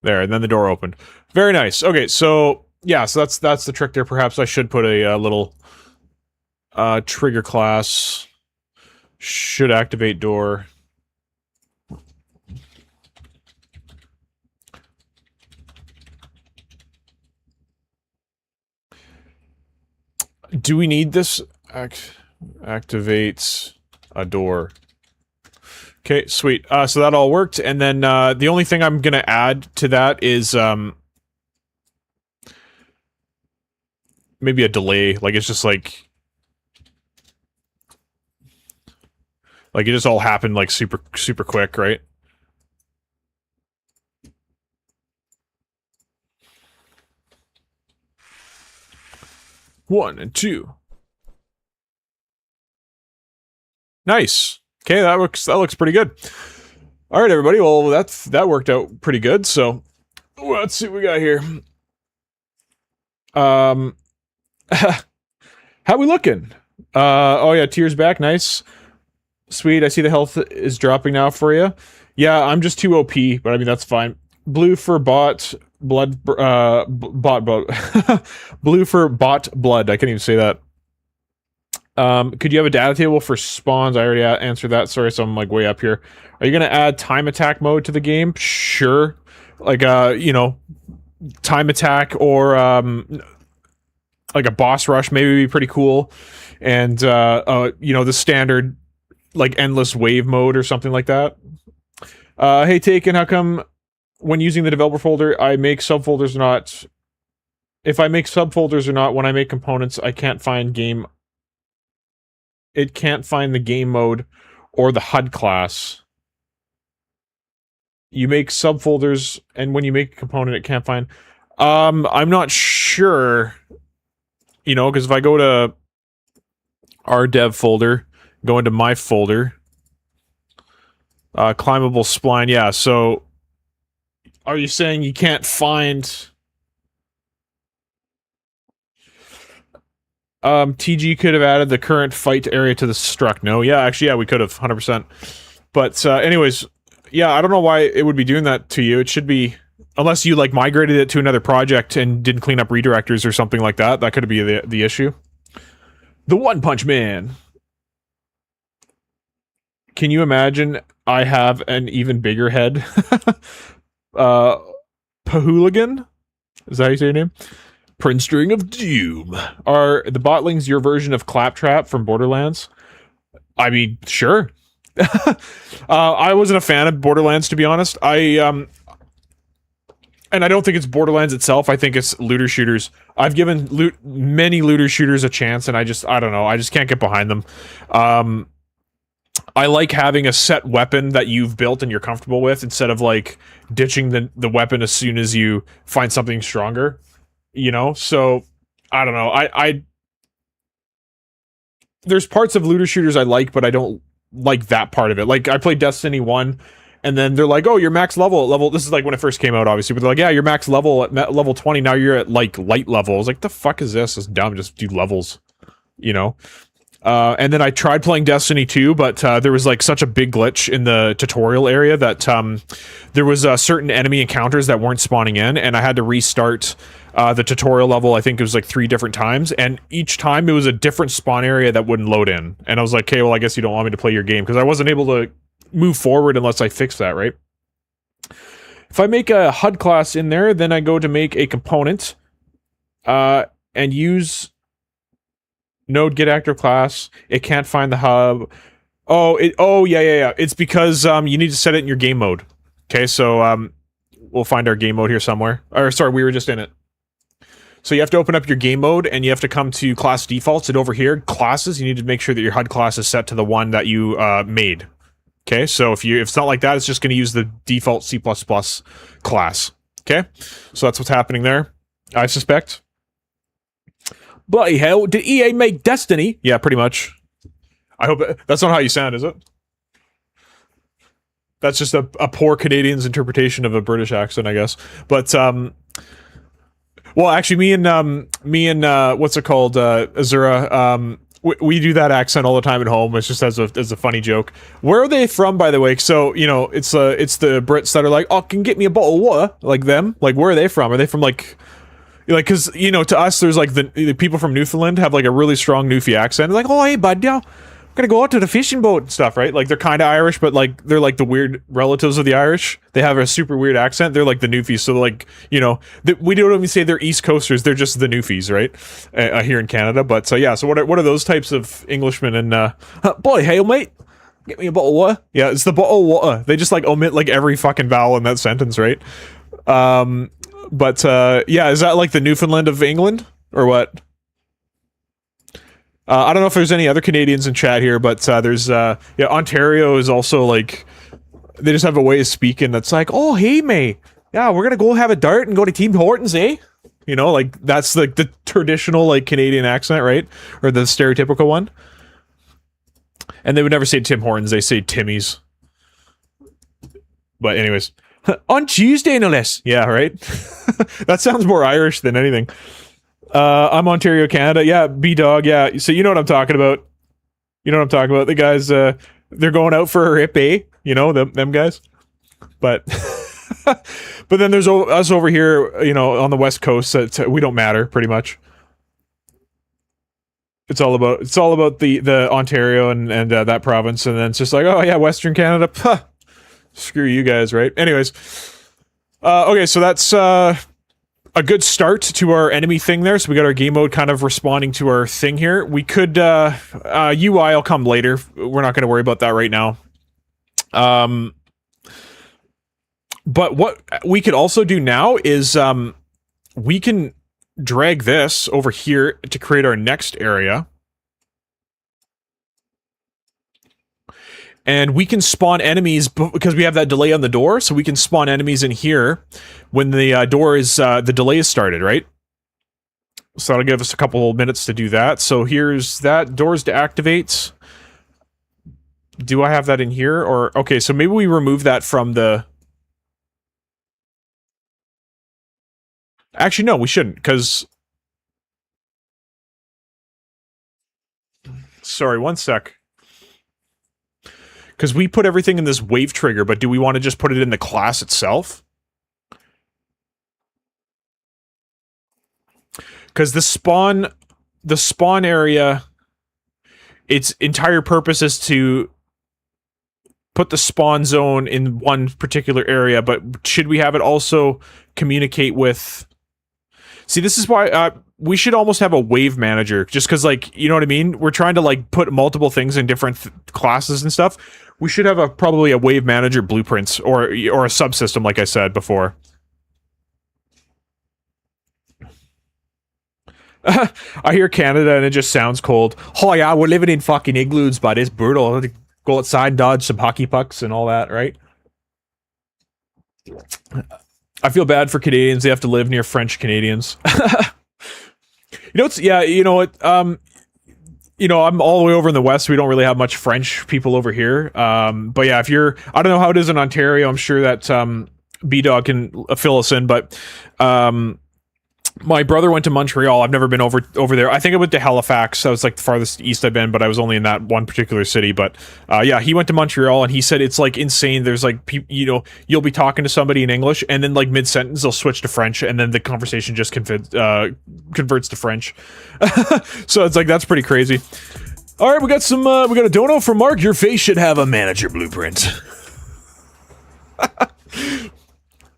There, and then the door opened. Very nice. Okay, so yeah, so that's the trick there. Perhaps I should put a little trigger class. Should activate door. Do we need this? Activates a door. Okay, sweet. So that all worked, and then the only thing I'm gonna add to that is maybe a delay. Like it's just like it just all happened like super quick, right? One and two. Nice. Okay, that looks pretty good. All right, everybody. Well, that worked out pretty good. So let's see what we got here. How we looking? Oh yeah, tears back. Nice. Sweet. I see the health is dropping now for you. Yeah, I'm just too OP, but I mean that's fine. Blue for bot blood. Blue for bot blood. I can't even say that. Could you have a data table for spawns? I already answered that. Sorry, so I'm like way up here. Are you gonna add time attack mode to the game? Sure. Like you know, time attack or like a boss rush maybe would be pretty cool. And you know, the standard like endless wave mode or something like that. Hey Taken, how come when using the developer folder I make subfolders or not? If I make subfolders or not, when I make components, I can't find game. It can't find the game mode or the HUD class. You make subfolders, and when you make a component, it can't find. I'm not sure. You know, because if I go to our dev folder, go into my folder, climbable spline, yeah. So, are you saying you can't find? TG could have added the current fight area to the struct. No, yeah, actually, yeah, we could have, 100%. But, anyways, yeah, I don't know why it would be doing that to you. It should be, unless you, like, migrated it to another project and didn't clean up redirectors or something like that. That could be the issue. The One Punch Man. Can you imagine I have an even bigger head? Pahooligan? Is that how you say your name? Prince String of Doom. Are the botlings your version of Claptrap from Borderlands? I mean, sure. I wasn't a fan of Borderlands, to be honest. And I don't think it's Borderlands itself. I think it's looter shooters. I've given many looter shooters a chance, and I don't know. I just can't get behind them. I like having a set weapon that you've built and you're comfortable with, instead of like ditching the weapon as soon as you find something stronger. You know, so I don't know. I there's parts of looter shooters I like, but I don't like that part of it. Like I played Destiny 1, and then they're like, "Oh, you're max level at level." This is like when it first came out, obviously, but they're like, "Yeah, you're max level at level 20. Now you're at like light level." I was like, "The fuck is this? It's dumb. Just do levels," you know. And then I tried playing Destiny 2, but there was like such a big glitch in the tutorial area that there was certain enemy encounters that weren't spawning in, and I had to restart the tutorial level. I think it was like 3 different times, and each time it was a different spawn area that wouldn't load in. And I was like, okay, well, I guess you don't want me to play your game, because I wasn't able to move forward unless I fix that, right? If I make a HUD class in there, then I go to make a component, and use node get actor class. It can't find the hub. Oh, yeah. It's because you need to set it in your game mode. Okay, so we'll find our game mode here somewhere. Or sorry, we were just in it. So you have to open up your game mode, and you have to come to class defaults, and over here, classes, you need to make sure that your HUD class is set to the one that you made. Okay, so if it's not like that, it's just going to use the default C++ class. Okay, so that's what's happening there, I suspect. Bloody hell, did EA make Destiny? Yeah, pretty much. I hope that's not how you sound, is it? That's just a poor Canadian's interpretation of a British accent, I guess. But, well, actually, me and what's it called, Azura, we do that accent all the time at home. It's just as a funny joke. Where are they from, by the way? So, you know, it's the Brits that are like, oh, can get me a bottle of water? Like them? Like, where are they from? Are they from, like, because, you know, to us, there's, like, the people from Newfoundland have, like, a really strong Newfie accent. They're like, oh, hey, bud, yeah, I'm gonna go out to the fishing boat and stuff, right? Like, they're kind of Irish, but, like, they're, like, the weird relatives of the Irish. They have a super weird accent. They're, like, the Newfies. So, like, you know, we don't even say they're East Coasters. They're just the Newfies, right? Here in Canada. But, so, yeah. So, what are those types of Englishmen? And, boy, hail, mate. Get me a bottle of water. Yeah, it's the bottle of water. They just, like, omit, like, every fucking vowel in that sentence, right? But, yeah, is that, like, the Newfoundland of England? Or what? I don't know if there's any other Canadians in chat here, but there's yeah, Ontario is also like, they just have a way of speaking that's like, oh, hey, mate, yeah, we're gonna go have a dart and go to Tim Hortons, eh? You know, like, that's like the traditional, like, Canadian accent, right? Or the stereotypical one. And they would never say Tim Hortons, they say Timmy's. But anyways, on Tuesday, no less. Yeah, right? That sounds more Irish than anything. I'm Ontario, Canada. Yeah, B-Dog, yeah. So you know what I'm talking about. You know what I'm talking about. The guys, they're going out for a rip, eh? You know, them guys. But but then there's us over here, you know, on the West Coast. We don't matter, pretty much. It's all about the Ontario and that province, and then it's just like, oh yeah, Western Canada. Puh, screw you guys, right? Anyways, okay, so that's a good start to our enemy thing there. So we got our game mode kind of responding to our thing here. We could, UI will come later. We're not going to worry about that right now. But what we could also do now is, we can drag this over here to create our next area. And we can spawn enemies because we have that delay on the door, so we can spawn enemies in here when the door is, the delay is started, right? So that'll give us a couple minutes to do that. So here's that, doors to activate. Do I have that in here? Or, okay, so maybe we remove that from the... Actually, no, we shouldn't, because... Sorry, one sec. Because we put everything in this wave trigger, but do we want to just put it in the class itself? Because the spawn area, its entire purpose is to put the spawn zone in one particular area, but should we have it also communicate with... See, this is why we should almost have a wave manager, just because, like, you know what I mean? We're trying to, like, put multiple things in different classes and stuff. We should have probably a wave manager blueprints or a subsystem, like I said before. I hear Canada and it just sounds cold. Oh yeah, we're living in fucking igloos, but it's brutal. Go outside, dodge some hockey pucks and all that, right? I feel bad for Canadians. They have to live near French Canadians. You know, you know what? You know, I'm all the way over in the West. So we don't really have much French people over here. But yeah, if you're, I don't know how it is in Ontario. I'm sure that B-Dog can fill us in. But my brother went to Montreal. I've never been over there. I think I went to Halifax. That was like the farthest east I've been, but I was only in that one particular city. But yeah, he went to Montreal and he said it's like insane. There's like, you know, you'll be talking to somebody in English and then like mid-sentence they'll switch to French and then the conversation just converts to French. So it's like, that's pretty crazy. All right, we got a dono from Mark. Your face should have a manager blueprint.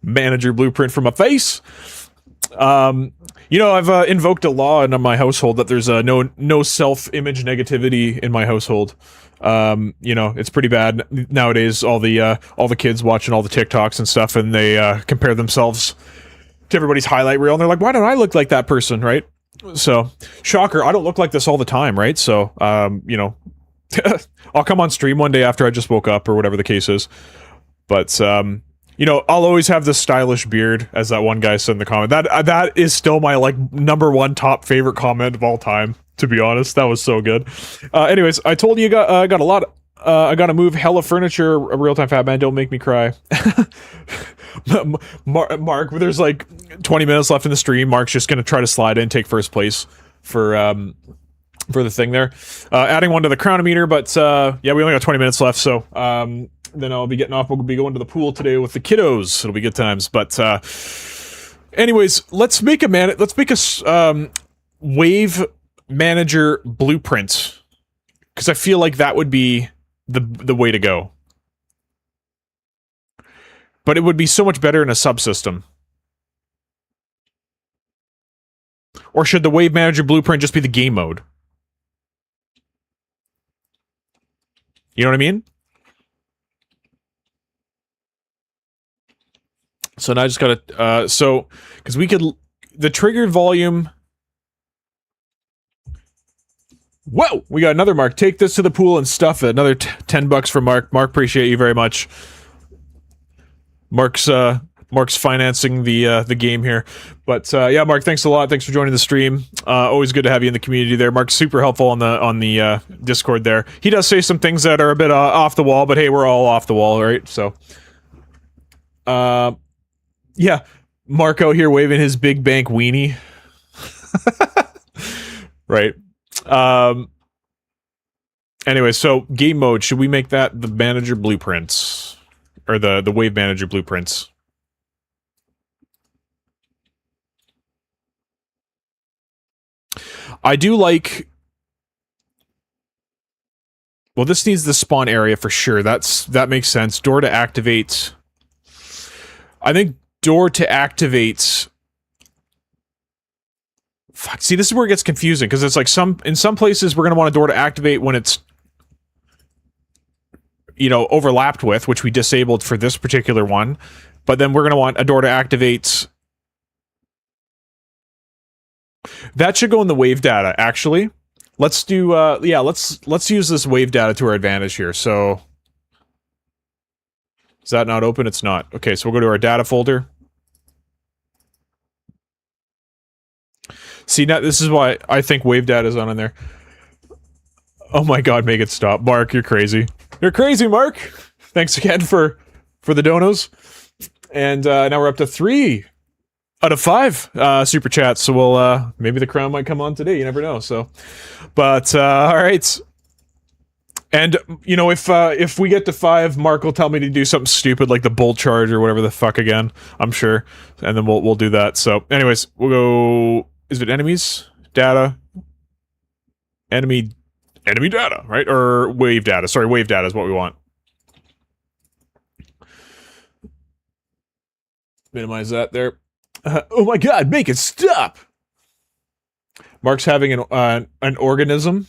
Manager blueprint for my face. You know, I've invoked a law in my household that there's no self-image negativity in my household. You know, it's pretty bad nowadays. All the kids watching all the TikToks and stuff, and they compare themselves to everybody's highlight reel, and they're like, "Why don't I look like that person?" Right? So, shocker, I don't look like this all the time, right? So, you know, I'll come on stream one day after I just woke up or whatever the case is. But, you know, I'll always have this stylish beard, as that one guy said in the comment. That is still my, like, #1 top favorite comment of all time, to be honest. That was so good. Anyways, I told you I got a lot, I gotta move hella furniture, a real-time fat man, don't make me cry. Mark, there's like 20 minutes left in the stream. Mark's just gonna try to slide in, take first place for the thing there. Adding one to the chronometer, but yeah, we only got 20 minutes left, so then I'll be getting off. We'll be going to the pool today with the kiddos. It'll be good times. But anyways, let's make a wave manager blueprint, because I feel like that would be the way to go. But it would be so much better in a subsystem. Or should the wave manager blueprint just be the game mode? You know what I mean? So now I just gotta, because we could, the triggered volume. Whoa! We got another Mark. Take this to the pool and stuff it. Another 10 bucks from Mark. Mark, appreciate you very much. Mark's financing the game here. But yeah, Mark, thanks a lot. Thanks for joining the stream. Always good to have you in the community there. Mark's super helpful on the Discord there. He does say some things that are a bit off the wall, but hey, we're all off the wall, right? So yeah, Mark out here waving his big bank weenie. Right. Anyway, so game mode, should we make that the manager blueprints? Or the wave manager blueprints? I do like... Well, this needs the spawn area for sure. That makes sense. Door to activate... I think door to activate... Fuck, see, this is where it gets confusing, because it's like in some places we're going to want a door to activate when it's, you know, overlapped with, which we disabled for this particular one, but then we're going to want a door to activate. That should go in the wave data, actually. Let's do, yeah, let's use this wave data to our advantage here. So, is that not open? It's not. Okay, so we'll go to our data folder. See, now this is why I think wave data is on in there. Oh my god, make it stop. Mark, you're crazy. You're crazy, Mark! Thanks again for the donos. And now we're up to 3 out of 5 super chats, so we'll, maybe the crown might come on today, you never know, so. But, alright. And, you know, if we get to 5, Mark will tell me to do something stupid like the bolt charge or whatever the fuck again, I'm sure. And then we'll do that, so. Anyways, we'll go... Is it enemies? Data? Enemy data, right? Or wave data. Sorry, wave data is what we want. Minimize that there. Oh my god, make it stop! Mark's having an organism.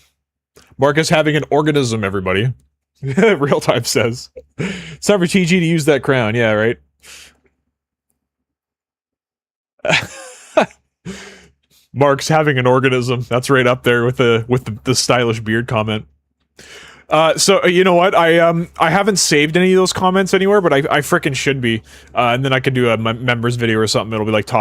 Mark is having an organism, everybody. Real time says. It's time for TG to use that crown. Yeah, right? Mark's having an organism. That's right up there with the stylish beard comment. So you know what? I haven't saved any of those comments anywhere, but I frickin' should be. And then I can do a members video or something. It'll be like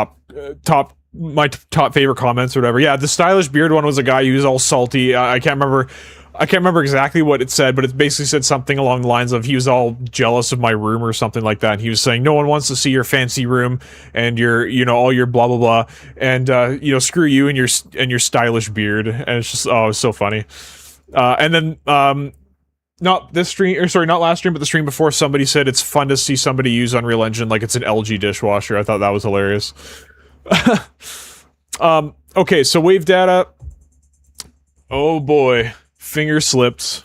my top favorite comments or whatever. Yeah, the stylish beard one was a guy who was all salty. I can't remember exactly what it said, but it basically said something along the lines of he was all jealous of my room or something like that. And he was saying, no one wants to see your fancy room and your, you know, all your blah, blah, blah. And, you know, screw you and your stylish beard. And it's just, oh, it's so funny. And then, not this stream, or sorry, not last stream, but the stream before, somebody said it's fun to see somebody use Unreal Engine like it's an LG dishwasher. I thought that was hilarious. Okay, so wave data. Oh boy. Finger slipped.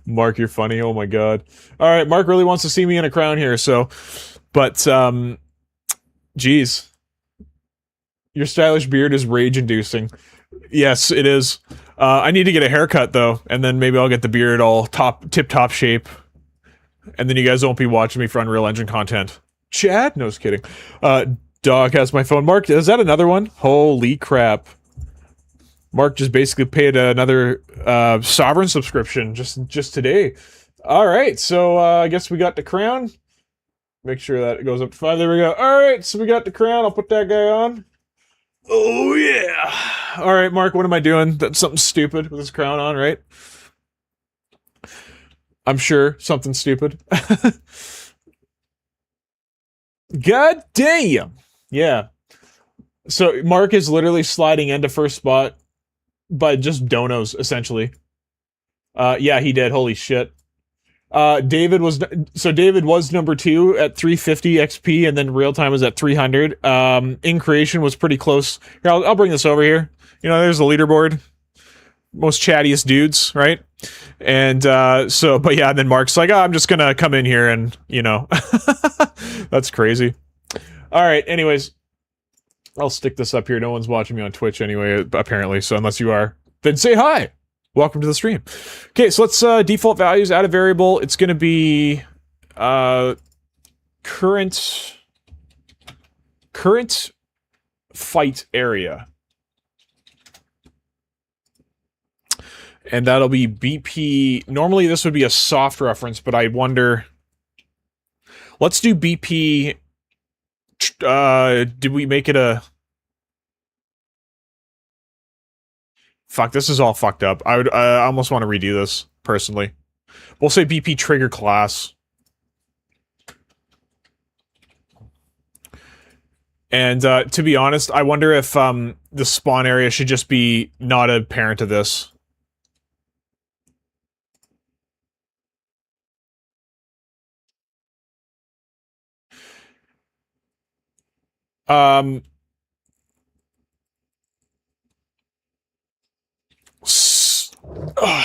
Mark, you're funny. Oh my god. All right, Mark really wants to see me in a crown here, so... But, geez. Your stylish beard is rage-inducing. Yes, it is. I need to get a haircut, though, and then maybe I'll get the beard all tip-top shape. And then you guys won't be watching me for Unreal Engine content. Chad? No, just kidding. Dog has my phone. Mark, is that another one? Holy crap. Mark just basically paid another Sovereign subscription just today. Alright, so I guess we got the crown. Make sure that it goes up to 5. There we go. Alright, so we got the crown. I'll put that guy on. Oh, yeah. Alright, Mark, what am I doing? That's something stupid with this crown on, right? I'm sure. Something stupid. God damn! Yeah. So, Mark is literally sliding into first spot by just donos, essentially. Yeah, he did. Holy shit. David was number 2 at 350 XP, and then real time was at 300. In creation was pretty close. Here, I'll bring this over here. You know, there's the leaderboard. Most chattiest dudes, right? And but yeah, then Mark's like, oh, I'm just gonna come in here and, you know. That's crazy. Alright, anyways. I'll stick this up here. No one's watching me on Twitch anyway, apparently, so unless you are, then say hi! Welcome to the stream. Okay, so let's default values, add a variable. It's gonna be current fight area. And that'll be BP. Normally this would be a soft reference, but I wonder. Let's do BP. Did we make it a... Fuck, this is all fucked up. I almost want to redo this, personally. We'll say BP trigger class. And, to be honest, I wonder if, the spawn area should just be not a parent of this.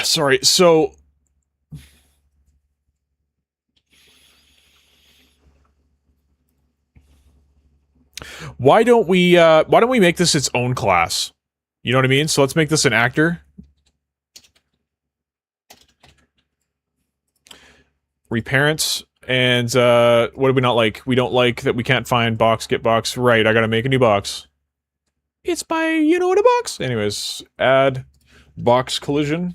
Sorry, so... Why don't we make this its own class? You know what I mean? So let's make this an actor. Reparents. And, what do we not like? We don't like that we can't find box, get box. Right, I gotta make a new box. It's by, you know what, a box? Anyways, add box collision.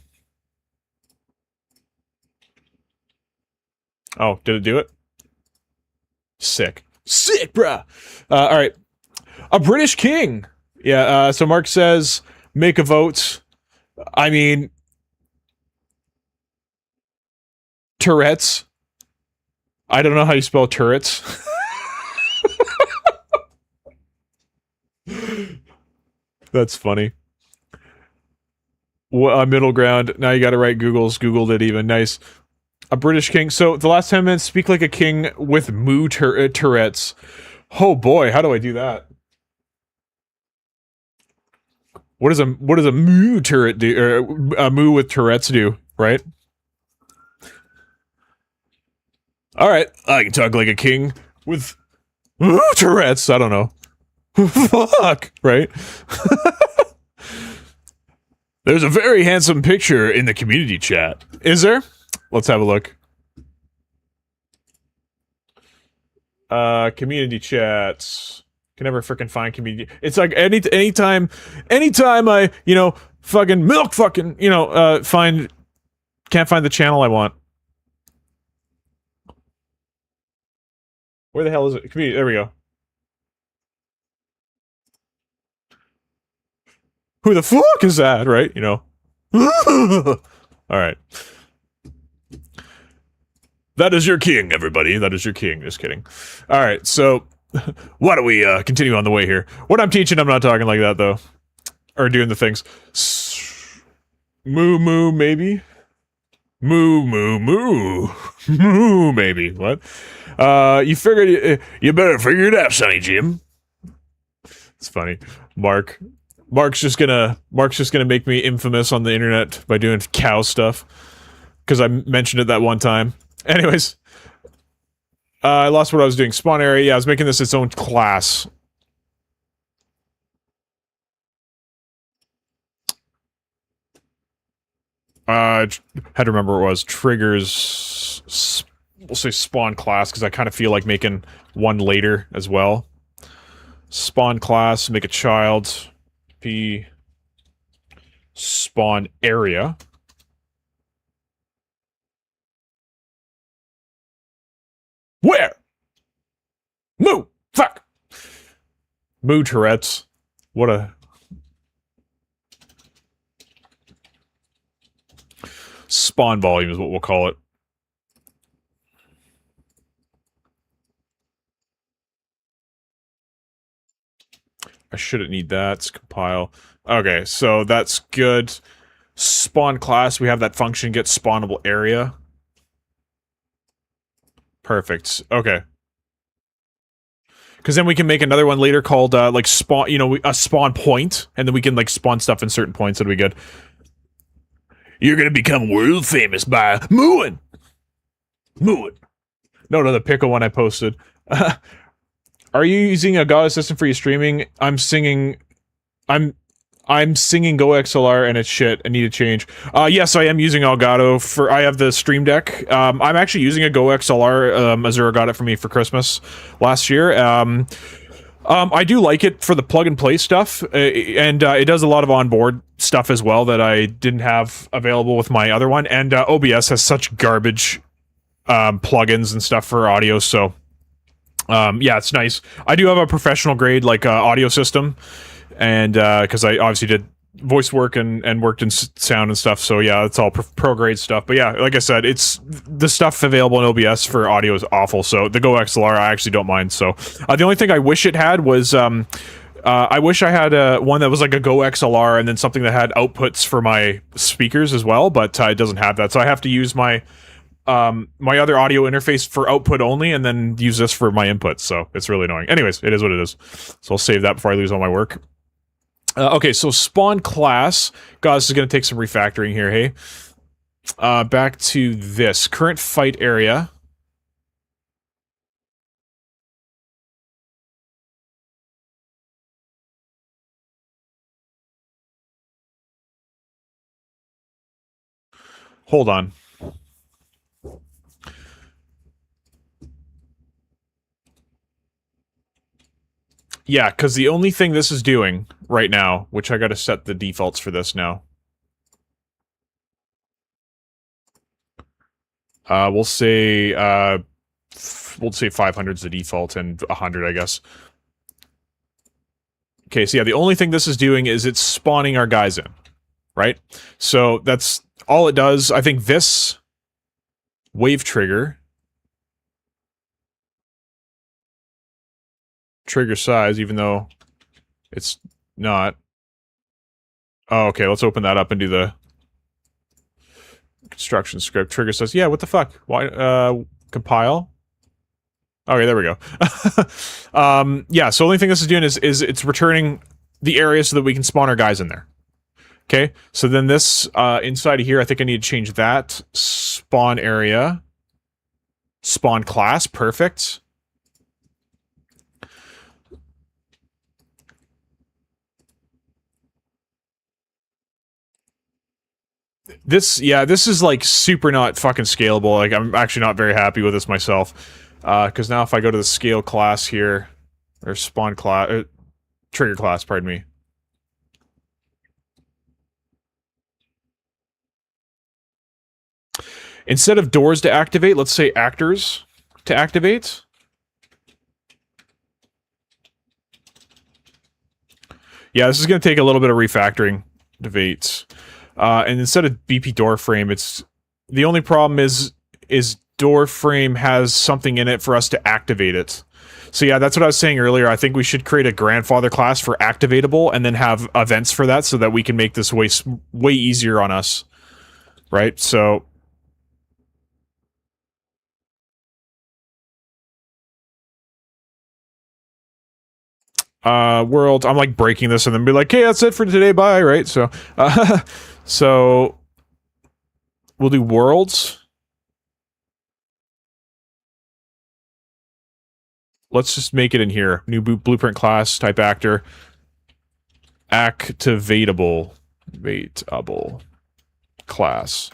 Oh, did it do it? Sick. Sick, bruh! Alright. A British king! Yeah, so Mark says, make a vote. I mean... Tourette's. I don't know how you spell turrets. That's funny. Middle ground. Now you gotta write Google's. Googled it even. Nice. A British king. So, the last 10 minutes, speak like a king with moo Tourette's. Oh boy, how do I do that? What does a moo turret do? Or a moo with Tourette's do, right? Alright, I can talk like a king with Tourette's, I don't know. Fuck, right? There's a very handsome picture in the community chat. Is there? Let's have a look. Community chats. Can never frickin' find community. It's like anytime I, you know, fucking milk fucking, you know, can't find the channel I want. Where the hell is it? Community, there we go. Who the fuck is that, right? You know. Alright. That is your king, everybody. That is your king. Just kidding. Alright, so... why don't we, continue on the way here? What I'm teaching, I'm not talking like that, though. Or doing the things. Moo moo, maybe? Moo moo moo. Moo, maybe. What? You figured you better figure it out, Sonny Jim. It's funny. Mark. Mark's just gonna make me infamous on the internet by doing cow stuff because I mentioned it that one time. Anyways, I lost what I was doing. Spawn area. Yeah, I was making this its own class. Had to remember what it was. Triggers. We'll say spawn class because I kind of feel like making one later as well. Spawn class. Make a child. P. Spawn area. Where? Moo! Fuck! Moo Tourette's. What a... Spawn volume is what we'll call it. I shouldn't need that. Let's compile. Okay, so that's good. Spawn class, we have that function get spawnable area. Perfect. Okay. Because then we can make another one later called, like, spawn, you know, a spawn point, and then we can, like, spawn stuff in certain points. That'll be good. You're gonna become world famous by mooing. Mooing. No, the pickle one I posted. Are you using a God Assistant for your streaming? I'm singing Go XLR and it's shit. I need to change. Yes, I am using Elgato for. I have the Stream Deck. I'm actually using a Go XLR. Azura got it for me for Christmas last year. I do like it for the plug and play stuff, and it does a lot of onboard stuff as well that I didn't have available with my other one. And OBS has such garbage plugins and stuff for audio, so yeah, it's nice. I do have a professional grade like audio system, and because I obviously did voice work and worked in sound and stuff, so yeah, it's all pro grade stuff. But yeah, like I said, it's the stuff available in OBS for audio is awful, so the Go XLR I actually don't mind. So the only thing I wish it had was I wish I had one that was like a Go XLR and then something that had outputs for my speakers as well, but it doesn't have that, so I have to use my my other audio interface for output only and then use this for my input, so it's really annoying. Anyways, it is what it is, so I'll save that before I lose all my work. Okay, so spawn class. God, this is going to take some refactoring here, hey? Back to this. Current fight area. Hold on. Yeah, because the only thing this is doing right now, which I gotta set the defaults for this now. We'll say 500 is the default and 100, I guess. Okay, so yeah, the only thing this is doing is it's spawning our guys in, right? So that's all it does. I think this wave trigger size, even though it's not. Oh, okay, let's open that up and do the construction script. Trigger says, yeah, what the fuck? Why, compile? Okay, there we go. Yeah, so the only thing this is doing is it's returning the area so that we can spawn our guys in there. Okay, so then this, inside of here, I think I need to change that. Spawn area. Spawn class, perfect. This, yeah, this is like super not fucking scalable. Like, I'm actually not very happy with this myself. Because now if I go to the scale class here, or spawn class, trigger class, pardon me. Instead of doors to activate, let's say actors to activate. Yeah, this is going to take a little bit of refactoring. Activates. And instead of BP door frame, it's the only problem is door frame has something in it for us to activate it. So yeah, that's what I was saying earlier. I think we should create a grandfather class for activatable and then have events for that so that we can make this way easier on us. Right? So world. I'm like breaking this and then be like, hey, that's it for today, bye, right? So, so we'll do worlds. Let's just make it in here. New blueprint class, type actor. Activatable class.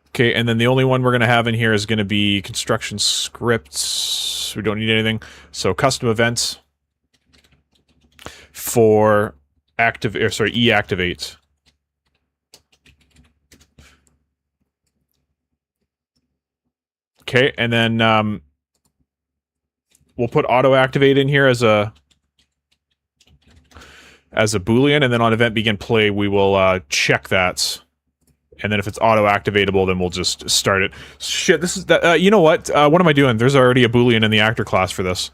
Okay, and then the only one we're going to have in here is going to be construction scripts. We don't need anything. So custom events for e-activate. Okay, and then we'll put auto activate in here as a Boolean, and then on event begin play, we will check that. And then if it's auto-activatable, then we'll just start it. Shit, this is... you know what? What am I doing? There's already a Boolean in the actor class for this.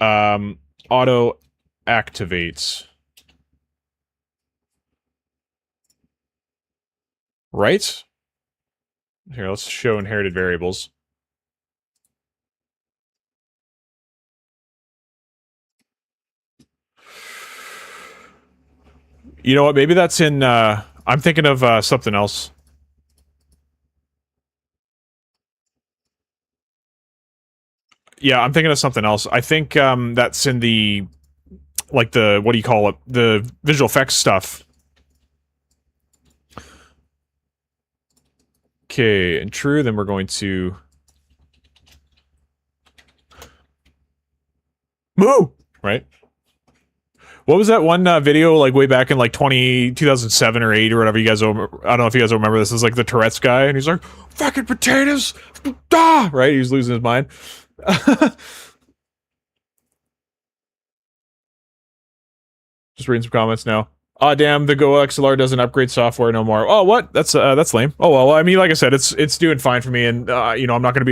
Auto-activates. Right? Here, let's show inherited variables. You know what? Maybe that's in... I'm thinking of something else. Yeah, I'm thinking of something else. I think that's in the, like the, what do you call it? The visual effects stuff. Okay, and true, then we're going to... Moo! Right? What was that one video, like, way back in, like, 2007 or 8 or whatever, you guys, I don't know if you guys remember this, it was, like, the Tourette's guy, and he's like, fucking potatoes! Ah! Right? He's losing his mind. Just reading some comments now. Ah, damn, the Go XLR doesn't upgrade software no more. Oh, what? That's lame. Oh, well, I mean, like I said, it's doing fine for me, and, you know, I'm not gonna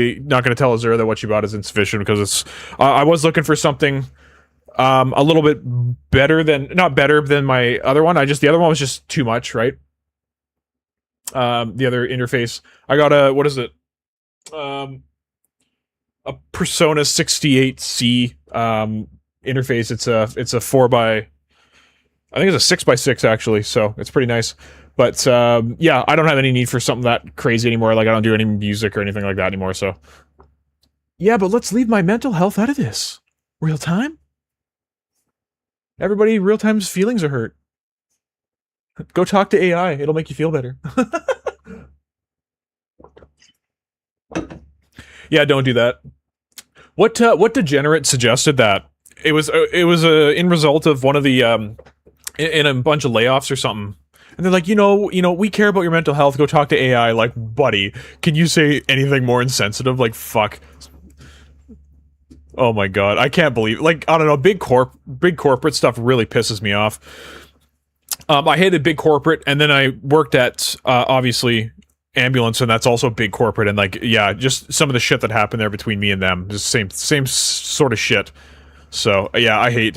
tell Azura that what she bought is insufficient, because it's, I was looking for something... a little bit better than, not better than my other one. The other one was just too much, right? The other interface. I got a, what is it? A Persona 68C, interface. It's a 4x, I think it's a 6x6 actually, so it's pretty nice. But, yeah, I don't have any need for something that crazy anymore. Like, I don't do any music or anything like that anymore, so. Yeah, but let's leave my mental health out of this. Real time? Everybody, real time's feelings are hurt. Go talk to AI. It'll make you feel better. Yeah, don't do that. What degenerate suggested that? It was in result of one of the in a bunch of layoffs or something. And they're like, you know, we care about your mental health. Go talk to AI. Like, buddy, can you say anything more insensitive? Like, fuck. Oh my god, I can't believe, like, I don't know, big corporate stuff really pisses me off. I hated big corporate, and then I worked at, obviously, ambulance, and that's also big corporate, and like, yeah, just some of the shit that happened there between me and them, just same sort of shit. So, yeah, I hate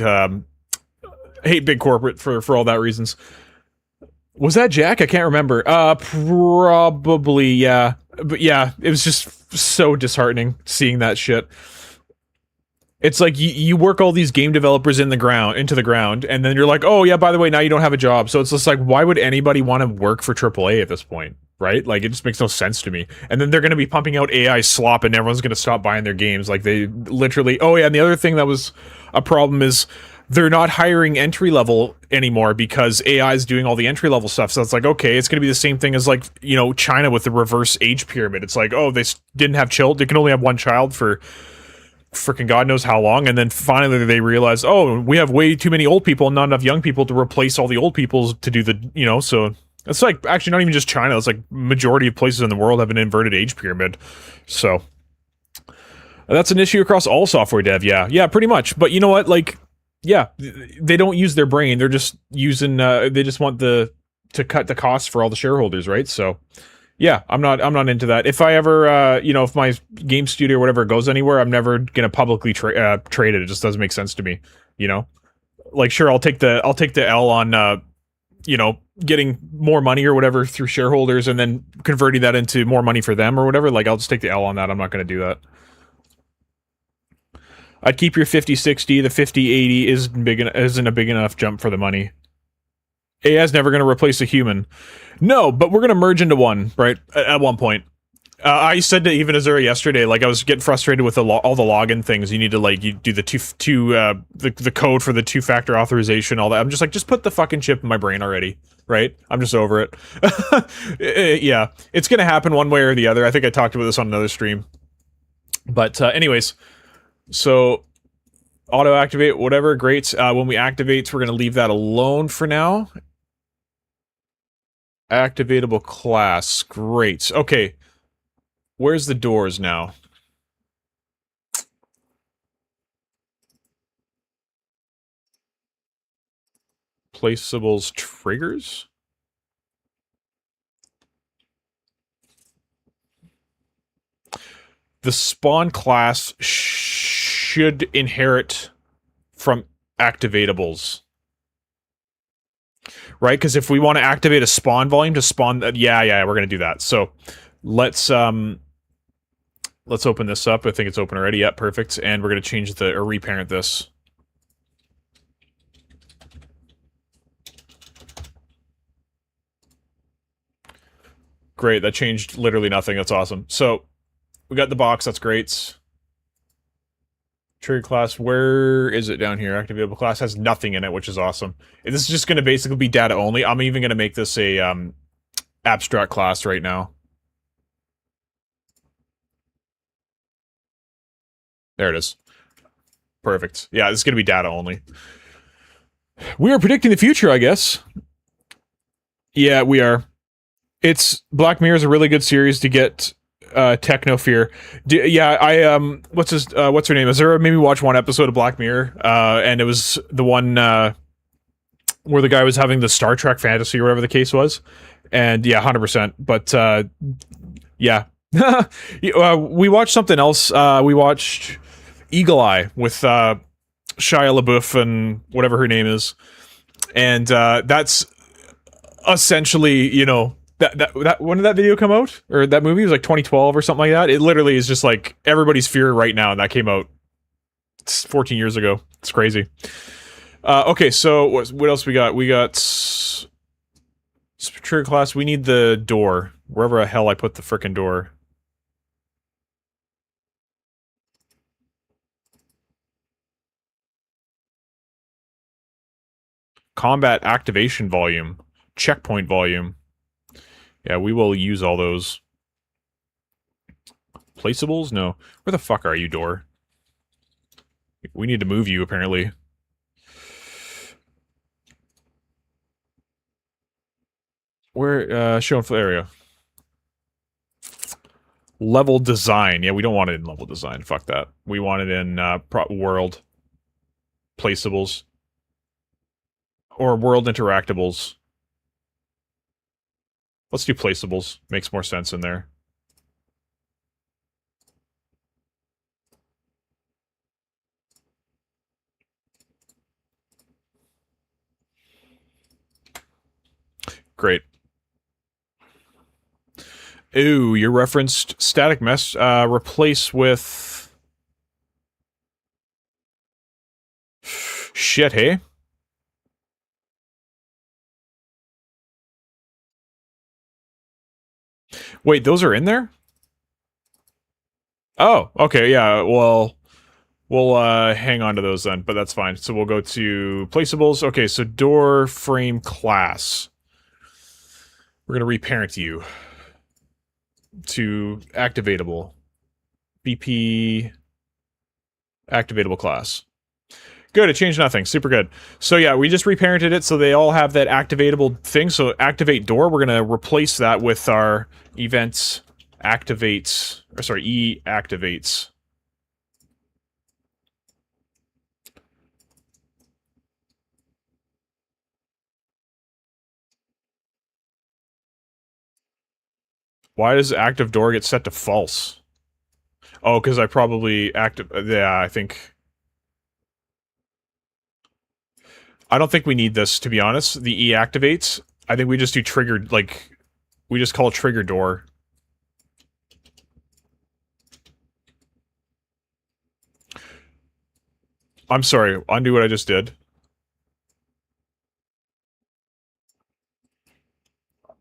big corporate for all that reasons. Was that Jack? I can't remember. Probably, yeah. But yeah, it was just so disheartening seeing that shit. It's like you work all these game developers into the ground, and then you're like, oh yeah, by the way, now you don't have a job. So it's just like, why would anybody want to work for AAA at this point, right? Like, it just makes no sense to me. And then they're going to be pumping out AI slop, and everyone's going to stop buying their games. Like, they literally... Oh yeah, and the other thing that was a problem is they're not hiring entry level anymore because AI is doing all the entry level stuff. So it's like, okay, it's going to be the same thing as, like, you know, China with the reverse age pyramid. It's like, oh, they didn't have children. They can only have one child for freaking God knows how long, and then finally they realize, oh, we have way too many old people and not enough young people to replace all the old people to do the, you know, so it's like, actually not even just China, it's like majority of places in the world have an inverted age pyramid. So that's an issue across all software dev. Yeah, pretty much. But you know what, like, yeah, they don't use their brain, they're just using they just want to cut the costs for all the shareholders, right? So yeah, I'm not into that. If I ever, you know, if my game studio or whatever goes anywhere, I'm never gonna publicly trade it. It just doesn't make sense to me, you know. Like, sure, I'll take the L on, you know, getting more money or whatever through shareholders, and then converting that into more money for them or whatever. Like, I'll just take the L on that. I'm not gonna do that. I'd keep your 50-60. The 50-80 isn't a big enough jump for the money. AI's never going to replace a human. No, but we're going to merge into one, right? At one point. I said to even Azura yesterday, like, I was getting frustrated with all the login things. You need to, like, you do the the code for the two-factor authorization, all that. I'm just like, just put the fucking chip in my brain already, right? I'm just over it. Yeah, it's gonna happen one way or the other. I think I talked about this on another stream. But anyways, so auto-activate, whatever, great. When we activate, we're gonna leave that alone for now. Activatable class, great. Okay. Where's the doors now? Placeables triggers? The spawn class should inherit from activatables. Right? Because if we want to activate a spawn volume to spawn... yeah, we're going to do that. So, let's open this up. I think it's open already. Yep, perfect. And we're going to change or reparent this. Great, that changed literally nothing. That's awesome. So, we got the box. That's great. Trigger class, where is it down here? Activatable class has nothing in it, which is awesome. And this is just going to basically be data only. I'm even going to make this a abstract class right now. There it is. Perfect. Yeah, this is going to be data only. We are predicting the future, I guess. Yeah, we are. Black Mirror is a really good series to get techno fear. What's her name? Azura made me watch one episode of Black Mirror, and it was the one where the guy was having the Star Trek fantasy or whatever the case was. And yeah, 100%. But yeah. We watched something else. We watched Eagle Eye with Shia LaBeouf and whatever her name is, and that's essentially, you know, that when did that video come out, or that movie? It was like 2012 or something like that. It literally is just like everybody's fear right now, and that came out 14 years ago. It's crazy. Okay, so what else we got? We got trigger class. We need the door, wherever the hell I put the frickin' door. Combat activation volume. Checkpoint volume. Yeah, we will use all those. Placeables? No. Where the fuck are you, door? We need to move you, apparently. Where, show area. Level design. Yeah, we don't want it in level design. Fuck that. We want it in, world. Placeables. Or world interactables. Let's do placeables. Makes more sense in there. Great. Ooh, you referenced static mesh. Replace with... Shit, hey? Wait, those are in there? Oh, okay, yeah, well... We'll, hang on to those then, but that's fine. So we'll go to placeables. Okay, so door frame class. We're gonna reparent you to activatable. BP activatable class. Good, it changed nothing. Super good. So yeah, we just reparented it so they all have that activatable thing. So activate door, we're gonna replace that with our events activates, or sorry, E activates. Why does active door get set to false? Oh, because I probably yeah, I think... I don't think we need this, to be honest. The E activates. I think we just do triggered, like... We just call it trigger door. I'm sorry, undo what I just did.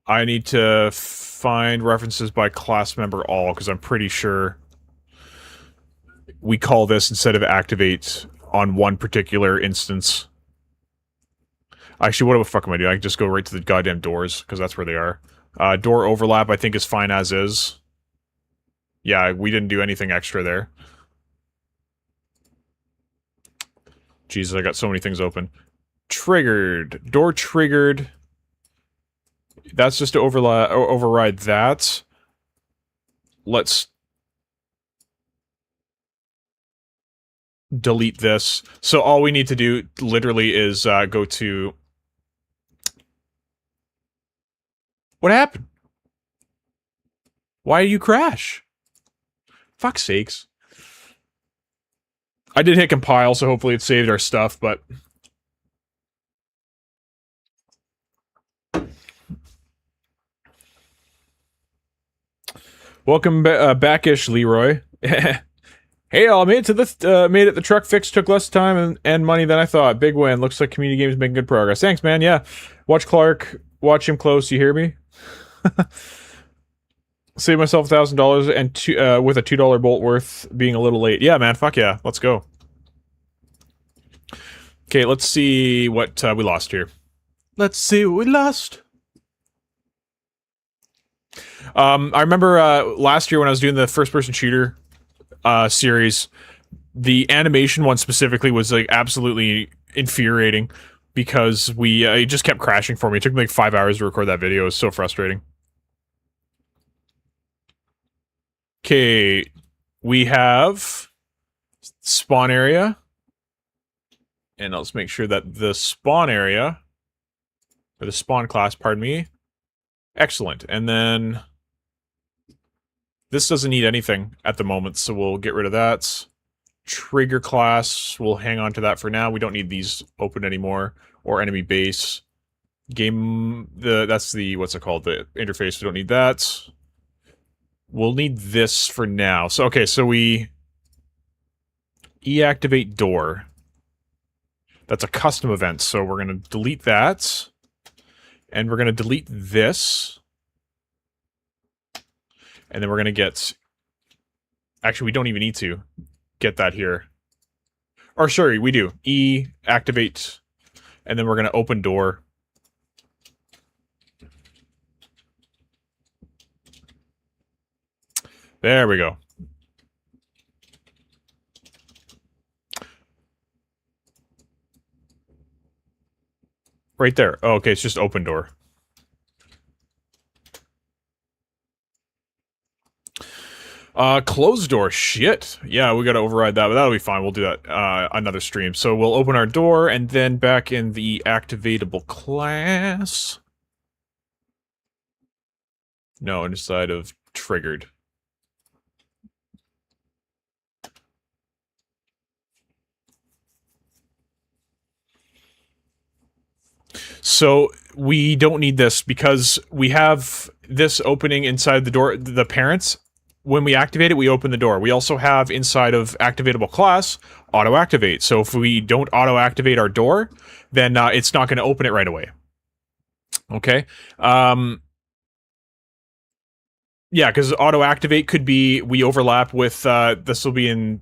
I need to find references by class member all, because I'm pretty sure we call this instead of activate on one particular instance. Actually, what the fuck am I doing? I can just go right to the goddamn doors, because that's where they are. Door overlap, I think, is fine as is. Yeah, we didn't do anything extra there. Jesus, I got so many things open. Triggered. Door triggered. That's just to override that. Let's delete this. So all we need to do, literally, is go to... What happened? Why did you crash? Fuck's sakes. I did hit compile, so hopefully it saved our stuff, but... Welcome back-ish, Leroy. Hey, all, made it to the made it. The truck fix took less time and money than I thought. Big win. Looks like community games making good progress. Thanks, man. Yeah, watch Clark. Watch him close. You hear me? Save myself $1,000 and with a $2 bolt worth being a little late. Yeah, man. Fuck yeah. Let's go. Okay, let's see what we lost here. Let's see what we lost. I remember last year when I was doing the first-person shooter series, the animation one specifically was like absolutely infuriating because it just kept crashing for me. It took me like 5 hours to record that video. It was so frustrating. Okay, we have spawn area, and let's make sure that the spawn area, or the spawn class, pardon me, excellent. And then this doesn't need anything at the moment, so we'll get rid of that. Trigger class, we'll hang on to that for now. We don't need these open anymore. Or enemy base. That's the, what's it called? The interface, we don't need that. We'll need this for now. So, okay, so we deactivate door. That's a custom event, so we're going to delete that. And we're going to delete this. And then we're going to get... Actually, we don't even need to get that here. Or, sorry, we do. Activate. And then we're going to open door. There we go. Right there. Oh, okay, it's just open door. Closed door. Shit. Yeah, we gotta override that, but that'll be fine. We'll do that another stream. So we'll open our door, and then back in the activatable class. No, inside of triggered. So we don't need this because we have this opening inside the door, the parents. When we activate it, we open the door. We also have inside of activatable class, auto-activate. So if we don't auto-activate our door, then it's not going to open it right away. Okay? Yeah, because auto-activate could be, we overlap with, this will be in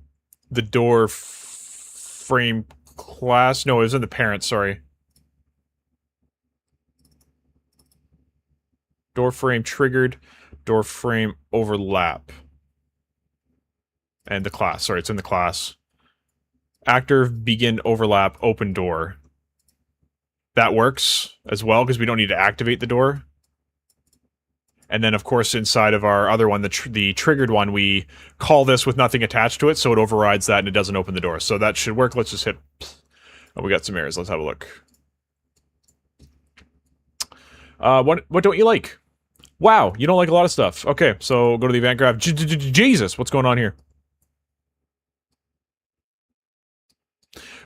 the door frame class. No, it was in the parent, sorry. Door frame triggered, door frame overlap. And the class, sorry, it's in the class. Actor begin overlap open door. That works as well, because we don't need to activate the door. And then, of course, inside of our other one, the triggered one, we call this with nothing attached to it, so it overrides that and it doesn't open the door. So that should work. Let's just hit... Oh, we got some errors. Let's have a look. What don't you like? Wow, you don't like a lot of stuff. Okay, so go to the event graph. Jesus, what's going on here?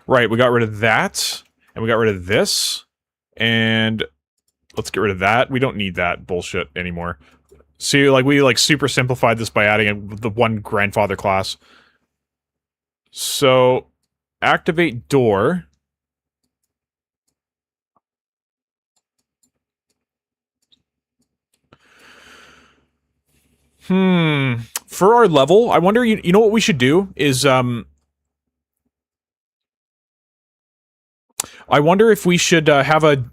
Right, we got rid of that, and we got rid of this, and let's get rid of that. We don't need that bullshit anymore. See, like, we, like, super simplified this by adding the one grandfather class. So, activate door. For our level, I wonder, you know what we should do is, I wonder if we should, have a...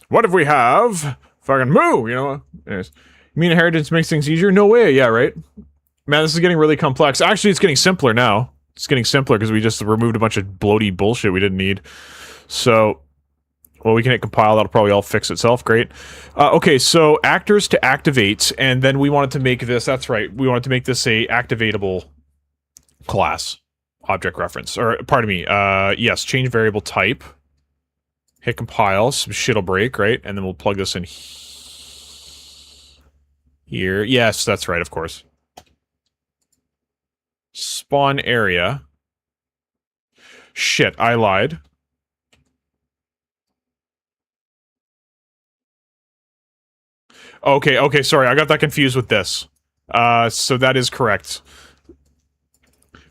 What if we have... Fucking moo, you know? Anyways. You mean inheritance makes things easier? No way, yeah, right? Man, this is getting really complex. Actually, it's getting simpler now. It's getting simpler because we just removed a bunch of bloaty bullshit we didn't need. So, well, we can hit compile. That'll probably all fix itself. Great. Okay, so actors to activate, and then we wanted to make this, that's right, we wanted to make this a activatable class object reference. Or, pardon me, yes, change variable type. Hit compile, some shit'll break, right? And then we'll plug this in here. Yes, that's right, of course. Spawn area. Shit, I lied. Okay, sorry, I got that confused with this. So that is correct.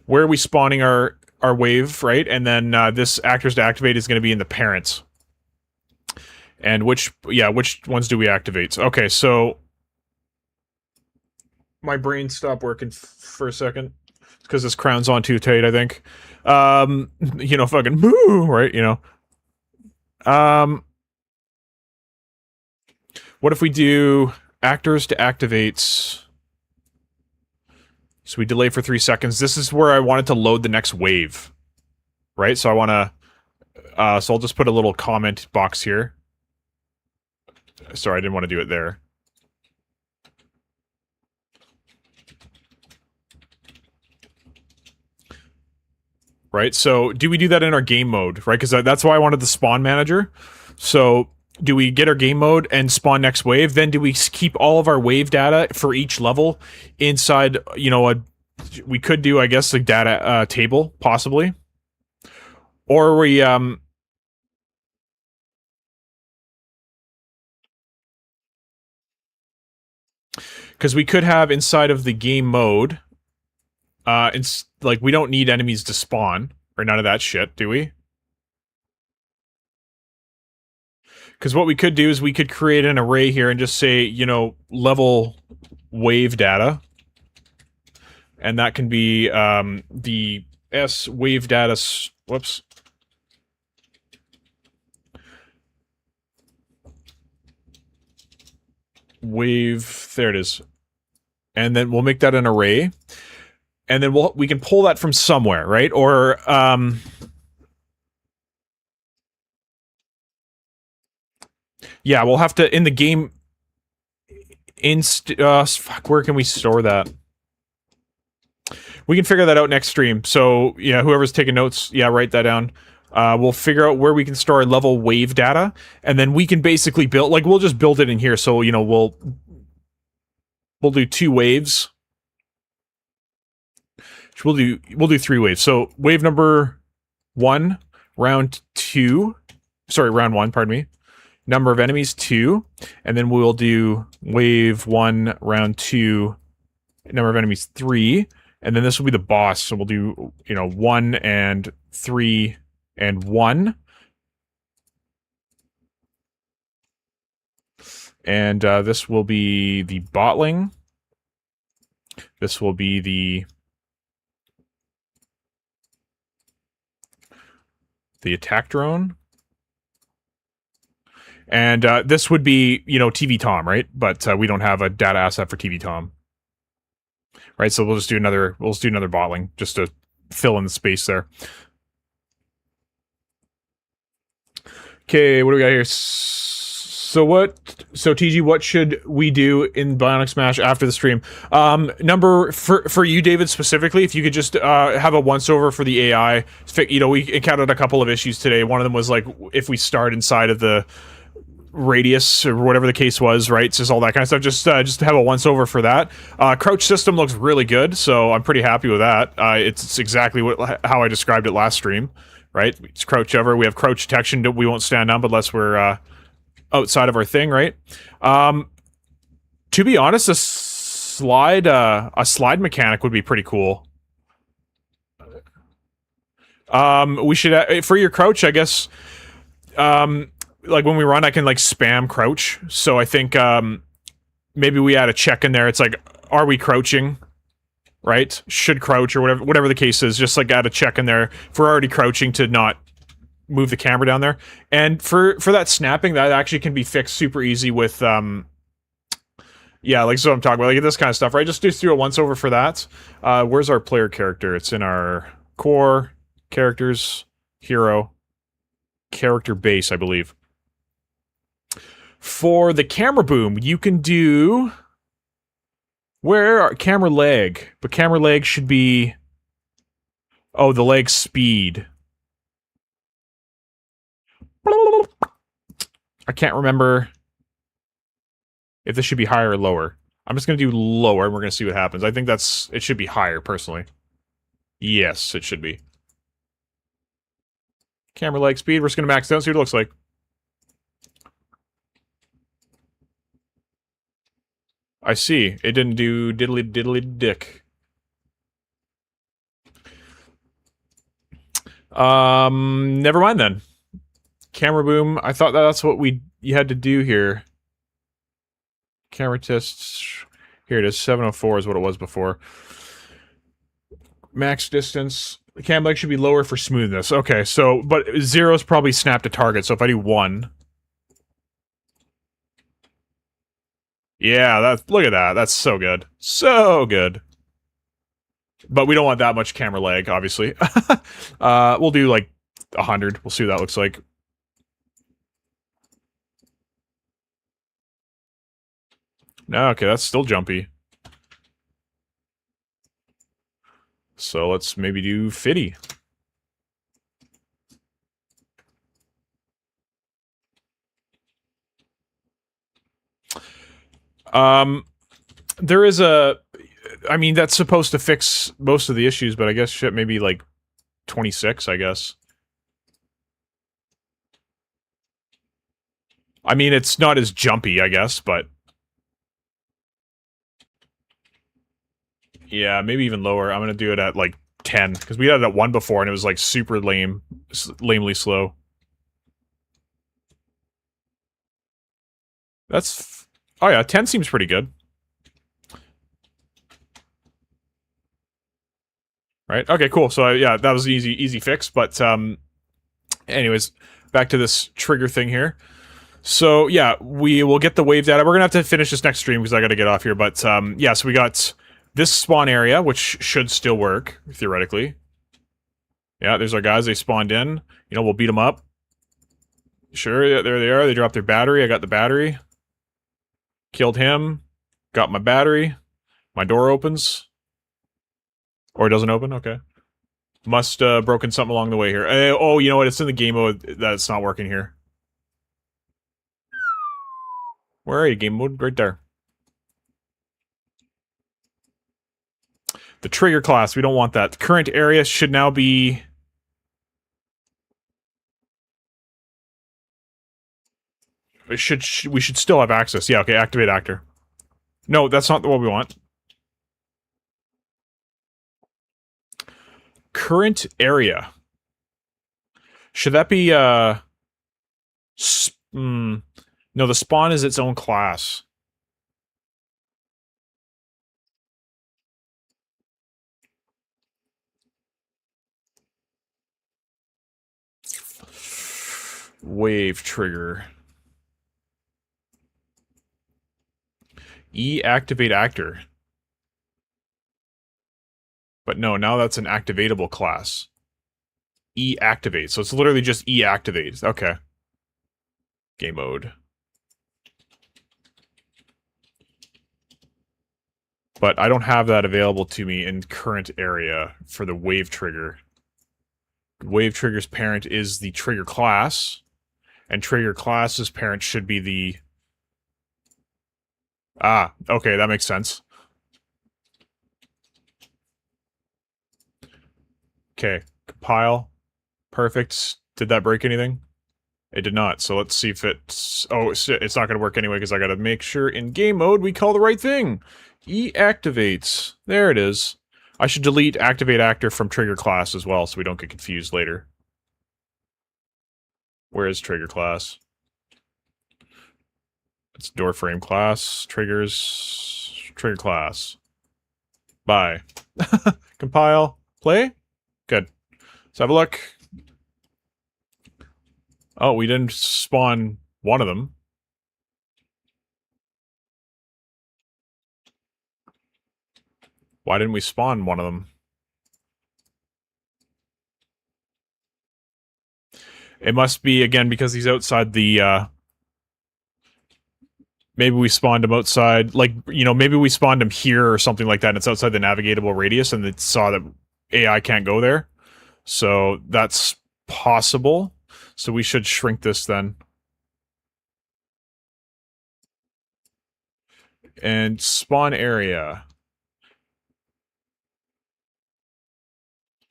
Where are we spawning our wave, right? And then, this actors to activate is going to be in the parents. And which ones do we activate? Okay, so... My brain stopped working for a second. Because this crown's on too tight, I think. You know, fucking moo, right? You know. What if we do actors to activate? So we delay for 3 seconds. This is where I wanted to load the next wave. Right? So I want to... so I'll just put a little comment box here. Sorry, I didn't want to do it there. Right, so do we do that in our game mode, right? Because that's why I wanted the spawn manager. So do we get our game mode and spawn next wave? Then do we keep all of our wave data for each level inside, you know, we could do, I guess, a data table, possibly. Or we, because we could have inside of the game mode, it's like we don't need enemies to spawn or none of that shit, do we? Because what we could do is we could create an array here and just say, you know, level wave data, and that can be the S wave data. Whoops. Wave, there it is. And then we'll make that an array. And then we can pull that from somewhere, right? Or, yeah, we'll have to, in the game, fuck, where can we store that? We can figure that out next stream. So, yeah, whoever's taking notes, yeah, write that down. We'll figure out where we can store our level wave data, and then we can basically build, like, we'll just build it in here. So, you know, we'll do 2 waves. We'll do 3 waves. So wave number 1, round 2. Sorry, round 1, pardon me. Number of enemies 2, and then we'll do wave 1, round 2, number of enemies 3, and then this will be the boss. So we'll do, you know, 1 and 3 and 1. And this will be the botling. This will be the attack drone. And this would be, you know, TV Tom, right? But we don't have a data asset for TV Tom. Right, so we'll just do another bottling just to fill in the space there. Okay, what do we got here? So TG, what should we do in Bionic Smash after the stream? For you, David, specifically, if you could just have a once-over for the AI. You know, we encountered a couple of issues today. One of them was, like, if we start inside of the radius, or whatever the case was, right? Just all that kind of stuff. Just have a once-over for that. Crouch system looks really good, so I'm pretty happy with that. It's exactly how I described it last stream, right? We just crouch over. We have crouch detection. We won't stand up unless we're outside of our thing, right? To be honest, a slide mechanic would be pretty cool. We should for your crouch, I guess. Like when we run, I can like spam crouch. So I think maybe we add a check in there. It's like, are we crouching? Right? Should crouch or whatever the case is. Just like add a check in there if we're already crouching to not move the camera down there. And for that snapping, that actually can be fixed super easy with yeah, like so I'm talking about, like this kind of stuff, right? Just do a once over for that. Where's our player character? It's in our core, characters, hero, character base, I believe. For the camera boom, you can do camera leg, but camera leg should be the leg speed. I can't remember if this should be higher or lower. I'm just going to do lower, and we're going to see what happens. I think it should be higher, personally. Yes, it should be. Camera leg speed, we're just going to max it out, see what it looks like. I see. It didn't do diddly dick. Never mind then. Camera boom, I thought that's what you had to do here. Camera tests. Here it is. 704 is what it was before. Max distance. The cam leg should be lower for smoothness. Okay, so, but 0 is probably snap to target, so if I do 1. Yeah, look at that. That's so good. So good. But we don't want that much camera lag, obviously. We'll do like 100. We'll see what that looks like. No, okay, that's still jumpy. So let's maybe do 50. There is I mean, that's supposed to fix most of the issues, but I guess shit, maybe like 26, I guess. I mean, it's not as jumpy, I guess, but yeah, maybe even lower. I'm gonna do it at like 10, because we had it at 1 before, and it was like super lamely slow. Oh yeah, 10 seems pretty good. Right? Okay, cool. So yeah, that was an easy fix, but anyways, back to this trigger thing here. So yeah, we will get the wave data. We're gonna have to finish this next stream because I gotta get off here, but yeah, so we got this spawn area, which should still work, theoretically. Yeah, there's our guys, they spawned in. You know, we'll beat them up. Sure, yeah, there they are, they dropped their battery, I got the battery. Killed him. Got my battery. My door opens. Or it doesn't open? Okay. Must broken something along the way here. Oh, you know what? It's in the game mode that it's not working here. Where are you, game mode? Right there. The trigger class, we don't want that. The current area should now be... we should still have access. Yeah, okay, activate actor. No, that's not what we want. Current area. Should that be, no, the spawn is its own class. Wave trigger. E-activate actor. But no, now that's an activatable class. E-activate. So it's literally just E-activate. Okay. Game mode. But I don't have that available to me in current area for the wave trigger. Wave trigger's parent is the trigger class. And trigger class's parent should be the... Ah, okay, that makes sense. Okay, compile. Perfect. Did that break anything? It did not, so let's see if it's... Oh, it's not going to work anyway, because I got to make sure in game mode we call the right thing. E-activates. There it is. I should delete activate actor from trigger class as well, so we don't get confused later. Where is trigger class? It's door frame class, triggers, trigger class. Bye. Compile, play? Good. Let's have a look. Oh, we didn't spawn one of them. Why didn't we spawn one of them? It must be, again, because he's outside the, maybe we spawned him outside, like, you know, maybe we spawned him here or something like that, and it's outside the navigatable radius, and it saw that AI can't go there. So, that's possible. So we should shrink this then. And spawn area.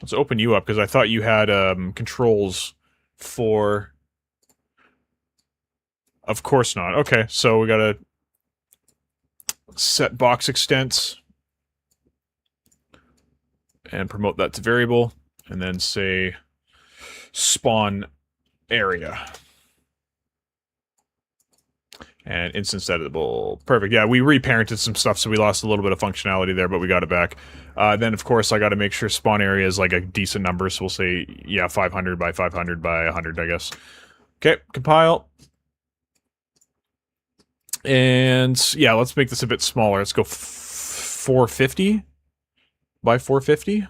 Let's open you up, because I thought you had, controls for... Of course not. Okay, so we gotta set box extents and promote that to variable, and then say spawn area. And instance editable. Perfect. Yeah, we reparented some stuff, so we lost a little bit of functionality there, but we got it back. Then, of course, I got to make sure spawn area is like a decent number, so we'll say, yeah, 500 by 500 by 100, I guess. Okay, compile. And, yeah, let's make this a bit smaller. Let's go 450 by 450.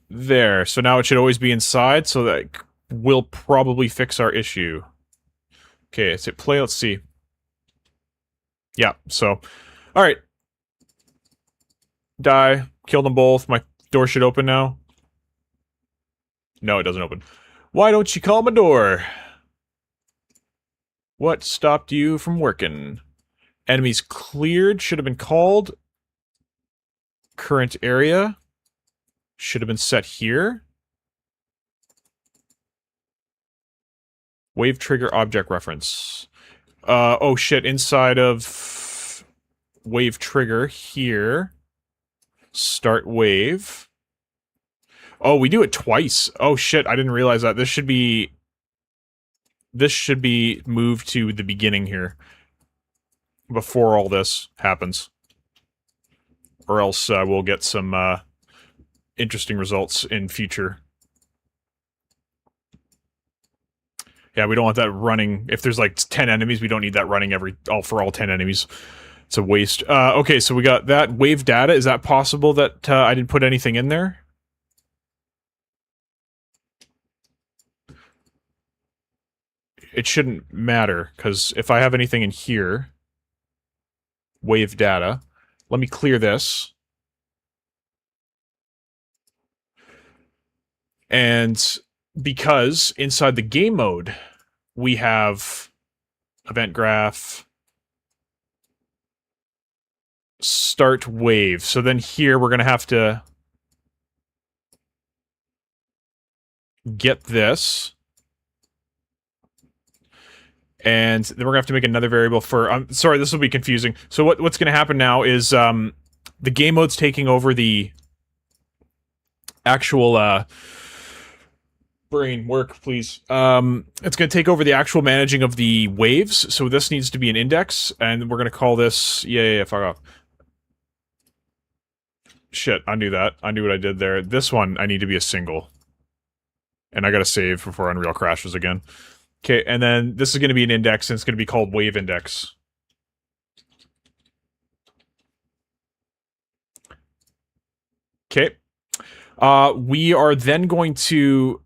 There. So now it should always be inside, so that will probably fix our issue. Okay, let's hit play, let's see. Yeah, so... Alright. Die. Killed them both. My door should open now. No, it doesn't open. Why don't you call my door? What stopped you from working? Enemies cleared. Should have been called. Current area. Should have been set here. Wave trigger object reference. Oh shit, inside of wave trigger here. Start wave. Oh, we do it twice. Oh shit, I didn't realize that. This should be moved to the beginning here. Before all this happens. Or else we'll get some interesting results in future. Yeah, we don't want that running. If there's like 10 enemies, we don't need that running for all 10 enemies. It's a waste. Okay, so we got that. Wave data. Is that possible that I didn't put anything in there? It shouldn't matter, because if I have anything in here... Wave data. Let me clear this. And because inside the game mode, we have event graph, start wave. So then here we're going to have to get this. And then we're going to have to make another variable for... sorry, this will be confusing. So what's going to happen now is the game mode's taking over the actual... brain, work, please. It's going to take over the actual managing of the waves, so this needs to be an index, and we're going to call this... Yeah, fuck off. Shit, undo that. Undo what I did there. This one, I need to be a single. And I gotta save before Unreal crashes again. Okay, and then this is going to be an index, and it's going to be called wave index. Okay. We are then going to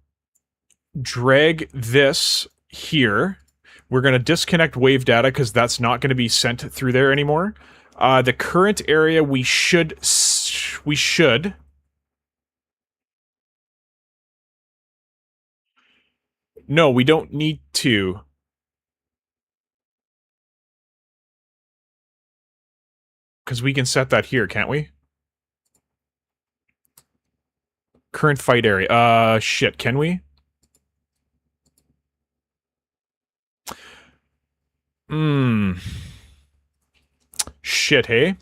drag this here. We're going to disconnect wave data, because that's not going to be sent through there anymore. The current area we should... No, we don't need to. Because we can set that here, can't we? Current fight area. Shit, can we? Shit, hey?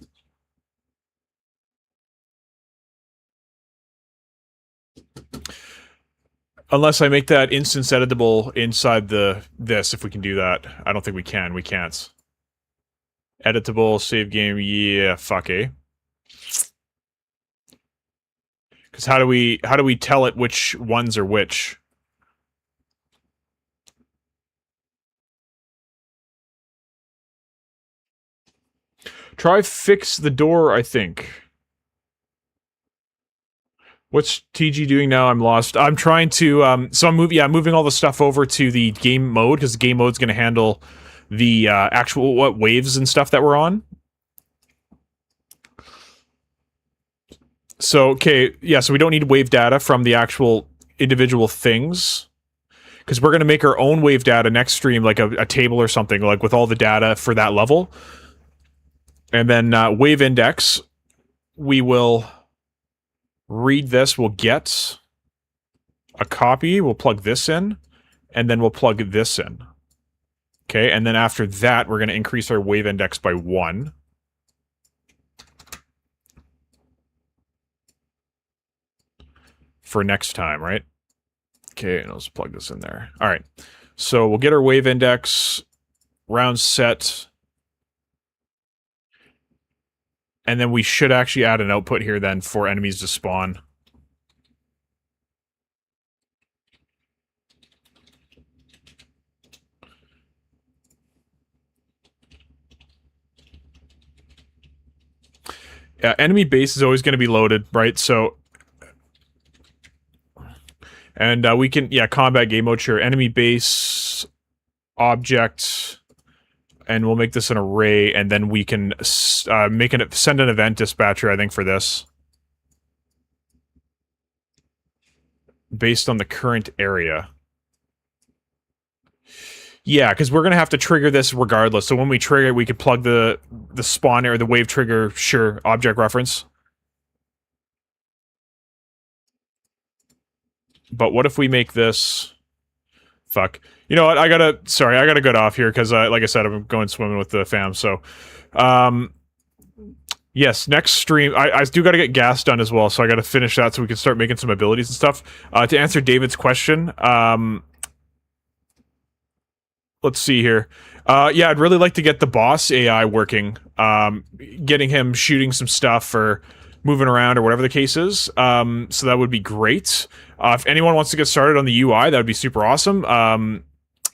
Unless I make that instance editable inside this, if we can do that. I don't think we can. We can't. Editable, save game, yeah, fuck, eh? Because how do we tell it which ones are which? Try fix the door, I think. What's TG doing now? I'm lost. I'm trying to, so I'm moving all the stuff over to the game mode, because the game mode's going to handle the, actual, waves and stuff that we're on. So, okay, yeah, so we don't need wave data from the actual individual things. Because we're going to make our own wave data next stream, like a table or something, like with all the data for that level. And then wave index, we will read this, we'll get a copy, we'll plug this in, and then we'll plug this in. Okay, and then after that, we're going to increase our wave index by 1. For next time, right? Okay, and let's plug this in there. All right, so we'll get our wave index, round set, and then we should actually add an output here then for enemies to spawn. Yeah, enemy base is always going to be loaded, right? So, and we can, yeah, combat game mode, sure. Enemy base, object, and we'll make this an array, and then we can send an event dispatcher, I think, for this. Based on the current area. Yeah, because we're going to have to trigger this regardless. So when we trigger it, we could plug the spawn or the wave trigger, sure, object reference. But what if we make this... Fuck. You know what, I gotta get off here, because, like I said, I'm going swimming with the fam, so... yes, next stream, I do gotta get gas done as well, so I gotta finish that so we can start making some abilities and stuff. To answer David's question, let's see here. Yeah, I'd really like to get the boss AI working. Getting him shooting some stuff or moving around or whatever the case is. So that would be great. If anyone wants to get started on the UI, that would be super awesome.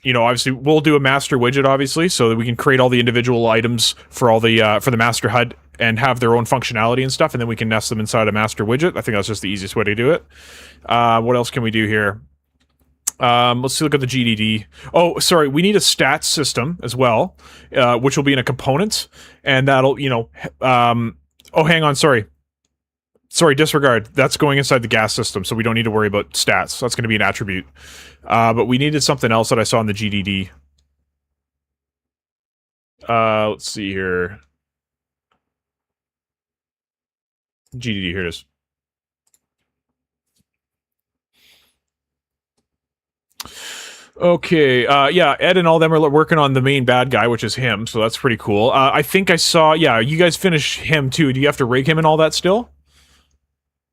You know, obviously, we'll do a master widget, obviously, so that we can create all the individual items for all the for the master HUD and have their own functionality and stuff, and then we can nest them inside a master widget. I think that's just the easiest way to do it. What else can we do here? Let's look at the GDD. Oh, sorry, we need a stats system as well, which will be in a component, and that'll, you know, oh, hang on, sorry, disregard. That's going inside the gas system, so we don't need to worry about stats. That's going to be an attribute. But we needed something else that I saw in the GDD. Let's see here. GDD, here it is. Okay, yeah, Ed and all them are working on the main bad guy, which is him, so that's pretty cool. I think I saw, yeah, you guys finish him too. Do you have to rig him and all that still?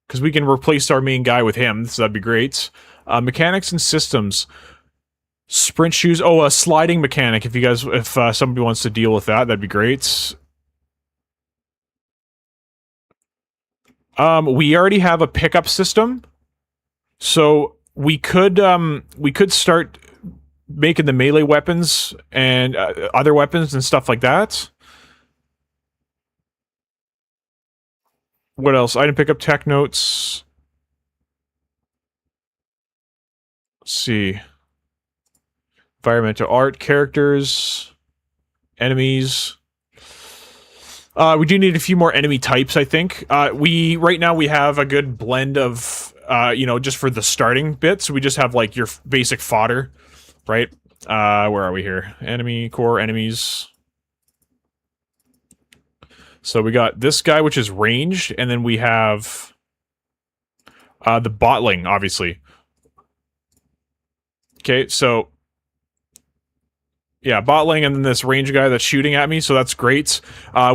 Because we can replace our main guy with him, so that'd be great. Mechanics and systems. Sprint shoes. Oh, a sliding mechanic, if somebody wants to deal with that, that'd be great. We already have a pickup system, so we could start making the melee weapons and other weapons and stuff like that. What else? Item pickup, tech notes. Let's see. Environmental art, characters, enemies. We do need a few more enemy types, I think. Right now we have a good blend of, you know, just for the starting bit. So we just have, like, your basic fodder, right? Where are we here? Enemy, core, enemies. So we got this guy, which is ranged, and then we have The botling, obviously. Okay, so... yeah, botling and then this range guy that's shooting at me, so that's great.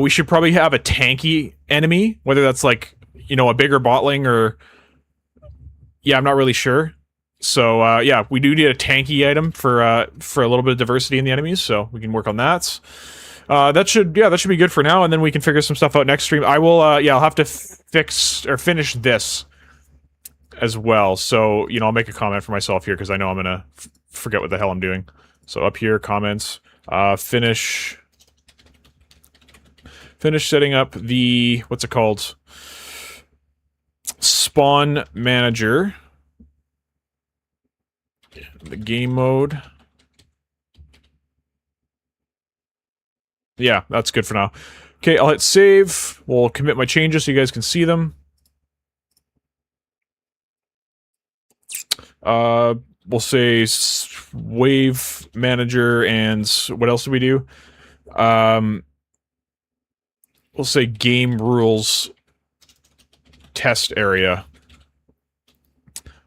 We should probably have a tanky enemy, whether that's like, you know, a bigger botling or... yeah, I'm not really sure. So, yeah, we do need a tanky item for a little bit of diversity in the enemies, so we can work on that. That should be good for now, and then we can figure some stuff out next stream. I will, yeah, I'll have to finish this as well. So, you know, I'll make a comment for myself here, because I know I'm gonna forget what the hell I'm doing. So up here, comments, finish setting up the, what's it called? Spawn manager. The game mode. Yeah, that's good for now. Okay, I'll hit save. We'll commit my changes so you guys can see them. We'll say wave manager, and what else do we do? We'll say game rules test area.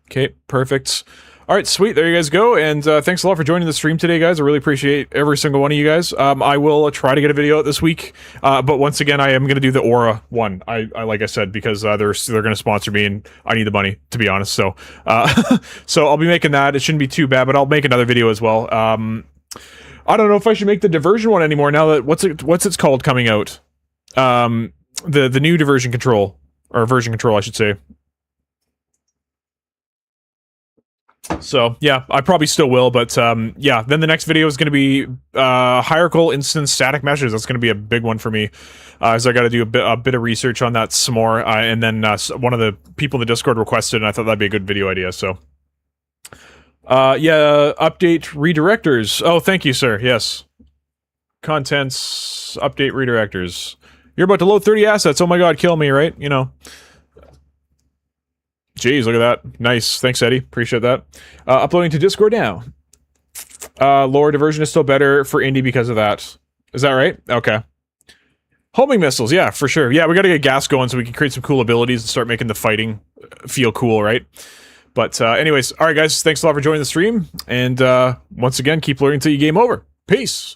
Okay, perfect. All right, sweet. There you guys go. And thanks a lot for joining the stream today, guys. I really appreciate every single one of you guys. I will try to get a video out this week. But once again, I am going to do the Aura one. I like I said, because they're going to sponsor me, and I need the money, to be honest. So, so I'll be making that. It shouldn't be too bad, but I'll make another video as well. I don't know if I should make the diversion one anymore now that what's it's called coming out. The new diversion control, or version control, I should say. So, yeah, I probably still will, but, yeah, then the next video is going to be, hierarchical instance static meshes. That's going to be a big one for me, as I got to do a bit of research on that some more, and then, one of the people in the Discord requested, and I thought that'd be a good video idea, so. Yeah, update redirectors. Oh, thank you, sir, yes. Contents, update redirectors. You're about to load 30 assets, oh my god, kill me, right? You know. Jeez, look at that. Nice. Thanks, Eddie. Appreciate that. Uploading to Discord now. Lore diversion is still better for indie because of that. Is that right? Okay. Homing missiles, yeah, for sure. Yeah, we gotta get gas going so we can create some cool abilities and start making the fighting feel cool, right? But anyways, alright guys, thanks a lot for joining the stream. And once again, keep learning until you game over. Peace!